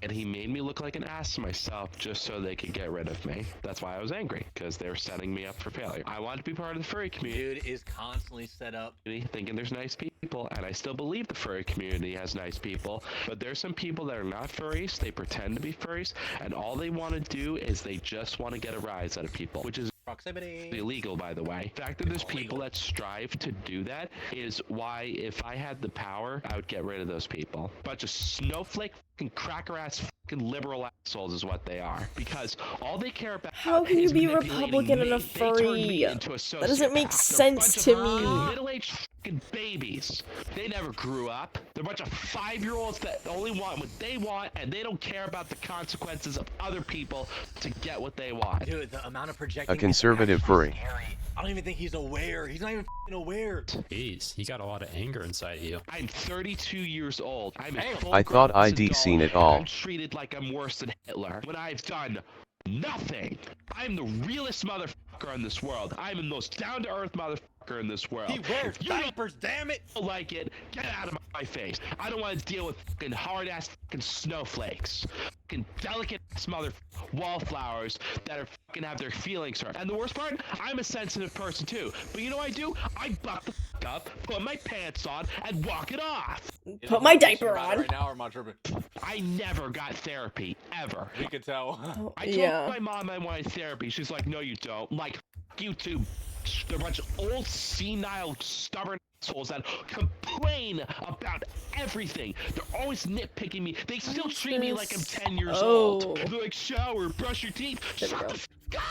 and he made me look like an ass to myself just so they could get rid of me. That's why I was angry, because they were setting me up for failure. I wanted to be part of the furry community. Dude is constantly set up. Thinking there's nice people, and I still believe the furry community has nice people, but there's some people that are not furries, they pretend to be furries, and all they want to do is they just want to get a rise out of people, which is proximity illegal, by the way. The fact that there's people that strive to do that is why, if I had the power, I would get rid of those people. Bunch of snowflake fucking cracker ass fucking liberal assholes is what they are, because all they care about How can you is be manipulating Republican and me. a They turned me furry? into a That doesn't make sociopath. They're a bunch sense of to fucking me. middle-aged fucking babies. They never grew up. They're a bunch of 5-year-olds that only want what they want, and they don't care about the consequences of other people to get what they want. Dude, the amount of projecting. A conservative furry. I don't even think he's aware. He's not even aware. Jeez, you got a lot of anger inside you. I'm 32 years old. I'm a I thought I'd seen it all. I'm treated like I'm worse than Hitler when I've done nothing. I'm the realest motherfucker in this world. I'm the most down-to-earth motherfucker in this world. He wears diapers, damn it! Don't like it? Get out of my face. I don't want to deal with fucking hard-ass fucking snowflakes. Fucking delicate-ass wallflowers that are fucking have their feelings hurt. And the worst part, I'm a sensitive person too. But you know what I do? I buck the fuck up, put my pants on, and walk it off. Put my diaper on. Right now, or am I tripping? I never got therapy, ever. We could tell. I told my mom I wanted therapy. She's like, no, you don't. I'm like, you two. They're a bunch of old, senile, stubborn assholes that complain about everything. They're always nitpicking me. They still treat me like I'm 10 years old. They're like, shower, brush your teeth. Shut the f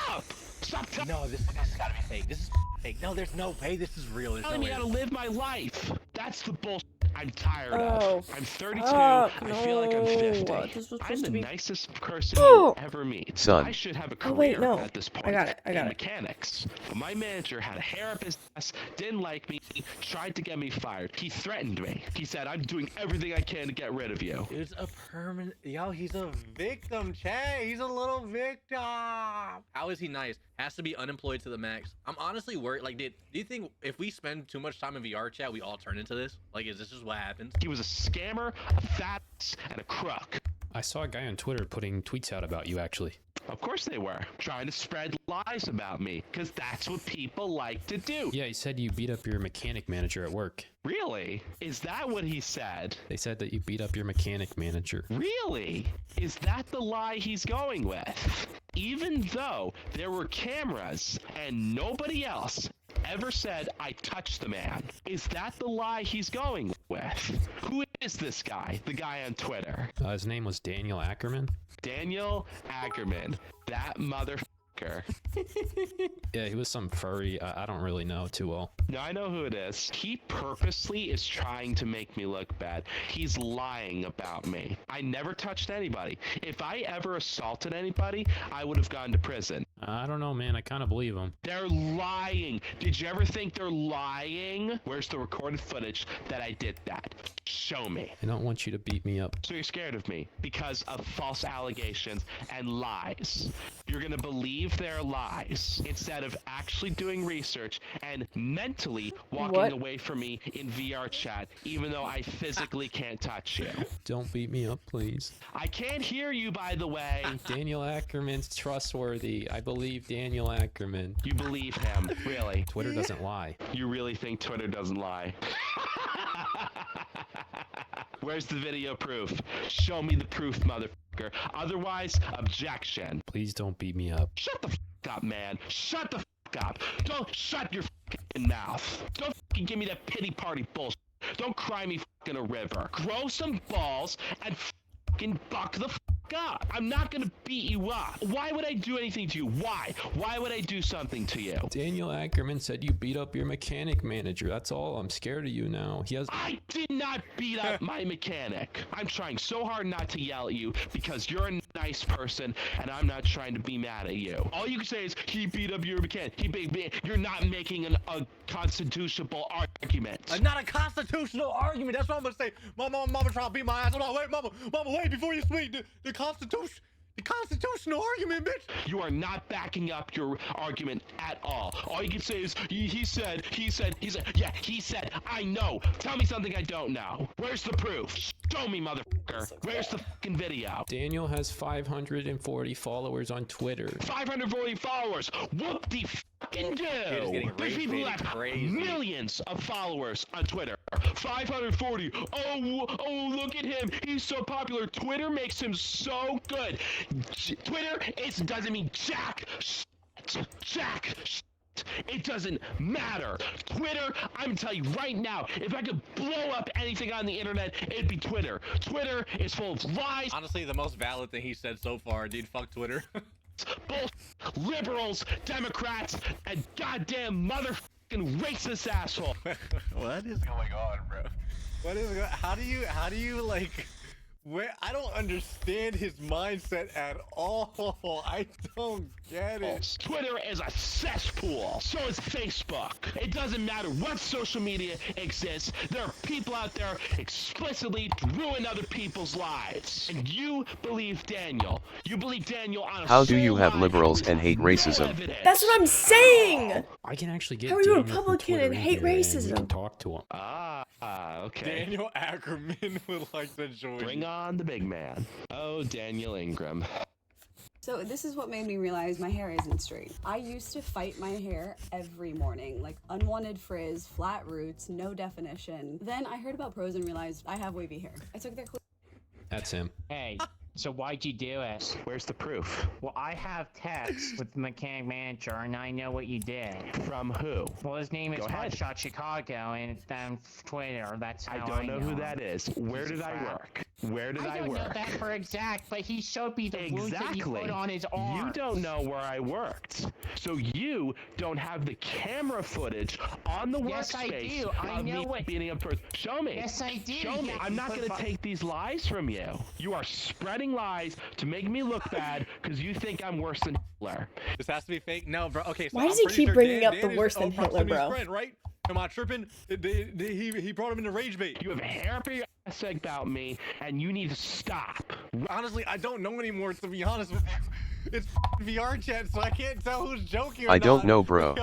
up! Stop No, this has gotta be fake. This is fake. No, there's no way. This is real. There's telling no me way. how to live my life. That's the bullshit I'm tired of. I'm 32. I feel like I'm 50. This was I'm the nicest person Oh. you'll ever meet. Son. I should have a career Oh, wait, no. at this point. I got it. I got in it. mechanics. But my manager had a hair up his ass, didn't like me, tried to get me fired. He threatened me. He said, I'm doing everything I can to get rid of you. It's a permanent. Yo, he's a victim, Che. He's a little victim. How is he nice? Has to be unemployed to the max. I'm honestly worried. Like, do you think if we spend too much time in VR chat, we all turn into this? Like, is this just what happens? He was a scammer, a fat ass, and a crook. I saw a guy on Twitter putting tweets out about you, actually. Of course they were. Trying to spread lies about me, because that's what people like to do. Yeah, he said you beat up your mechanic manager at work. Really? Is that what he said? They said that you beat up your mechanic manager. Really? Is that the lie he's going with? Even though there were cameras and nobody else ever said I touched the man. Is that the lie he's going with? Who is this guy? The guy on Twitter. His name was Daniel Ackerman. Daniel Ackerman. That motherfucker. Yeah, he was some furry. I don't really know too well. No, I know who it is. He purposely is trying to make me look bad. He's lying about me. I never touched anybody. If I ever assaulted anybody, I would have gone to prison. I don't know, man. I kind of believe him. They're lying. Did you ever think they're lying? Where's the recorded footage that I did that? Show me. I don't want you to beat me up. So you're scared of me because of false allegations and lies. You're gonna believe their lies instead of actually doing research and mentally walking away from me in VR chat, even though I physically can't touch you. Don't beat me up, please. I can't hear you, by the way. Daniel Ackerman's trustworthy. I believe Daniel Ackerman. You believe him, really? Twitter doesn't lie. You really think Twitter doesn't lie? Where's the video proof? Show me the proof, motherfucker. Otherwise, objection. Please don't beat me up. Shut the fuck up, man. Shut the fuck up. Don't shut your fucking mouth. Don't fucking give me that pity party bullshit. Don't cry me fucking a river. Grow some balls and fucking buck the fuck up. I'm not gonna beat you up. Why would I do anything to you? Why? Why would I do something to you? Daniel Ackerman said you beat up your mechanic manager. That's all. I'm scared of you now. I did not beat up my mechanic. I'm trying so hard not to yell at you because you're a nice person and I'm not trying to be mad at you. All you can say is he beat up your mechanic. You're not making a constitutional argument. Not a constitutional argument. That's what I'm gonna say. Mama trying to beat my ass. Mama, wait before you speak. The constitutional argument, bitch. You are not backing up your argument at all. All you can say is he said. Yeah, he said. I know. Tell me something I don't know. Where's the proof? Show me, motherfucker. Where's the fucking video? Daniel has 540 followers on Twitter. 540 followers. Whoop de fucking do. There's people who have millions of followers on Twitter. 540. Oh, look at him. He's so popular. Twitter makes him so good. Twitter doesn't mean jack. It doesn't matter. Twitter, I'm gonna tell you right now, if I could blow up anything on the internet, it'd be Twitter. Twitter is full of lies. Honestly, the most valid thing he said so far, dude, fuck Twitter. Both liberals, Democrats, and goddamn fucking racist asshole. What is going on, bro? What is going? How do you like? Where I don't understand his mindset at all. I don't get it. Twitter is a cesspool. So is Facebook. It doesn't matter what social media exists. There are people out there explicitly to ruin other people's lives. And you believe Daniel. You believe Daniel on a How do you have liberals and hate racism? That's what I'm saying. I can actually get. How are you a Daniel from Republican Twitter and in hate here, and racism? we can talk to him. Okay. Daniel Ackerman would like to join. Bring on the big man. Oh, Daniel Ingram. So this is what made me realize my hair isn't straight. I used to fight my hair every morning, like unwanted frizz, flat roots, no definition. Then I heard about pros and realized I have wavy hair. I took their That's him. Hey, so why'd you do it? Where's the proof? Well, I have text with the mechanic manager, and I know what you did. From who? Well, his name is Go ahead. Hotshot Chicago, and it's on Twitter. That's how I don't know who that is. Where did I work? Where did I don't know work? that for exact, but he showed me the wounds that he put on his arm. You don't know where I worked. So you don't have the camera footage on the Yes, I workspace do. I of know me what- beating up towards. Show me. Yes, I do. Show me. Yeah, I'm you not put going to my- take these lies from you. You are spreading lies to make me look bad because you think I'm worse than Hitler. This has to be fake. No, bro. Okay. So Why I'm does he pretty keep sure bringing Dan up the is worse than Hitler, Proximity's bro? friend, right? Am I tripping? He brought him into rage bait. You have hair up your ass about me, and you need to stop. Honestly, I don't know anymore, to be honest with you. It's VR chat, so I can't tell who's joking or I don't not. know, bro.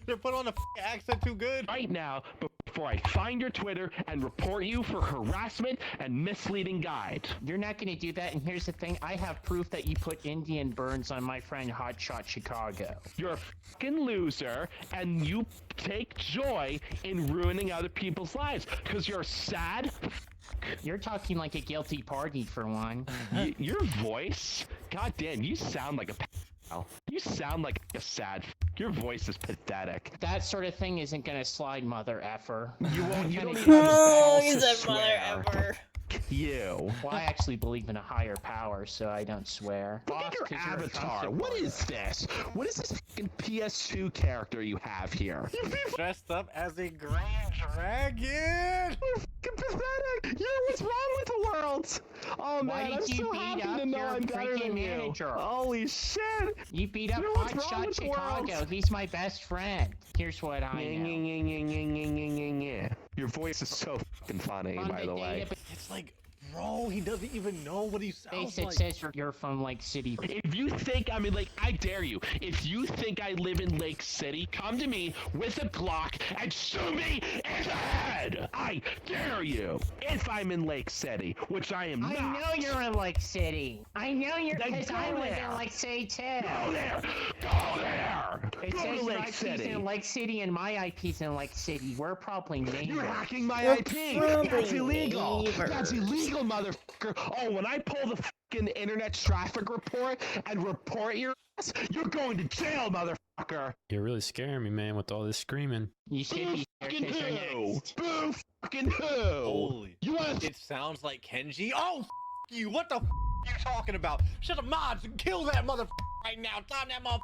They're put on a accent too good. Right now, before I find your Twitter and report you for harassment and misleading guide. You're not going to do that, and here's the thing. I have proof that you put Indian burns on my friend Hotshot Chicago. You're a fucking loser, and you take joy in ruining other people's lives because you're sad. You're talking like a guilty party for one. Your voice, goddamn, you sound like a pal. You sound like a sad. Your voice is pathetic. That sort of thing isn't gonna slide, mother effer. You won't. You don't even Oh, have the balls he's to a swear. mother effer. You. Well, I actually believe in a higher power, so I don't swear. Look at your avatar. What is this? What is this fucking PS2 character you have here? Dressed up as a green dragon. Fucking pathetic. Yeah, what's wrong with the world? Oh man, Why I'm did you so beat happy up to know your I'm better freaking than you. manager? Holy shit. You beat up You know what's wrong Hotshot with the world? Chicago. He's my best friend. Here's what I know. Your voice is so fucking funny, by the way. It's like, bro, he doesn't even know what he sounds It like. says you're from Lake City. If you think I'm in Lake, I dare you. If you think I live in Lake City, come to me with a Glock and shoot me in the head. I dare you. If I'm in Lake City, which I am not. I know you're in Lake City. I know you're Then because go I live there. in Lake City too. Go there. Go there. It Go says to your Lake IP's City. in Lake City and my IP's in Lake City. We're probably neighbors. You're hacking my We're IP. probably That's illegal. neighbors. That's illegal, motherfucker. Oh, when I pull the fucking internet traffic report and report your ass, you're going to jail, motherfucker. You're really scaring me, man, with all this screaming. You should be Fucking because you're who? next. Boo fucking who? Holy. You want to It sounds like Kenji. Oh, you. What the are you talking about? Shut the mods and kill that mother right now. Time that mother.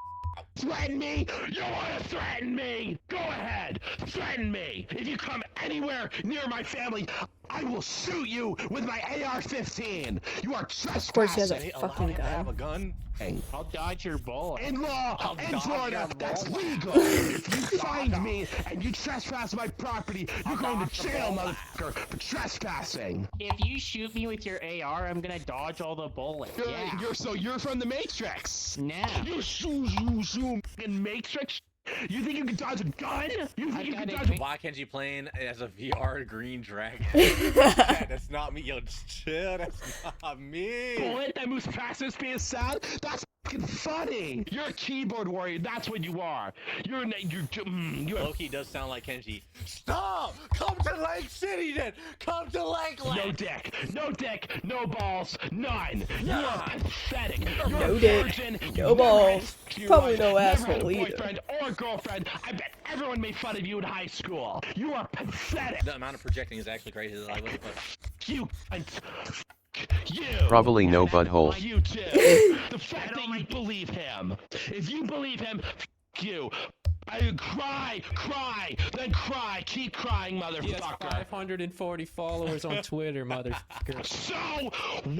threaten me? You want to threaten me? Go ahead. Threaten me. If you come anywhere near my family, I will shoot you with my AR-15. You are trespassing. Of course he has a They fucking allowed to have a gun. gun. I'll dodge your bullet. In law, I'll in dodge Florida, your that's bullet. legal. If you find me and you trespass my property, you're going to jail, motherfucker, for trespassing. If you shoot me with your AR, I'm gonna dodge all the bullets. Yeah. You're from the Matrix. No. You zoom in Matrix. You think you can dodge a gun? You think you can dodge a Why can't you playing as a VR green dragon? Yeah, that's not me. Yo, just chill. That's not me. bullet that moves fast as being sad? That's fucking funny. You're a keyboard warrior. That's what you are. You're Loki does sound like Kenji. Stop! Come to Lake City then! Come to Lakeland! no dick. No dick. No balls. None. You are pathetic. You're No a dick, virgin. no You balls, never had probably no never had asshole a either. boyfriend or girlfriend. I bet everyone made fun of you in high school. You are pathetic. The amount of projecting is actually crazy. Like, what the fuck? You cunt. You. Probably no butthole. You too. The fact that you believe him. If you believe him, you. Cry, then cry, keep crying, motherfucker. He has 540 followers on Twitter, motherfucker. So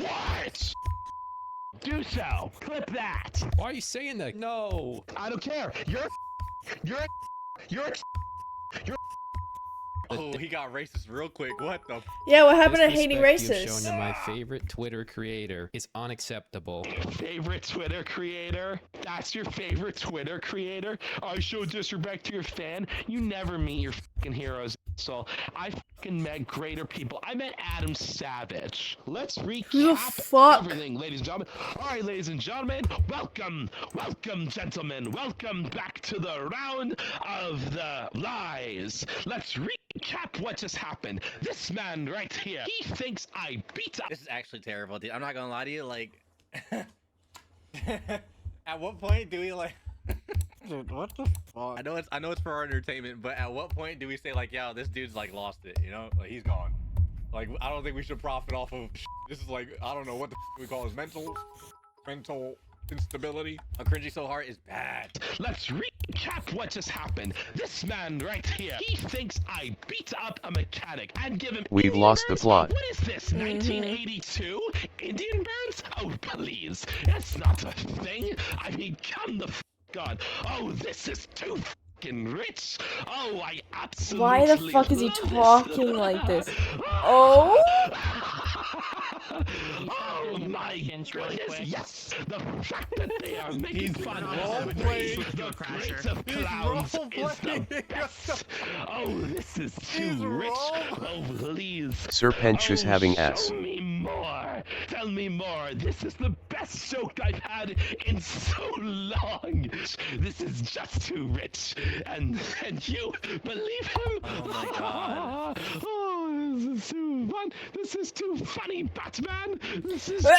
what? Do so. Clip that. Why are you saying that? No. I don't care. You're Oh, he got racist real quick. What the? Yeah, what happened to hating Disrespect you've racists? shown to my favorite Twitter creator is unacceptable. favorite Twitter creator? That's your favorite Twitter creator? I show disrespect to your fan? You never meet your fucking heroes, asshole. I fucking met greater people. I met Adam Savage. Let's recap everything, ladies and gentlemen. Alright, ladies and gentlemen, welcome, gentlemen. Welcome back to the round of the lies. Let's recap what just happened. This man right here, he thinks I beat up. This is actually terrible, dude. I'm not gonna lie to you. Like, at what point do we like? Dude, what the fuck? I know it's for our entertainment, but at what point do we say like, yo, this dude's like lost it? You know, like he's gone. Like, I don't think we should profit off of. This is like, I don't know what the we call this mental instability. I'm cringing so hard is bad. Let's recap what just happened. This man right here, he thinks I beat up a mechanic and give him. We've lost the plot. What is this? 1982 Indian burns? Oh please, that's not a thing. I mean, come the f on. Oh, this is too fucking rich. Oh, I absolutely. Why the fuck is he talking like this? Oh. Oh my goodness, yes! The fact that they are making fun of the great of clowns is the best! Oh, this is too rich! Oh, please! Sir Pench is having ass. Show me more! Tell me more! This is the best joke I've had in so long! This is just too rich! And you believe him? Oh my god. Oh, this is too fun! This is too funny, Batman! This is Shut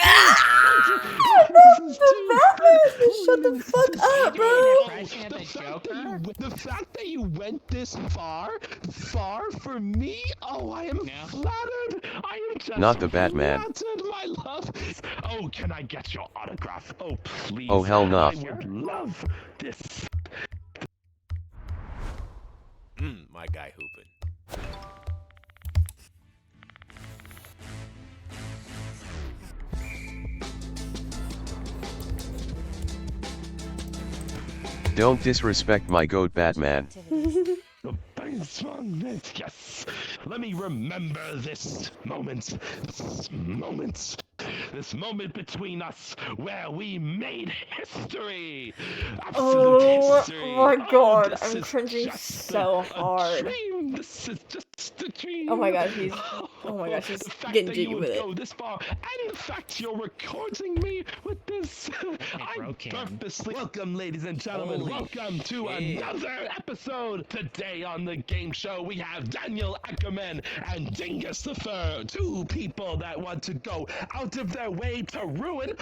the fuck up, bro! The fact that you went this far for me? Oh, I am flattered! I am just Not the Batman. flattered, my love! Oh, can I get your autograph? Oh, please. Oh, hell no. I would love this. My guy hooping. Don't disrespect my goat Batman. Yes. Let me remember this moment. This moment between us where we made history. Oh History. my god, this I'm is cringing just so a hard. dream. This is just a dream. Oh my gosh, he's The fact getting that jiggy you with would it. go this far, and the fact you're recording me with this. I purposely. Welcome, ladies and gentlemen. Holy welcome to another episode. Today on the game show, we have Daniel Ackerman and Dingus the Fur, two people that want to go out of their way to ruin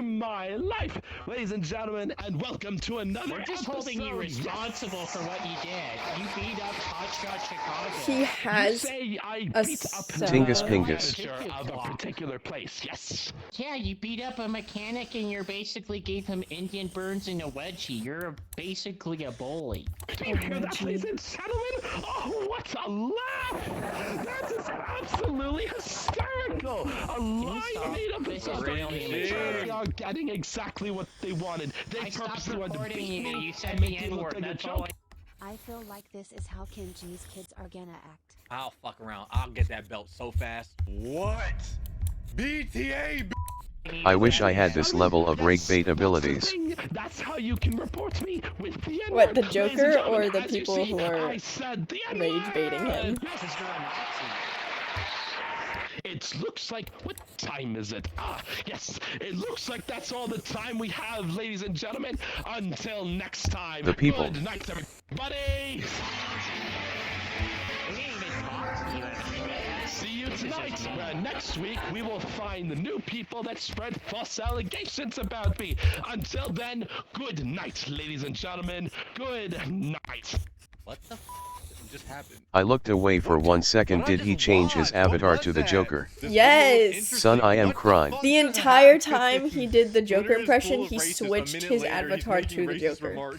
my life. Ladies and gentlemen, and welcome to another We're just holding you responsible for what you did. You beat up Hotshot Chicago. He has You say I a beat up the Tingus Pingus. manager of a particular place, yes. Yeah, you beat up a mechanic and you basically gave him Indian burns and a wedgie. You're basically a bully. Do you hear that, ladies and gentlemen? Oh, what a laugh! That is absolutely hysterical! A lie made up This of is really immature. They are getting exactly what they wanted. They I stopped purposely wanted to recording beat you. me You said and the make it look N-word. like a That's all joke. I feel like this is how Kim G's kids are gonna act. I'll fuck around. I'll get that belt so fast. What? BTA. I wish I had this level of rake bait abilities. That's how you can report me with the N-word. What, the Ladies and Joker gentlemen, or the as you people see, who are I said the rage baiting him? It looks like, what time is it? Ah, yes, it looks like that's all the time we have, ladies and gentlemen. Until next time. The people. Good night, everybody. See you tonight, where next week we will find the new people that spread false allegations about me. Until then, good night, ladies and gentlemen. Good night. What the f just happened? I looked away for 1 second. Did he change his avatar to the Joker? Yes! Son, I am crying. The entire time he did the Joker impression, he switched his avatar to the Joker.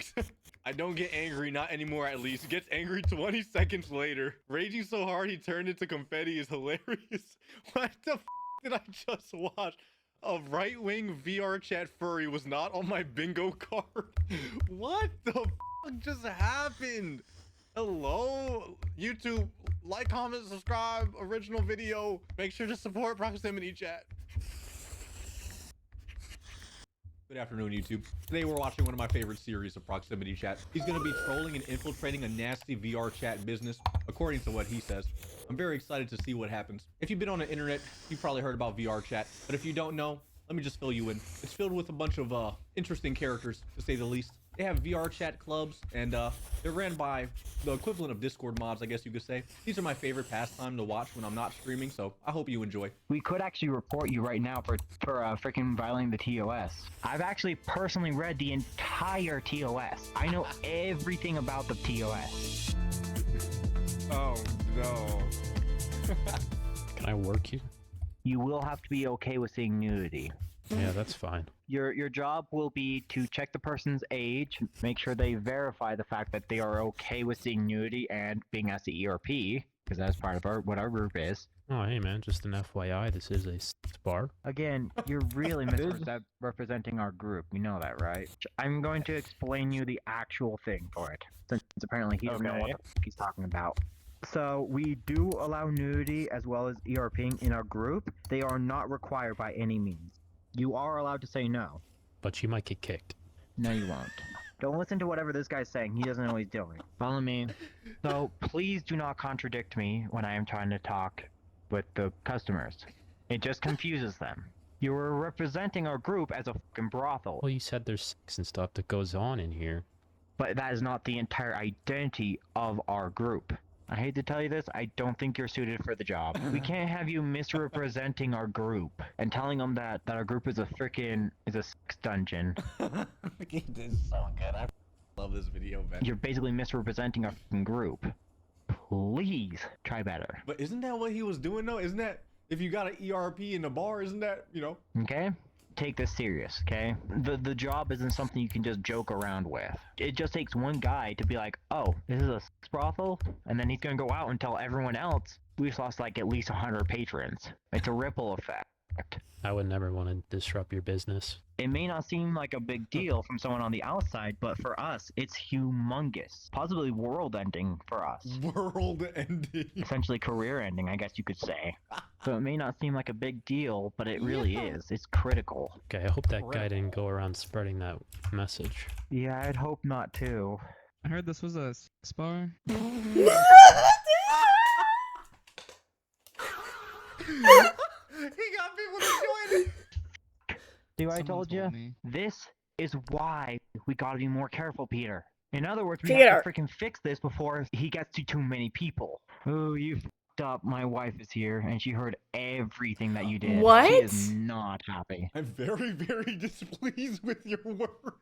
I don't get angry, not anymore at least. He gets angry 20 seconds later. Raging so hard he turned into confetti is hilarious. What the f did I just watch? A right-wing VR chat furry was not on my bingo card. What the f just happened? Hello? YouTube, like, comment, subscribe, original video. Make sure to support Proximity Chat. Good afternoon, YouTube. Today we're watching one of my favorite series of Proximity Chat. He's going to be trolling and infiltrating a nasty VR chat business, according to what he says. I'm very excited to see what happens. If you've been on the internet, you've probably heard about VR chat, but if you don't know, let me just fill you in. It's filled with a bunch of interesting characters, to say the least. They have VR chat clubs, and they're ran by the equivalent of Discord mods, I guess you could say. These are my favorite pastime to watch when I'm not streaming, so I hope you enjoy. We could actually report you right now for freaking violating the TOS. I've actually personally read the entire TOS. I know everything about the TOS. Oh, no. Can I work you? You will have to be okay with seeing nudity. Yeah, that's fine. Your job will be to check the person's age, make sure they verify the fact that they are okay with seeing nudity and being as the ERP, because that's part of what our group is. Oh, hey man, just an FYI, this is a bar. Again, you're really misrepresenting our group. You know that, right? I'm going to explain you the actual thing for it, since apparently he doesn't know what the f he's talking about. So, we do allow nudity as well as ERPing in our group. They are not required by any means. You are allowed to say no. But you might get kicked. No, you won't. Don't listen to whatever this guy's saying. He doesn't know what he's doing. Follow me. So, please do not contradict me when I am trying to talk with the customers. It just confuses them. You are representing our group as a fucking brothel. Well, you said there's sex and stuff that goes on in here. But that is not the entire identity of our group. I hate to tell you this, I don't think you're suited for the job. We can't have you misrepresenting our group and telling them that our group is a sex dungeon. This is so good. I love this video, man. You're basically misrepresenting our fucking group. Please try better. But isn't that what he was doing though? Isn't that if you got an ERP in the bar, isn't that, you know? Okay? Take this serious, okay? The job isn't something you can just joke around with. It just takes one guy to be like, oh, this is a sex brothel? And then he's gonna go out and tell everyone else, we've lost like at least 100 patrons. It's a ripple effect. I would never want to disrupt your business. It may not seem like a big deal from someone on the outside, but for us, it's humongous. Possibly world-ending for us. World-ending. Essentially career-ending, I guess you could say. So it may not seem like a big deal, but it really is. It's critical. Okay, I hope that guy didn't go around spreading that message. Yeah, I'd hope not too. I heard this was a sex bar. He got people to join it. See what I told you? This is why we gotta be more careful, Peter. In other words, we have to freaking fix this before he gets to too many people. Oh, you f***ed up. My wife is here, and she heard everything that you did. What? She is not happy. I'm very, very displeased with your work.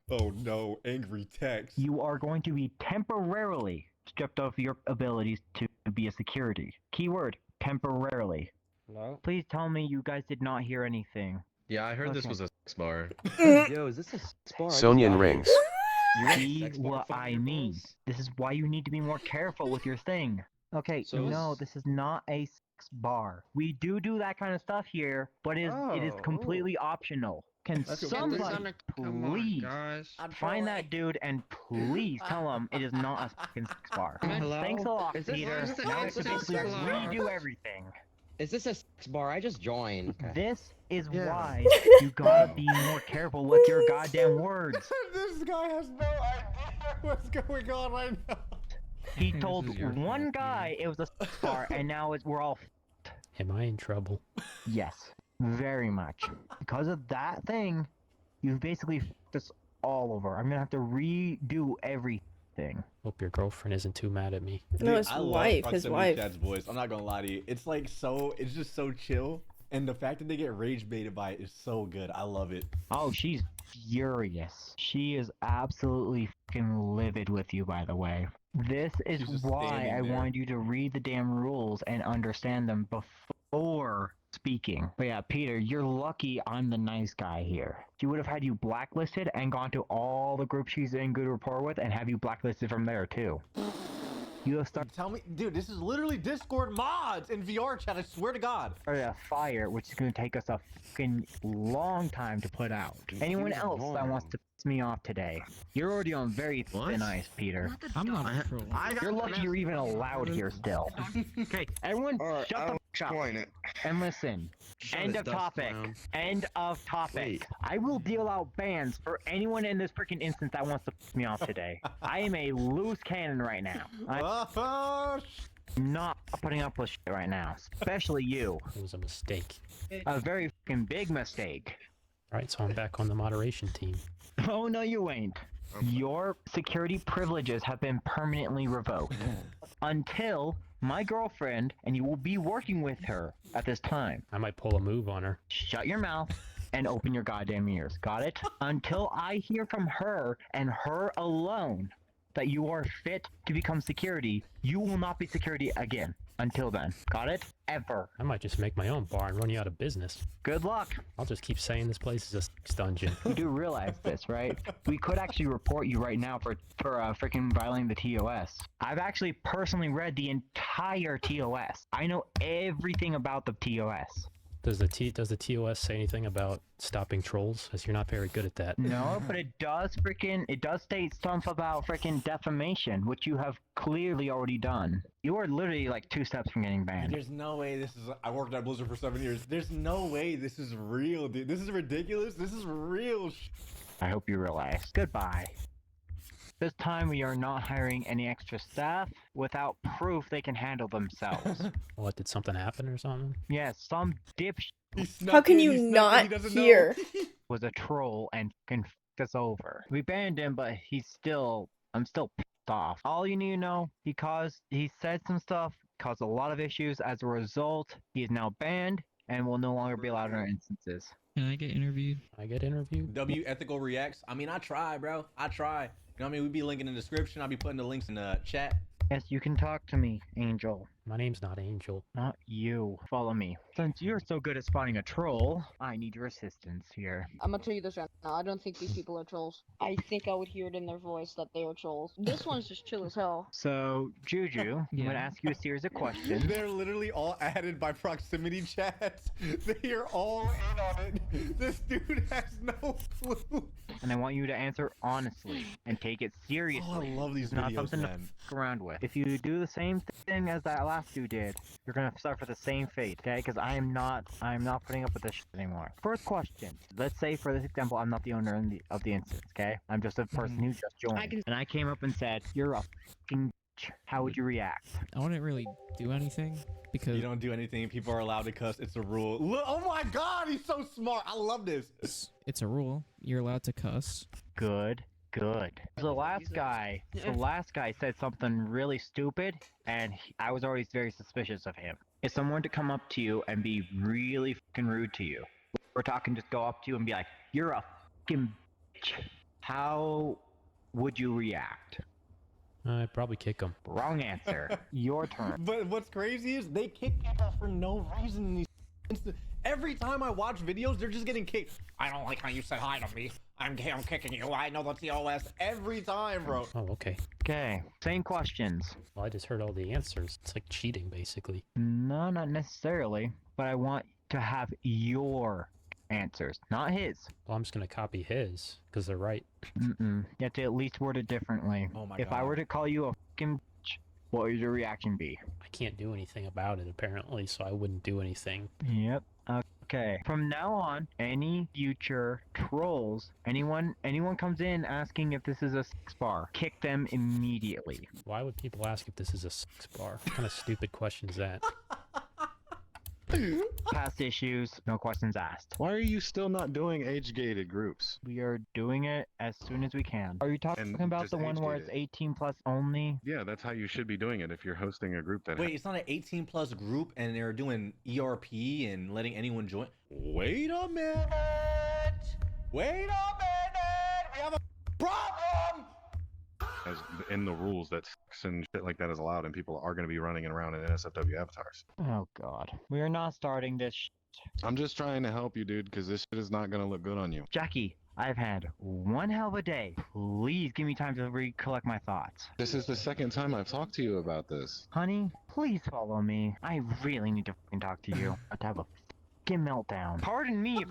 Oh no, angry text. You are going to be temporarily stripped of your abilities to be a security. Keyword, temporarily. Hello? Please tell me you guys did not hear anything. Yeah, I heard this was a sex bar. Yo, is this a sex bar? Sonyan rings. See what I mean. This is why you need to be more careful with your thing. Okay, So no, this is not a sex bar. We do that kind of stuff here, but it is completely optional. Can somebody please find that dude and please tell him it is not a fucking sex bar? Hello? Thanks a lot, Is this- Peter. is this- Now I is have to this a basically sex bar? redo everything. Is this a sex bar? I just joined. This is why you gotta be more careful with your goddamn words. This guy has no idea what's going on right now. He told one guy it was a sex bar, and now we're all Am I in trouble? Yes, very much. Because of that thing, you've basically f***ed us all over. I'm gonna have to redo everything. Hope your girlfriend isn't too mad at me. No, his wife. His wife. Chat's voice. I'm not gonna lie to you. It's like it's just so chill, and the fact that they get rage baited by it is so good. I love it. Oh, she's furious. She is absolutely fucking livid with you, by the way. This is why I wanted you to read the damn rules and understand them before speaking. But yeah, Peter, you're lucky I'm the nice guy here. She would have had you blacklisted and gone to all the groups she's in good rapport with and have you blacklisted from there too. You have started. Tell me, dude, this is literally Discord mods in VR chat. I swear to God. A fire, which is going to take us a fucking long time to put out. Anyone else that wants to piss me off today? You're already on very thin ice, Peter. I'm not a troll. You're lucky you're even allowed here still. Okay, everyone, shut the fuck up and listen. End of topic. End of topic. I will deal out bans for anyone in this freaking instance that wants to piss me off today. I am a loose cannon right now. I'm not putting up with shit right now, especially you. It was a mistake. A very fucking big mistake. Right, so I'm back on the moderation team. Oh, no, you ain't. Your security privileges have been permanently revoked. Until my girlfriend, and you will be working with her at this time. I might pull a move on her. Shut your mouth and open your goddamn ears. Got it? Until I hear from her and her alone that you are fit to become security, you will not be security again. Until then. Got it? Ever. I might just make my own bar and run you out of business. Good luck. I'll just keep saying this place is a sex dungeon. You do realize this, right? We could actually report you right now for freaking violating the TOS. I've actually personally read the entire TOS. I know everything about the TOS. Does the TOS say anything about stopping trolls? As you're not very good at that. No, but it does state stuff about freaking defamation, which you have clearly already done. You are literally like 2 steps from getting banned. There's no way this is. I worked at Blizzard for 7 years. There's no way this is real, dude. This is ridiculous. This is real. I hope you realize. Goodbye. This time we are not hiring any extra staff without proof they can handle themselves. What, did something happen or something? Yes, some How can you not hear? was a troll and can f us over. We banned him, but I'm still pissed off. All you need to know, he said some stuff, caused a lot of issues. As a result, he is now banned and will no longer be allowed in our instances. Can I get interviewed? I get interviewed? W Ethical Reacts. I mean, I try, bro. I try. You know what I mean? We'd be linking in the description. I'll be putting the links in the chat. Yes, you can talk to me, Angel. My name's not Angel. Not you. Follow me. Since you're so good at spotting a troll, I need your assistance here. I'm gonna tell you this right now. I don't think these people are trolls. I think I would hear it in their voice that they are trolls. This one's just chill as hell. So, Juju, I'm gonna ask you a series of questions. They're literally all added by proximity chats. They are all in on it. This dude has no clue. And I want you to answer honestly and take it seriously. Oh, I love these Not videos, something man. to f around with. If you do the same thing as that last dude did, you're gonna suffer the same fate, okay? Because I'm not putting up with this shit anymore. First question. Let's say, for this example, I'm not the owner of the instance, okay? I'm just a person who just joined. And I came up and said, "You're a f***ing bitch." How would you react? I wouldn't really do anything because You don't do anything. People are allowed to cuss. It's a rule. Look, oh my God, he's so smart. I love this. it's a rule. You're allowed to cuss. Good. The last guy said something really stupid, and I was always very suspicious of him. If someone to come up to you and be really fucking rude to you, we're talking, just go up to you and be like, "You're a fucking bitch," how would you react? I'd probably kick him. Wrong answer. Your turn. But what's crazy is they kick people for no reason in these instances. Every time I watch videos, they're just getting kicked. I don't like how you said hi to me. I'm kicking you. I know the TOS. Every time, bro. Oh, okay. Okay, same questions. Well, I just heard all the answers. It's like cheating, basically. No, not necessarily. But I want to have your answers, not his. Well, I'm just gonna copy his, because they're right. You have to at least word it differently. Oh my If God. I were to call you a fucking bitch, what would your reaction be? I can't do anything about it, apparently, so I wouldn't do anything. Yep. Okay. From now on, any future trolls, anyone comes in asking if this is a sex bar, kick them immediately. Why would people ask if this is a sex bar? What kind of stupid question is that? Past issues, no questions asked. Why are you still not doing age-gated groups? We are doing it as soon as we can. Are you talking about just the one where it's 18 plus only? Yeah, that's how you should be doing it if you're hosting a group that. Wait, it's not an 18+ group and they're doing ERP and letting anyone join? Wait a minute! Wait a minute! We have a problem! as in the rules that sex and shit like that is allowed, and people are going to be running around in NSFW avatars. Oh god. We are not starting this I'm just trying to help you, dude, because this shit is not going to look good on you. Jackie, I've had one hell of a day. Please give me time to recollect my thoughts. This is the second time I've talked to you about this. Honey, please follow me. I really need to fucking talk to you. I have to have a fucking meltdown. Pardon me if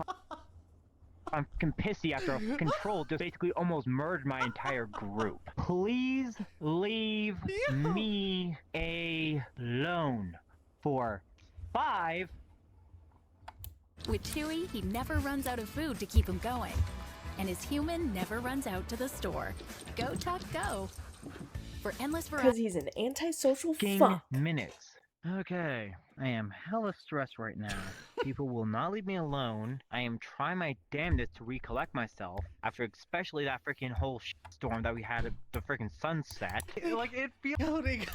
I'm fucking pissy after a fucking troll just basically almost murdered my entire group. Please leave me alone for 5. With Chewy, he never runs out of food to keep him going. And his human never runs out to the store. Go Chuck, go! For endless variety. Because he's an antisocial Fucking fuck. minutes. Okay, I am hella stressed right now. People will not leave me alone. I am trying my damnedest to recollect myself after especially that freaking whole storm that we had at the freaking sunset. Like, it feels...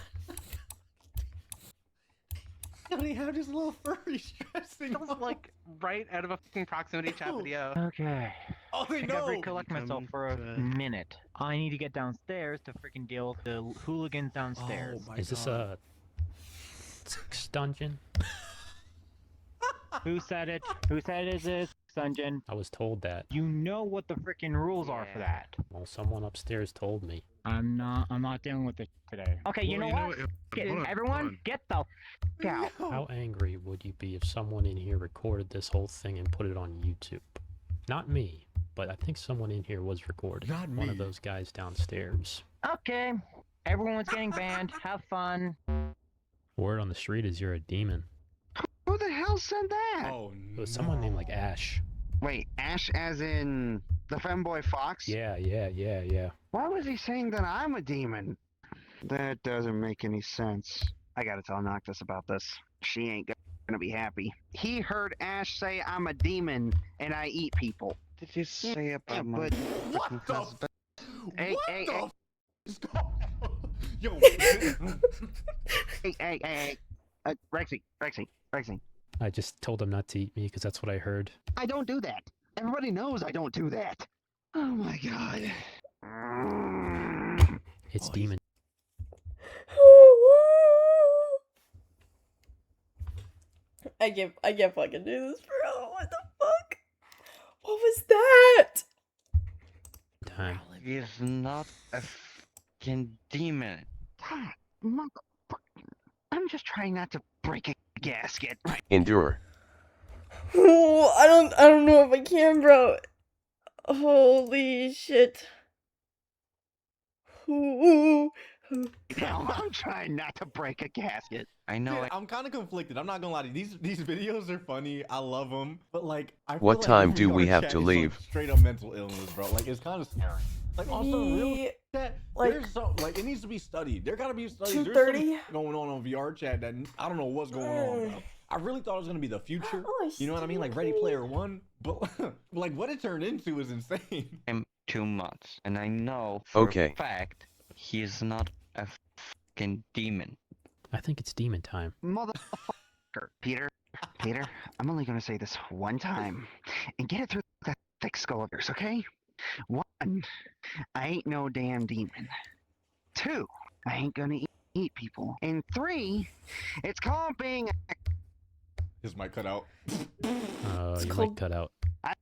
They have this little furry stressing. Like right out of a fucking proximity chat video. Okay. Oh, I gotta recollect myself for a minute. I need to get downstairs to freaking deal with the hooligans downstairs. Is this a sex dungeon? Who said it? Who said it is this dungeon? I was told that. You know what the freaking rules are for that. Well, someone upstairs told me. I'm not dealing with it today. Okay, you know what? Everyone, get the f out. How angry would you be if someone in here recorded this whole thing and put it on YouTube? Not me, but I think someone in here was recording. Not me. One of those guys downstairs. Okay, everyone's getting banned. Have fun. Word on the street is you're a demon. Who the hell said that? Oh, It was someone named like Ash. Wait, Ash as in the femboy fox? Yeah. Why was he saying that I'm a demon? That doesn't make any sense. I gotta tell Noctis about this. She ain't gonna be happy. He heard Ash say I'm a demon and I eat people. Did you say about my What the husband? Hey, what hey, the hey. is going on? Yo, Hey, Rexy. I just told him not to eat me because that's what I heard. I don't do that. Everybody knows I don't do that. Oh my god. It's demon. I can't fucking do this, bro. What the fuck? What was that? Time. He's not a fucking demon. God, motherfucker. I'm just trying not to break a gasket. Endure. Oh, I don't know if I can, bro. Holy shit. Ooh. Now I'm trying not to break a gasket. I know. Dude, I'm kind of conflicted. I'm not gonna lie to you. These videos are funny. I love them, but like, I feel What like time the do we VR have chat to is, leave? Like, straight up mental illness, bro. Like, it's kind of scary. Like, also, real chat. like- There's so like it needs to be studied. There gotta be studies. There's 2:30? something going on VR chat that I don't know what's going on, bro. I really thought it was gonna be the future. You know what I mean? Like Ready Player One, but like what it turned into is insane. I'm 2 months, and I know for Okay. a fact he is not a fucking demon. I think it's demon time. Motherfucker. Peter, I'm only gonna say this one time. And get it through that thick skull of yours, okay? 1, I ain't no damn demon. 2, I ain't gonna eat people. And 3, it's called being His mic cut out. You might cut out. I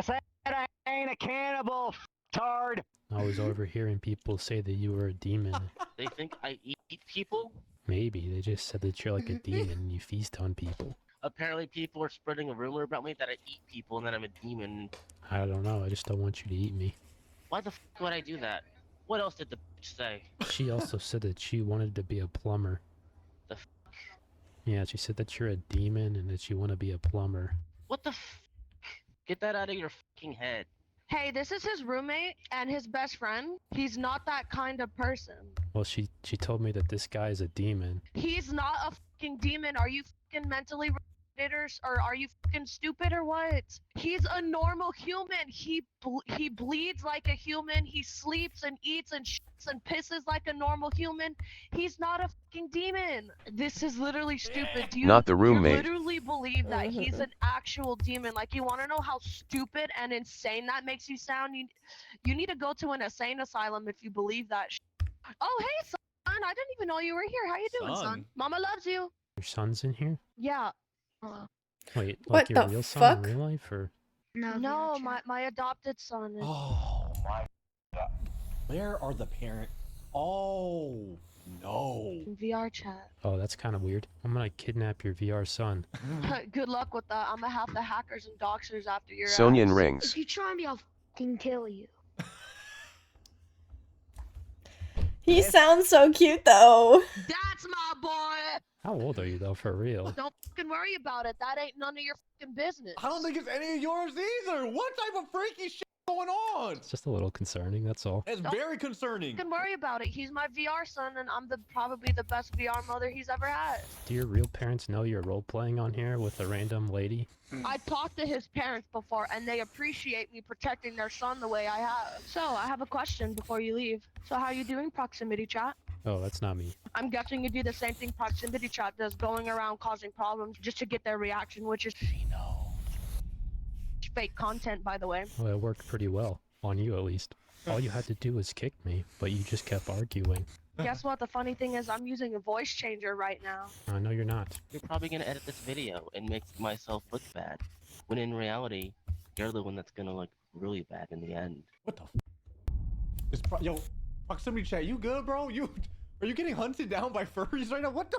said I ain't a cannibal, tard. I was overhearing people say that you were a demon. They think I eat people? Maybe they just said that you're like a demon and you feast on people. Apparently people are spreading a rumor about me that I eat people and that I'm a demon. I don't know. I just don't want you to eat me. Why the f would I do that? What else did the bitch say? She also said that she wanted to be a plumber. The f. Yeah, she said that you're a demon and that you want to be a plumber. What the f? Get that out of your fucking head. Hey, this is his roommate and his best friend. He's not that kind of person. Well, she told me that this guy is a demon. He's not a fucking demon. Are you fucking mentally retarded or are you fucking stupid or what? He's a normal human. He bleeds like a human. He sleeps and eats and shits and pisses like a normal human. He's not a fucking demon. This is literally stupid. Do you Not the roommate. You literally believe that he's an actual demon? Like, you want to know how stupid and insane that makes you sound? You need to go to an insane asylum if you believe that shit. Oh, hey, son. I didn't even know you were here. How you doing, son? Son? Mama loves you. Your son's in here? Yeah. Wait, What like your the real son fuck? in real life, or? No, my adopted son. Oh my god. Where are the parents? Oh no. VR chat. Oh, that's kind of weird. I'm gonna kidnap your VR son. Good luck with that. I'm gonna have the hackers and doxers after your Sonyan ass. rings. If you try me, I'll fucking kill you. He sounds so cute though. That's my boy. How old are you though, for real? Don't fucking worry about it. That ain't none of your fucking business. I don't think it's any of yours either. What type of freaky shit going on? It's just a little concerning, that's all. It's very concerning. Fucking worry about it. He's my VR son, and I'm probably the best VR mother he's ever had. Do your real parents know you're role playing on here with a random lady? I talked to his parents before, and they appreciate me protecting their son the way I have. So, I have a question before you leave. So, how you doing, proximity chat? Oh, that's not me. I'm guessing you do the same thing proximity chat does, going around causing problems just to get their reaction, which is fake content, by the way. Well, it worked pretty well. On you, at least. All you had to do was kick me, but you just kept arguing. Guess what? The funny thing is, I'm using a voice changer right now. I know you're not. You're probably gonna edit this video and make myself look bad, when in reality, you're the one that's gonna look really bad in the end. What the yo, proximity chat, you good, bro? Are you getting hunted down by furries right now? What the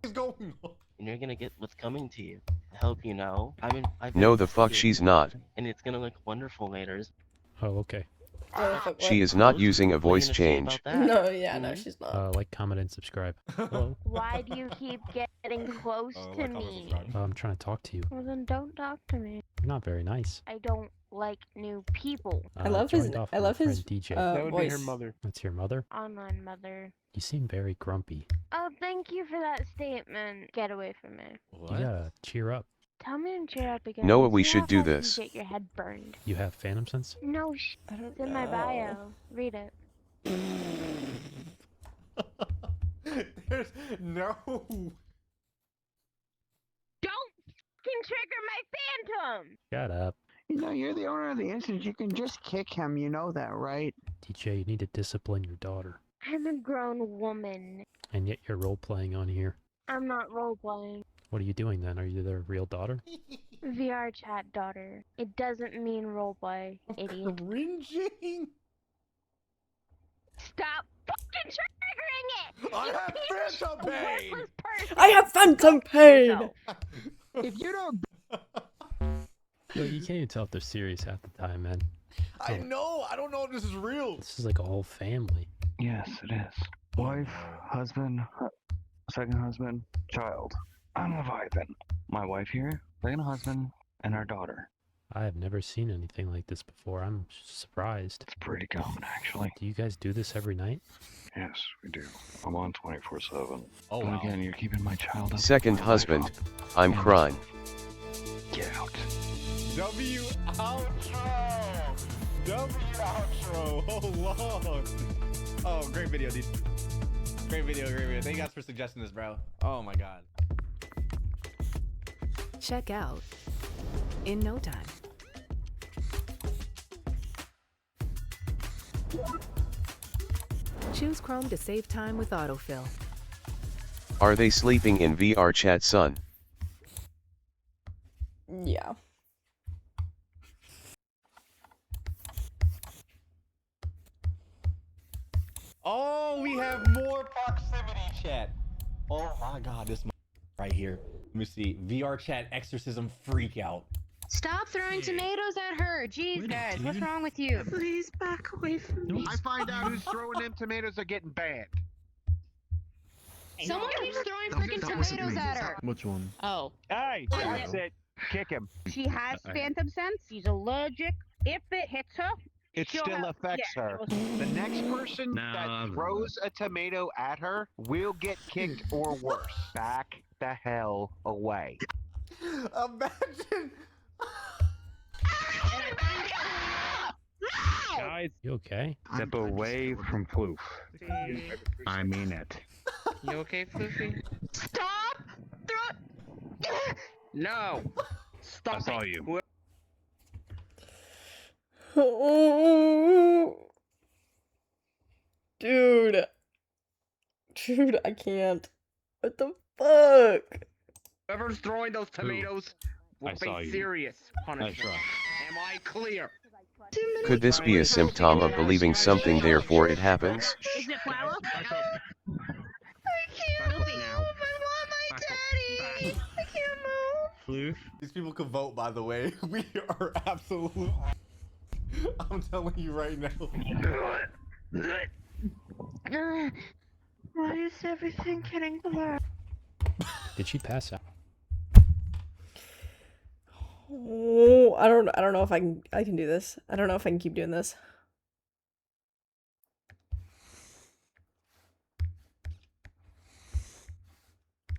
is going on? And you're gonna get what's coming to you. I hope you know. I've No, the fuck she's not. And it's gonna look wonderful later. Oh, okay. She is not using a voice change. No, yeah, no, she's not. Like, comment, and subscribe. Hello. Why do you keep getting close to me? I'm trying to talk to you. Well, then don't talk to me. You're not very nice. I don't like new people. I love his. joined off I my love his friend DJ. voice. That's your mother? Online mother. You seem very grumpy. Oh, thank you for that statement. Get away from me. You gotta cheer up. Tell me to cheer up again. Noah, we See should how do fast you this. Get your head burned. You have phantom sense? No, it's in my bio. Read it. There's no. Don't fucking trigger my phantom. Shut up. You know, you're the owner of the instance. You can just kick him. You know that, right? DJ, you need to discipline your daughter. I'm a grown woman. And yet you're role playing on here. I'm not role playing. What are you doing then? Are you their real daughter? VR chat daughter. It doesn't mean roleplay, idiot. Cringing. Stop fucking triggering it! I have phantom pain. Worthless person. I have phantom pain. If you don't. Yo, you can't even tell if they're serious half the time, man. I know. I don't know if this is real. This is like a whole family. Yes, it is. Wife, husband, second husband, child. I'm Leviathan. My wife here, second husband, and our daughter. I have never seen anything like this before. I'm surprised. It's pretty common, actually. Do you guys do this every night? Yes, we do. I'm on 24/7. Oh, and wow. again, you're keeping my child up. Second husband. I'm crying. Get out. W outro. W outro. Oh Lord. Oh, great video, dude. Great video, great video. Thank you guys for suggesting this, bro. Oh my god. Check out in no time. Choose Chrome to save time with autofill. Are they sleeping in VR chat, son? Yeah. Oh, we have more proximity chat. Oh my god, this right here. Let me see. VR chat exorcism freak out. Stop throwing tomatoes at her. Jeez, guys, what's wrong with you? Please back away from me. I find out who's throwing them tomatoes are getting banned. Someone keeps throwing freaking tomatoes at her. Which one? Oh. Hey, that's it. Kick him. She has phantom sense. She's allergic. If it hits her, It she'll still have- affects yeah, her. The next person that throws a tomato at her will get kicked or worse. Back the hell away. Imagine. Guys, You okay? step away from Floof. I mean it. You okay, Floofy? Stop! No! I saw you. Dude, Dude, I can't. What the fuck? Whoever's throwing those tomatoes will I saw face you. serious Nice punishment. try. Am I clear? Could this be a symptom of believing something therefore it happens? Is it flour? Back up. I can't move. I want my daddy. I can't move. These people could vote, by the way. We are absolute. I'm telling you right now. Why is everything getting blurred? Did she pass out? Oh, I don't know if I can do this. I don't know if I can keep doing this.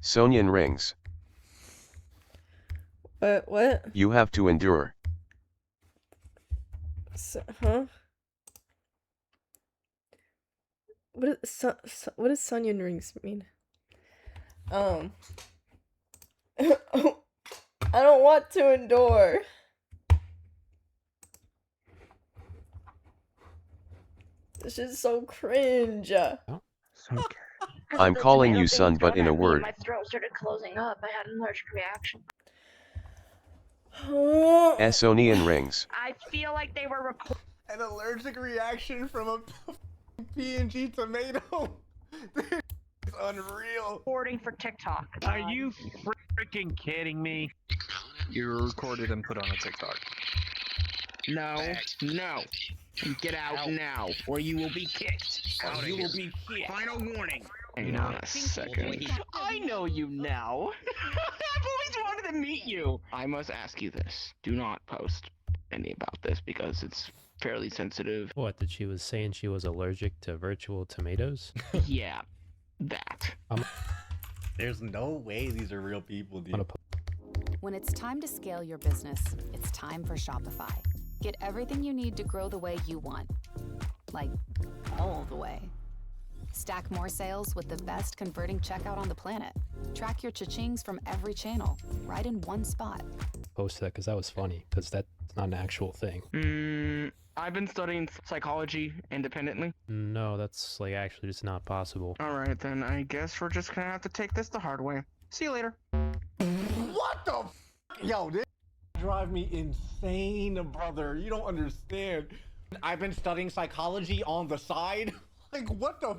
Sonyan rings. What? You have to endure. Huh? What does Sonyan rings mean? I don't want to endure. This is so cringe. I'm calling you son, but in a word. My throat started closing up. I had an allergic reaction. Sonyan rings. I feel like they were recording. An allergic reaction from a P&G tomato. This is unreal. Recording for TikTok. Are you freaking kidding me? You're recorded and put on a TikTok. No, no. Get out now, or you will be kicked. Or you will be kicked. Final warning. Hang on a second. I know you now. I've always wanted to meet you. I must ask you this. Do not post any about this because it's fairly sensitive. What, that she was saying she was allergic to virtual tomatoes? Yeah, that. There's no way these are real people, dude. When it's time to scale your business, it's time for Shopify. Get everything you need to grow the way you want. Like, all the way. Stack more sales with the best converting checkout on the planet. Track your cha-chings from every channel, right in one spot. Post that because that was funny, because that's not an actual thing. I've been studying psychology independently. No, that's like actually just not possible. Alright, then I guess we're just gonna have to take this the hard way. See you later. What the f? Yo, this drive me insane, brother. You don't understand. I've been studying psychology on the side. Like, what the f?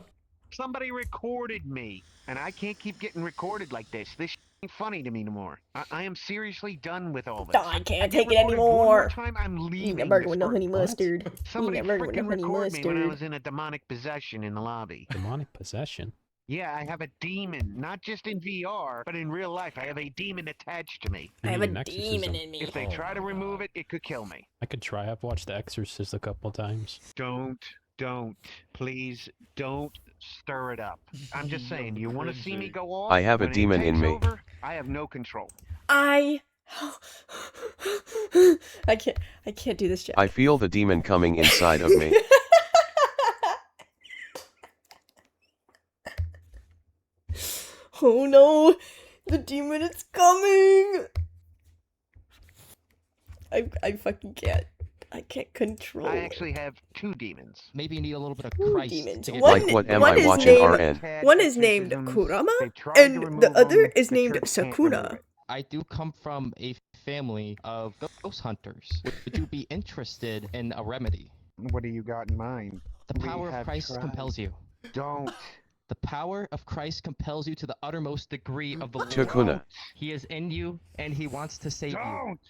Somebody recorded me, and I can't keep getting recorded like this. This ain't funny to me no more. I am seriously done with all this. I can't take it recorded one anymore. more time, I'm leaving. Eating a burger this with no group. honey mustard. Somebody Eating a burger with no freaking honey recorded me when I mustard. was in a demonic possession in the lobby. Demonic possession? Yeah, I have a demon, not just in VR, but in real life. I have a demon attached to me. I have a demon in me. If they try to remove it, it could kill me. I could try. I've watched The Exorcist a couple times. Don't, please don't stir it up. I'm just saying, you want to see me go off? I have a When it demon in takes me. over, I have no control. I can't do this, Jack. I feel the demon coming inside of me. Oh no, the demon is coming. I fucking can't. I can't control. I actually have two demons. Maybe you need a little bit of Two Christ. demons. To get Like what am I watching RN? One is named Kurama, and the other is named Sakuna. I do come from a family of ghost hunters. Would you be interested in a remedy? What do you got in mind? The power of Christ compels you. Don't. The power of Christ compels you to the uttermost degree of the Lord. Tukuna. He is in you, and he wants to save you. Don't.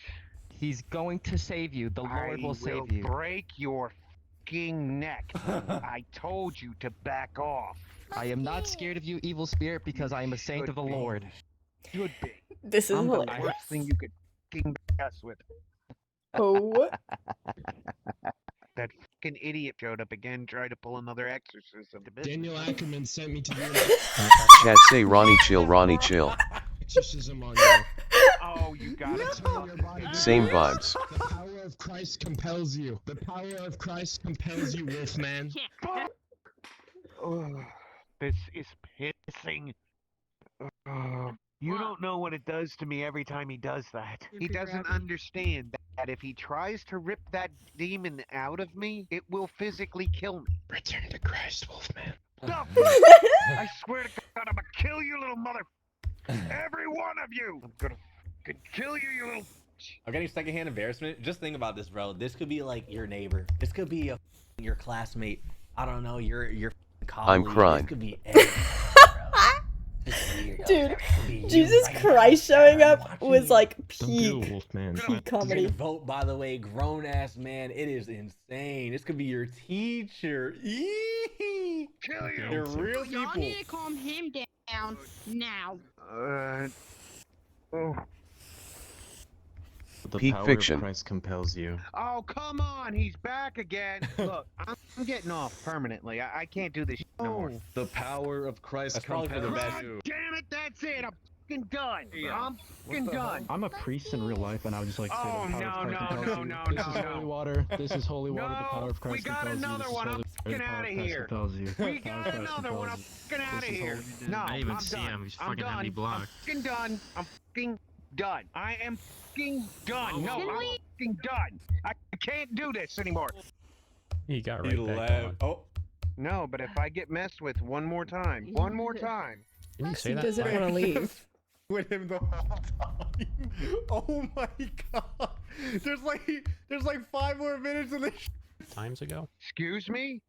He's going to save you. The Lord will save you. Break your f***ing neck. I told you to back off. I am not scared of you, evil spirit, because I am a saint of the Lord. Should be. This is I'm the hilarious. worst thing you could f***ing mess with. Oh. That f***ing idiot showed up again, tried to pull another exorcism. Daniel Ackerman sent me to do Chat say Ronnie chill, Ronnie chill. exorcism on you. Oh, you got it. Same vibes. The power of Christ compels you. The power of Christ compels you, Wolfman. Oh, this is pissing. You don't know what it does to me every time he does that. He doesn't understand that if he tries to rip that demon out of me, it will physically kill me. Return to Christ, Wolfman. I swear to God, I'm gonna kill you, little mother. Every one of you. I'm gonna kill you, you little. I'm getting secondhand embarrassment. Just think about this, bro. This could be like your neighbor. This could be your classmate. I don't know. Your colleague. I'm crying. This could be anyone, bro. Dude, Jesus Christ showing up was like peak, Wolfman. peak comedy. Vote, by the way, grown ass man. It is insane. This could be your teacher. Eee! Kill you. They're real Y'all people. need to calm him down now. Oh. The Peak power fiction. of Christ compels you. Oh, come on. He's back again. Look, I'm getting off permanently. I can't do this shit no more. The power of Christ That's probably for the compels best. you. Damn it, that's it. I'm fucking done. I'm fucking done. I'm a priest in real life, and I would just like to say Oh, the power no, of Christ no, compels no, you. no, This is no. holy water. This is holy water. The No, power of we Christ got compels you. another This is one. holy I'm water. The fucking power outta of Christ here. compels you. We The power of got Christ another one. I'm compels you. fucking out of This is here. holy- No, I even I'm see done. him. He's I'm fucking done. empty block. I'm fucking done. I'm fucking done. I am fucking done. No, Can I'm we- fucking done. I can't do this anymore. He got He right back left. on. Oh, No, but if I get messed with one more time, Can you say He that? doesn't Mike? want to leave. with him the whole time. Oh my god. There's like 5 more minutes of this. Times ago? Excuse me?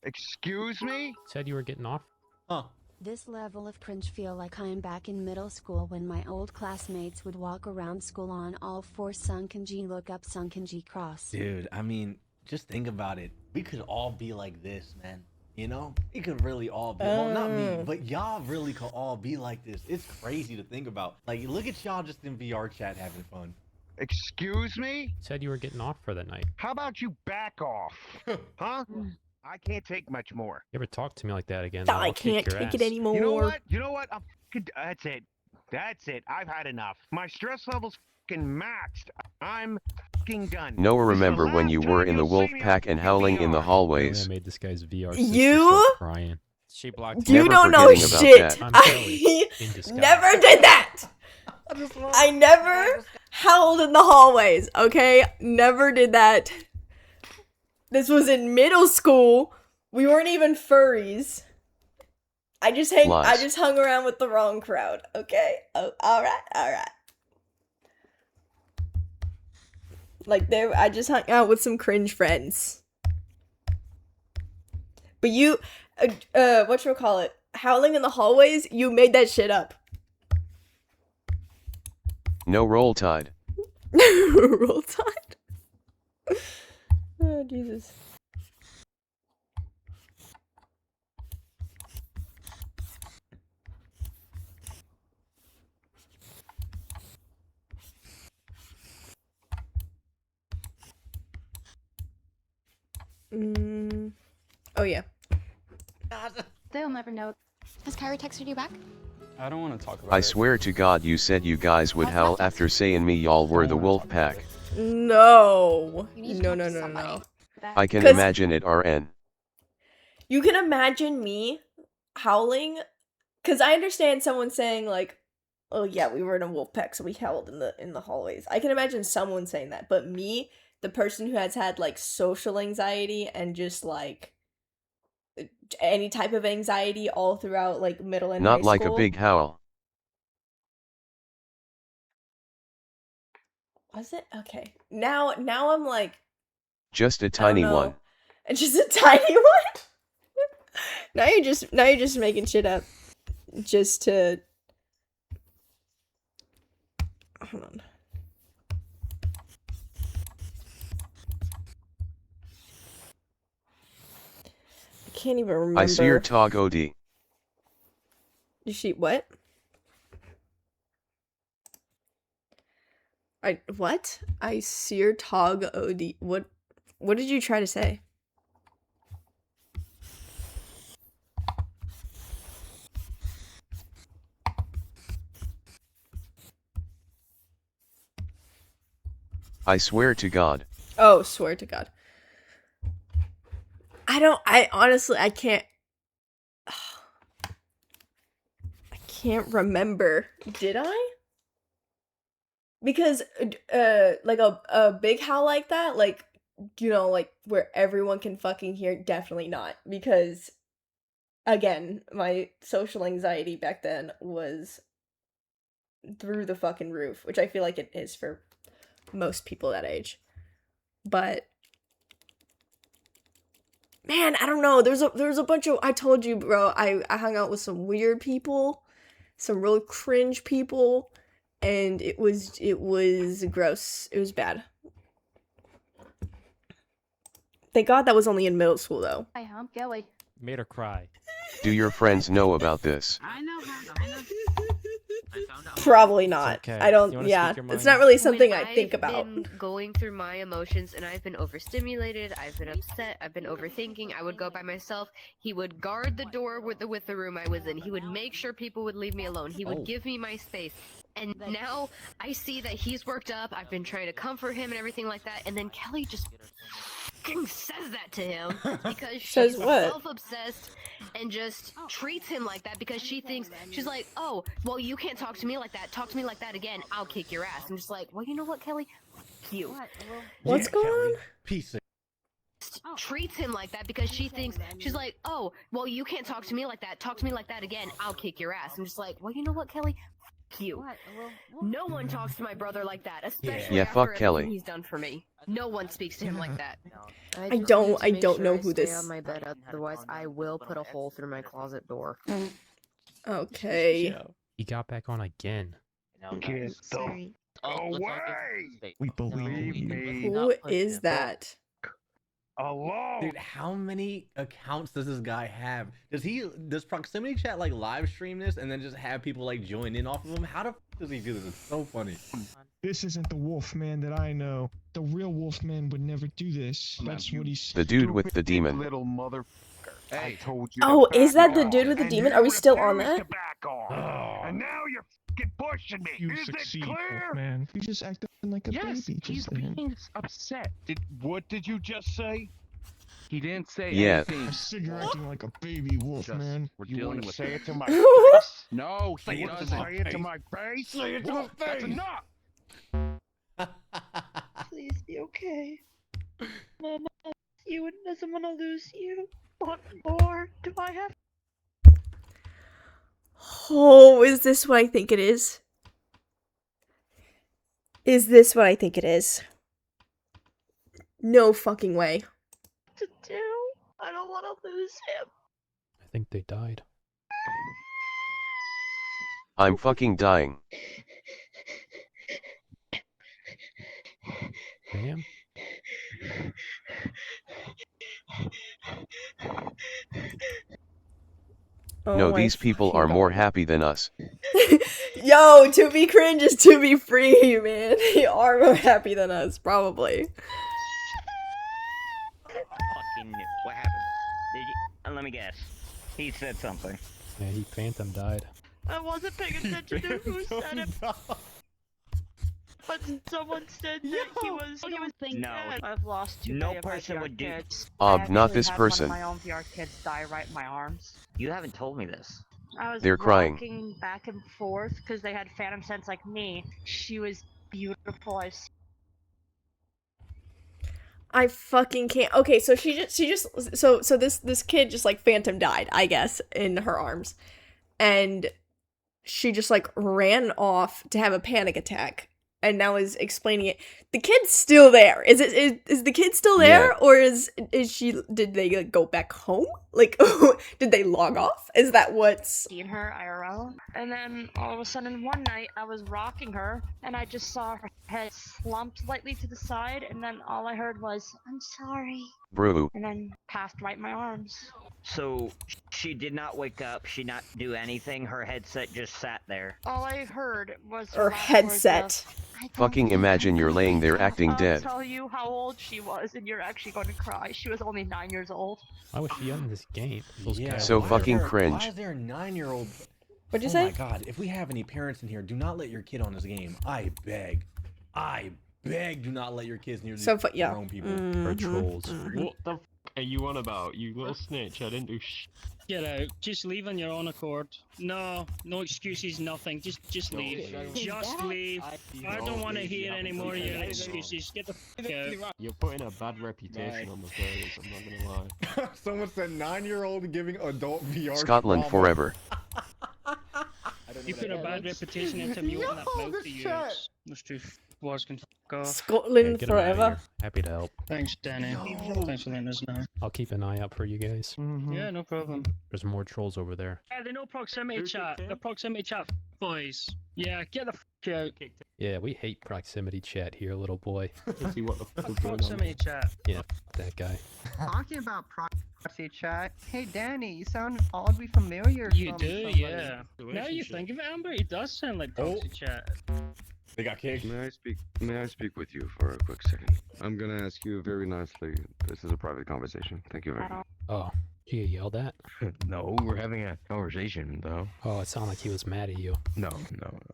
Excuse me? Said you were getting off? Huh. This level of cringe feel like I'm back in middle school when my old classmates would walk around school on all fours sunken G look up sunken G cross. Dude, I mean, just think about it. We could all be like this, man. You know? We could really all be. Well, not me, but y'all really could all be like this. It's crazy to think about. Like, look at y'all just in VR chat having fun. Excuse me? Said you were getting off for the night. How about you back off? Huh? I can't take much more. You ever talk to me like that again? I can't take it anymore. You know what? You know what? I'm fucking, that's it. That's it. I've had enough. My stress level's fucking maxed. I'm fucking done. Noah, This is the remember when last you time were in the you'll wolf see me on pack and howling in the I hallways? made this guy's VR sister You? start crying. She blocked You Never don't know forgetting about shit. that. I'm I in disguise. never did that. I never howled in the hallways, okay? Never did that. This was in middle school. We weren't even furries. I just Lies. hung around with the wrong crowd, okay? Oh, all right. Like I just hung out with some cringe friends. But you, whatchamacallit, howling in the hallways, you made that shit up. No roll tide. Roll Tide. Oh, Jesus. Oh, yeah. They'll never know. Has Kyra texted you back? I don't want to talk about I it. swear to God you said you guys would howl after saying me y'all were the wolf pack. No. You need to No, talk no, to no, somebody. no. I can 'Cause- imagine it RN. You can imagine me howling, because I understand someone saying, like, oh, yeah, we were in a wolf pack, so we howled in the hallways. I can imagine someone saying that, but me, the person who has had, like, social anxiety and just, like, any type of anxiety all throughout, like, middle and Not high like school. a big howl. Was it? Okay. Now I'm, like, Just a I tiny don't know. one. It's just a tiny one? Now you're just making shit up. Just to... Hold on. I can't even remember. I see your tog OD. Did she what? What? I see your tog OD. What did you try to say? I swear to God. Oh, swear to God. I honestly, I can't remember. Did I? Because, like a big howl like that, like, you know, like where everyone can fucking hear, definitely not. Because again, my social anxiety back then was through the fucking roof, which I feel like it is for most people that age. But man, I don't know. There's a bunch of, I told you, bro, I hung out with some weird people, some real cringe people, and it was gross. It was bad. Thank God that was only in middle school though. Hi, I'm Kelly. Made her cry. Do your friends know about this? I know her. Probably not. okay. I You don't. wanna Yeah, speak your it's mind? not really something When I think I've about. been going through my emotions and I've been overstimulated, I've been upset, I've been overthinking, I would go by myself. He would guard the door with the room I was in. He would make sure people would leave me alone. He would give me my space. And now I see that he's worked up. I've been trying to comfort him and everything like that. And then Kelly just fucking says that to him because Says she's what? self-obsessed and just treats him like that because she thinks, she's like, oh, well, you can't talk to me like that. Talk to me like that again. I'll kick your ass. I'm just like, well, you know what, Kelly? You. What's going on? Piece of Treats him like that because she thinks, she's like, oh, well, you can't talk to me like that. Talk to me like that again. I'll kick your ass. I'm just like, well, you know what, Kelly? You. No one talks to my brother like that, especially Yeah, after fuck everything Kelly. he's done for me. No one speaks to him like that. I don't know who this. On my bed, otherwise I will put a hole through my closet door. Okay. He got back on again. Get the away! We believe me. Who is that? Alone. Dude, how many accounts does this guy have? Does proximity chat like live stream this and then just have people like join in off of him? How the f does he do this? It's so funny. This isn't the Wolfman that I know. The real Wolfman would never do this. That's what he's. The dude with the demon. Little mother. I told you. Oh, is that the dude with the demon? Are we still on that? And now you're fucking pushing me. You Is succeed, it clear? Wolfman. You just acting like a baby he's just then. being upset. What did you just say? He didn't say Yeah. anything. I see you're acting like a baby, Wolfman. You want to say it to my face? face? No, Say he it to doesn't. my Say it to face. my face. Say it to Wolf, my That's face. enough. Please be okay. Mama, you doesn't want to lose you. What more do I have? Oh, is this what I think it is? Is this what I think it is? No fucking way. To do? I don't want to lose him. I think they died. I'm fucking dying. Damn. No, my these people are more happy than us. Yo, to be cringe is to be free, man. They are more happy than us, probably. Fucking what happened? Did you? Let me guess. He said something. Yeah, he Phantom died. I wasn't paying attention to who said it. But someone said that he was No. dead. I've lost two No of person my would do. kids. Not I this actually person. had one of my own VR kids die right in my arms. You haven't told me this. I was They're crying. rocking back and forth because they had phantom sense like me. She was beautiful. I fucking can't. Okay, so so this kid just like phantom died, I guess, in her arms. And she just like ran off to have a panic attack and now is explaining it. The kid's still there. Is the kid still there? Yeah. Or did they like, go back home? Like did they log off? Is that what's Seen her IRL, and then all of a sudden one night I was rocking her, and I just saw her head slump slightly to the side, and then all I heard was, "I'm sorry," Brew. and then passed right in my arms. So she did not wake up. She not do anything. Her headset just sat there. All I heard was her last words headset? of, Fucking imagine you're laying there acting I'll dead. tell you how old she was, and you're actually going to cry. She was only 9 years old. Why was she on this game? Those Yeah, guys So were- fucking Why cringe. is there a 9-year-old? What'd you Oh say? my god, if we have any parents in here, do not let your kid on this game. I beg, do not let your kids near these So yeah. grown people. Or trolls. What the f are you on about? You little snitch, I didn't do Get out. Just leave on your own accord. No excuses, nothing. Just leave. Just leave. I don't want to hear any more of your excuses. Get the fuck out. You're putting a bad reputation on the servers, I'm not gonna lie. Someone said 9-year-old giving adult VR Scotland trauma. forever. You put a bad reputation into me opening that mouth to you. Those two wars can fuck off. Scotland Get 'em outta forever. here. Happy to help. Thanks, Danny. Thanks for letting us know. I'll keep an eye out for you guys. Yeah, no problem. There's more trolls over there. Yeah, they know proximity chat. The proximity chat boys. Yeah, get the fuck out. Yeah, we hate proximity chat here, little boy. See what the fuck is going on. Proximity chat. Yeah, that guy. Talking about proxy chat. Hey, Danny, you sound oddly familiar. You from do, somebody. yeah. Now you think of it, Amber, it does sound like proxy chat. They got kicked. May I speak with you for a quick second? I'm gonna ask you very nicely. This is a private conversation. Thank you very much. Oh, you get yelled at? No, we're having a conversation, though. Oh, it sounded like he was mad at you. No.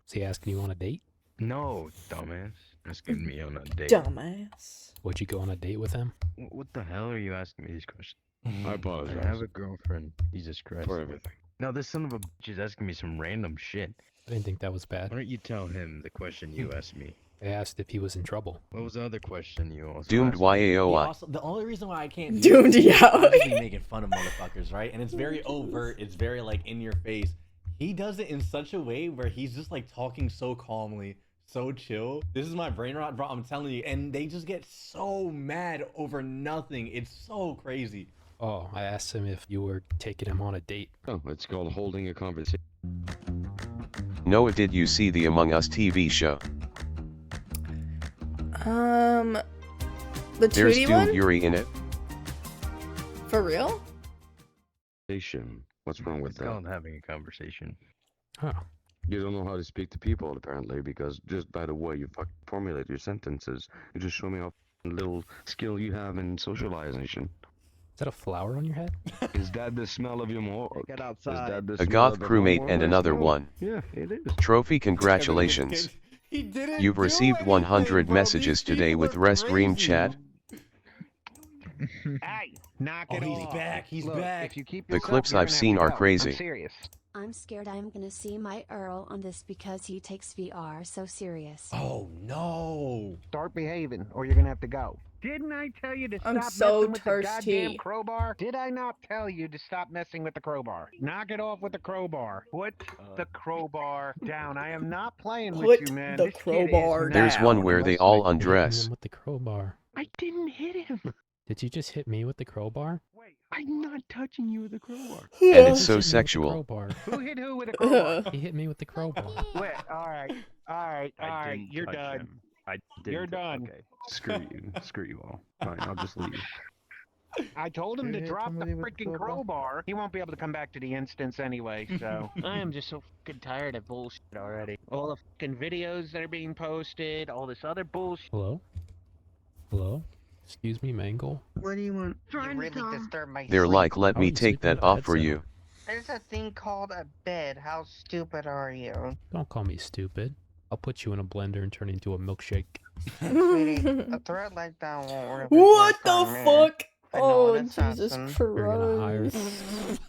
Is he asking you on a date? No, dumbass. Asking me on a date. Dumbass. Would you go on a date with him? What the hell are you asking me these questions? I apologize. I have a girlfriend. Jesus Christ. For everything. No, this son of a bitch is asking me some random shit. I didn't think that was bad. Why don't you tell him the question you asked me? I asked if he was in trouble. What was the other question you also Doomed asked? YAOI. Also, the only reason why I can't Doomed do this is yaoi. obviously making fun of motherfuckers, right? And it's very overt. It's very like in your face. He does it in such a way where he's just like talking so calmly, so chill. This is my brain rot, bro. I'm telling you. And they just get so mad over nothing. It's so crazy. Oh, I asked him if you were taking him on a date. Oh, it's called holding a conversation. Noah, did you see the Among Us TV show? The There's 2D Doomed one? Yuri in it. For real? What's wrong with It's that? called having a conversation. Oh. You don't know how to speak to people, apparently, because just by the way you fucking formulate your sentences, you just show me how little skill you have in socialization. Is that a flower on your head? Is that the smell of your more? Get Is outside. that the A smell goth of the crewmate homework and I another stole? one. Yeah, it is. Trophy, congratulations. He didn't You've do received anything, 100 bro. messages These today people with are Rest Ream crazy. chat. Hey, knock Oh, it he's off. back. He's Look, back. If you keep The yourself, clips you're I've gonna have seen to are go. crazy. I'm serious. I'm scared I'm gonna see my Earl on this because he takes VR so serious. Oh no. Start behaving, or you're gonna have to go. Didn't I tell you to I'm stop so messing with the goddamn thirsty. crowbar? Did I not tell you to stop messing with the crowbar? Knock it off with the crowbar. Put the crowbar down. I am not playing Put with you, man. the This kid is crowbar There's now. one where they all Hitting undress. him with the crowbar. I didn't hit him. Did you just hit me with the crowbar? I'm not touching you with a crowbar. And it's so Hit me with the sexual. crowbar. Who hit who with a crowbar? He hit me with the crowbar. Wait, alright, you're done. I didn't. You're done. Okay. Screw you all. Fine, I'll just leave. I told him to Yeah, drop the somebody with the freaking crowbar. crowbar. He won't be able to come back to the instance anyway, so. I am just so fucking tired of bullshit already. All the fucking videos that are being posted, all this other bullshit. Hello? Hello? Excuse me, Mangle? What do you want? You really disturb my They're sleep. like, let How are me you take sleeping that with a off for headset you. on? There's a thing called a bed. How stupid are you? Don't call me stupid. I'll put you in a blender and turn it into a milkshake. Sweetie, a threat like that won't work. What the fuck? I know Oh, an Jesus assassin. You're gonna hire Christ.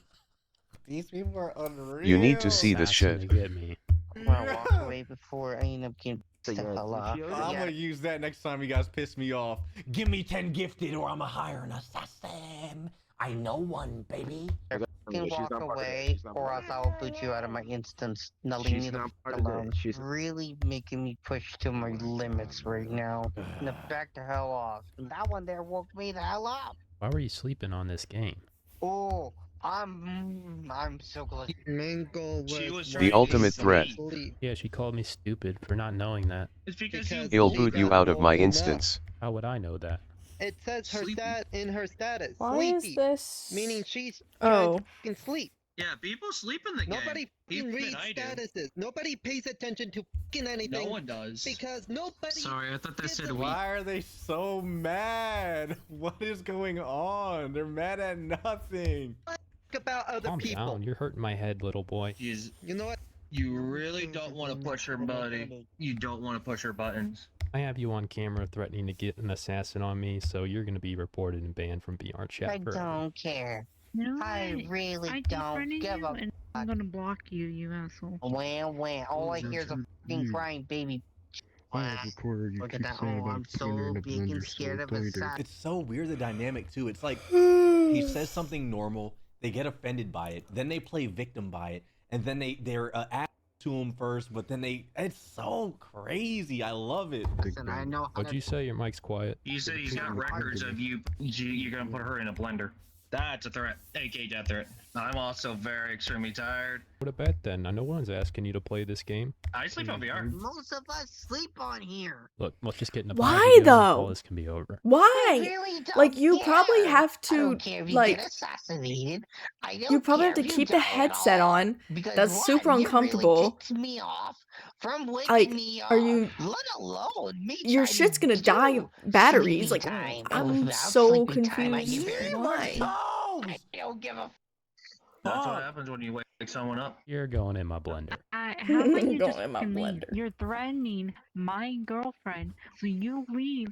These people are unreal. You need to see this assassin shit. to get me. I'm gonna walk away before I end up getting the hell off. I'm gonna use that next time you guys piss me off. Give me 10 gifted or I'ma hire an assassin. I know one, baby. You can walk away or else I will boot you out of my instance. Now leave me the fuck alone. She's really making me push to my limits right now. Now back the hell off. That one there woke me the hell up. Why were you sleeping on this game? Oh, I'm so glad. Mango was The ultimate threat. Yeah, she called me stupid for not knowing that. It's because He'll boot you out of my instance. How would I know that? It says her stat in her status. Why Sleepy. is this? Meaning she's Oh. trying to sleep. Yeah, people sleep in the game. Nobody Even reads I do. statuses. Nobody pays attention to fucking anything. No one does. Because nobody. Sorry, I thought that said we. Why are they so mad? What is going on? They're mad at nothing. About other Calm people. down. You're hurting my head, little boy. You know what? You really don't want to push her, buddy. You don't want to push her buttons. I have you on camera threatening to get an assassin on me, so you're going to be reported and banned from VR chat I forever. don't care. You know I what? really I don't defriended give you, a and I'm gonna block you, you asshole. wham wham. All I hear is a fucking crying baby. Look at that. Oh, I'm so big and scared of a sack. It's so weird, the dynamic too. It's like he says something normal, they get offended by it, then they play victim by it, and then they're to him first, but then it's so crazy. I love it. Listen, I know how What'd you say? Your mic's quiet. You say he's got records of you're gonna put her in a blender. That's a threat. AK death threat. I'm also very extremely tired. What a bet then. No one's asking you to play this game. I sleep on VR. Most of us sleep on here. Look, let's just get in the Why, party together and though? all this can be over. I Why? really don't Like, you care. probably have I to, don't care if you like, get assassinated. I don't you probably care have to if you keep the die at headset all. on. Because That's one, super you really uncomfortable. pissed me off from waking Like, me up. are you? Let alone me. Your trying shit's to gonna die do of batteries. sleepy Like, time. I'm Without so sleepy time, I confused. get very Why? I don't give a. That's what happens when you wake someone up. You're going in my blender. How about you Going just in my fucking leave? blender. You're threatening my girlfriend, so you leave.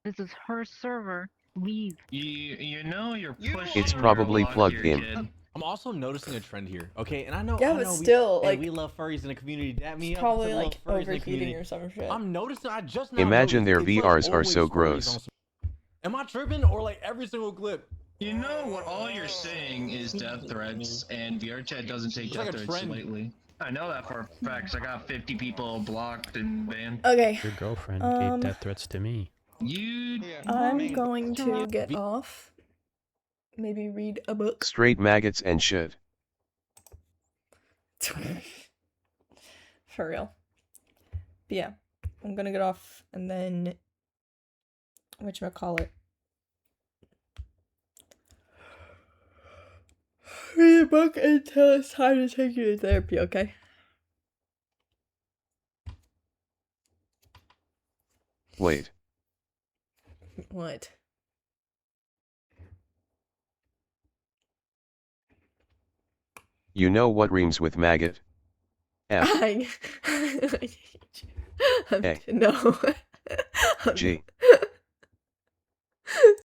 This is her server. Leave. You know you're pushing. It's probably plugged in. I'm also noticing a trend here, okay? And I know, Yeah, I but know still, hey, like, we love furries in the community. Dap me it's up. probably, to love like, furries in the overheating community. or some shit. I'm noticing. I just now Imagine their noticed it's, like, VRs are so always furries gross. on Am I tripping or like every single clip? You know what all you're saying is death threats, and VR chat doesn't take It's death like a threats trend. lightly. I know that for a fact, 'cause I got 50 people blocked and banned. Okay. Your girlfriend gave death threats to me. I'm going to get off. Maybe read a book. Straight maggots and shit. For real. But yeah, I'm gonna get off and then whatchamacallit. Read a book until it's time to take you to therapy, okay? Wait. What? You know what rhymes with maggot? F. I A. no. G.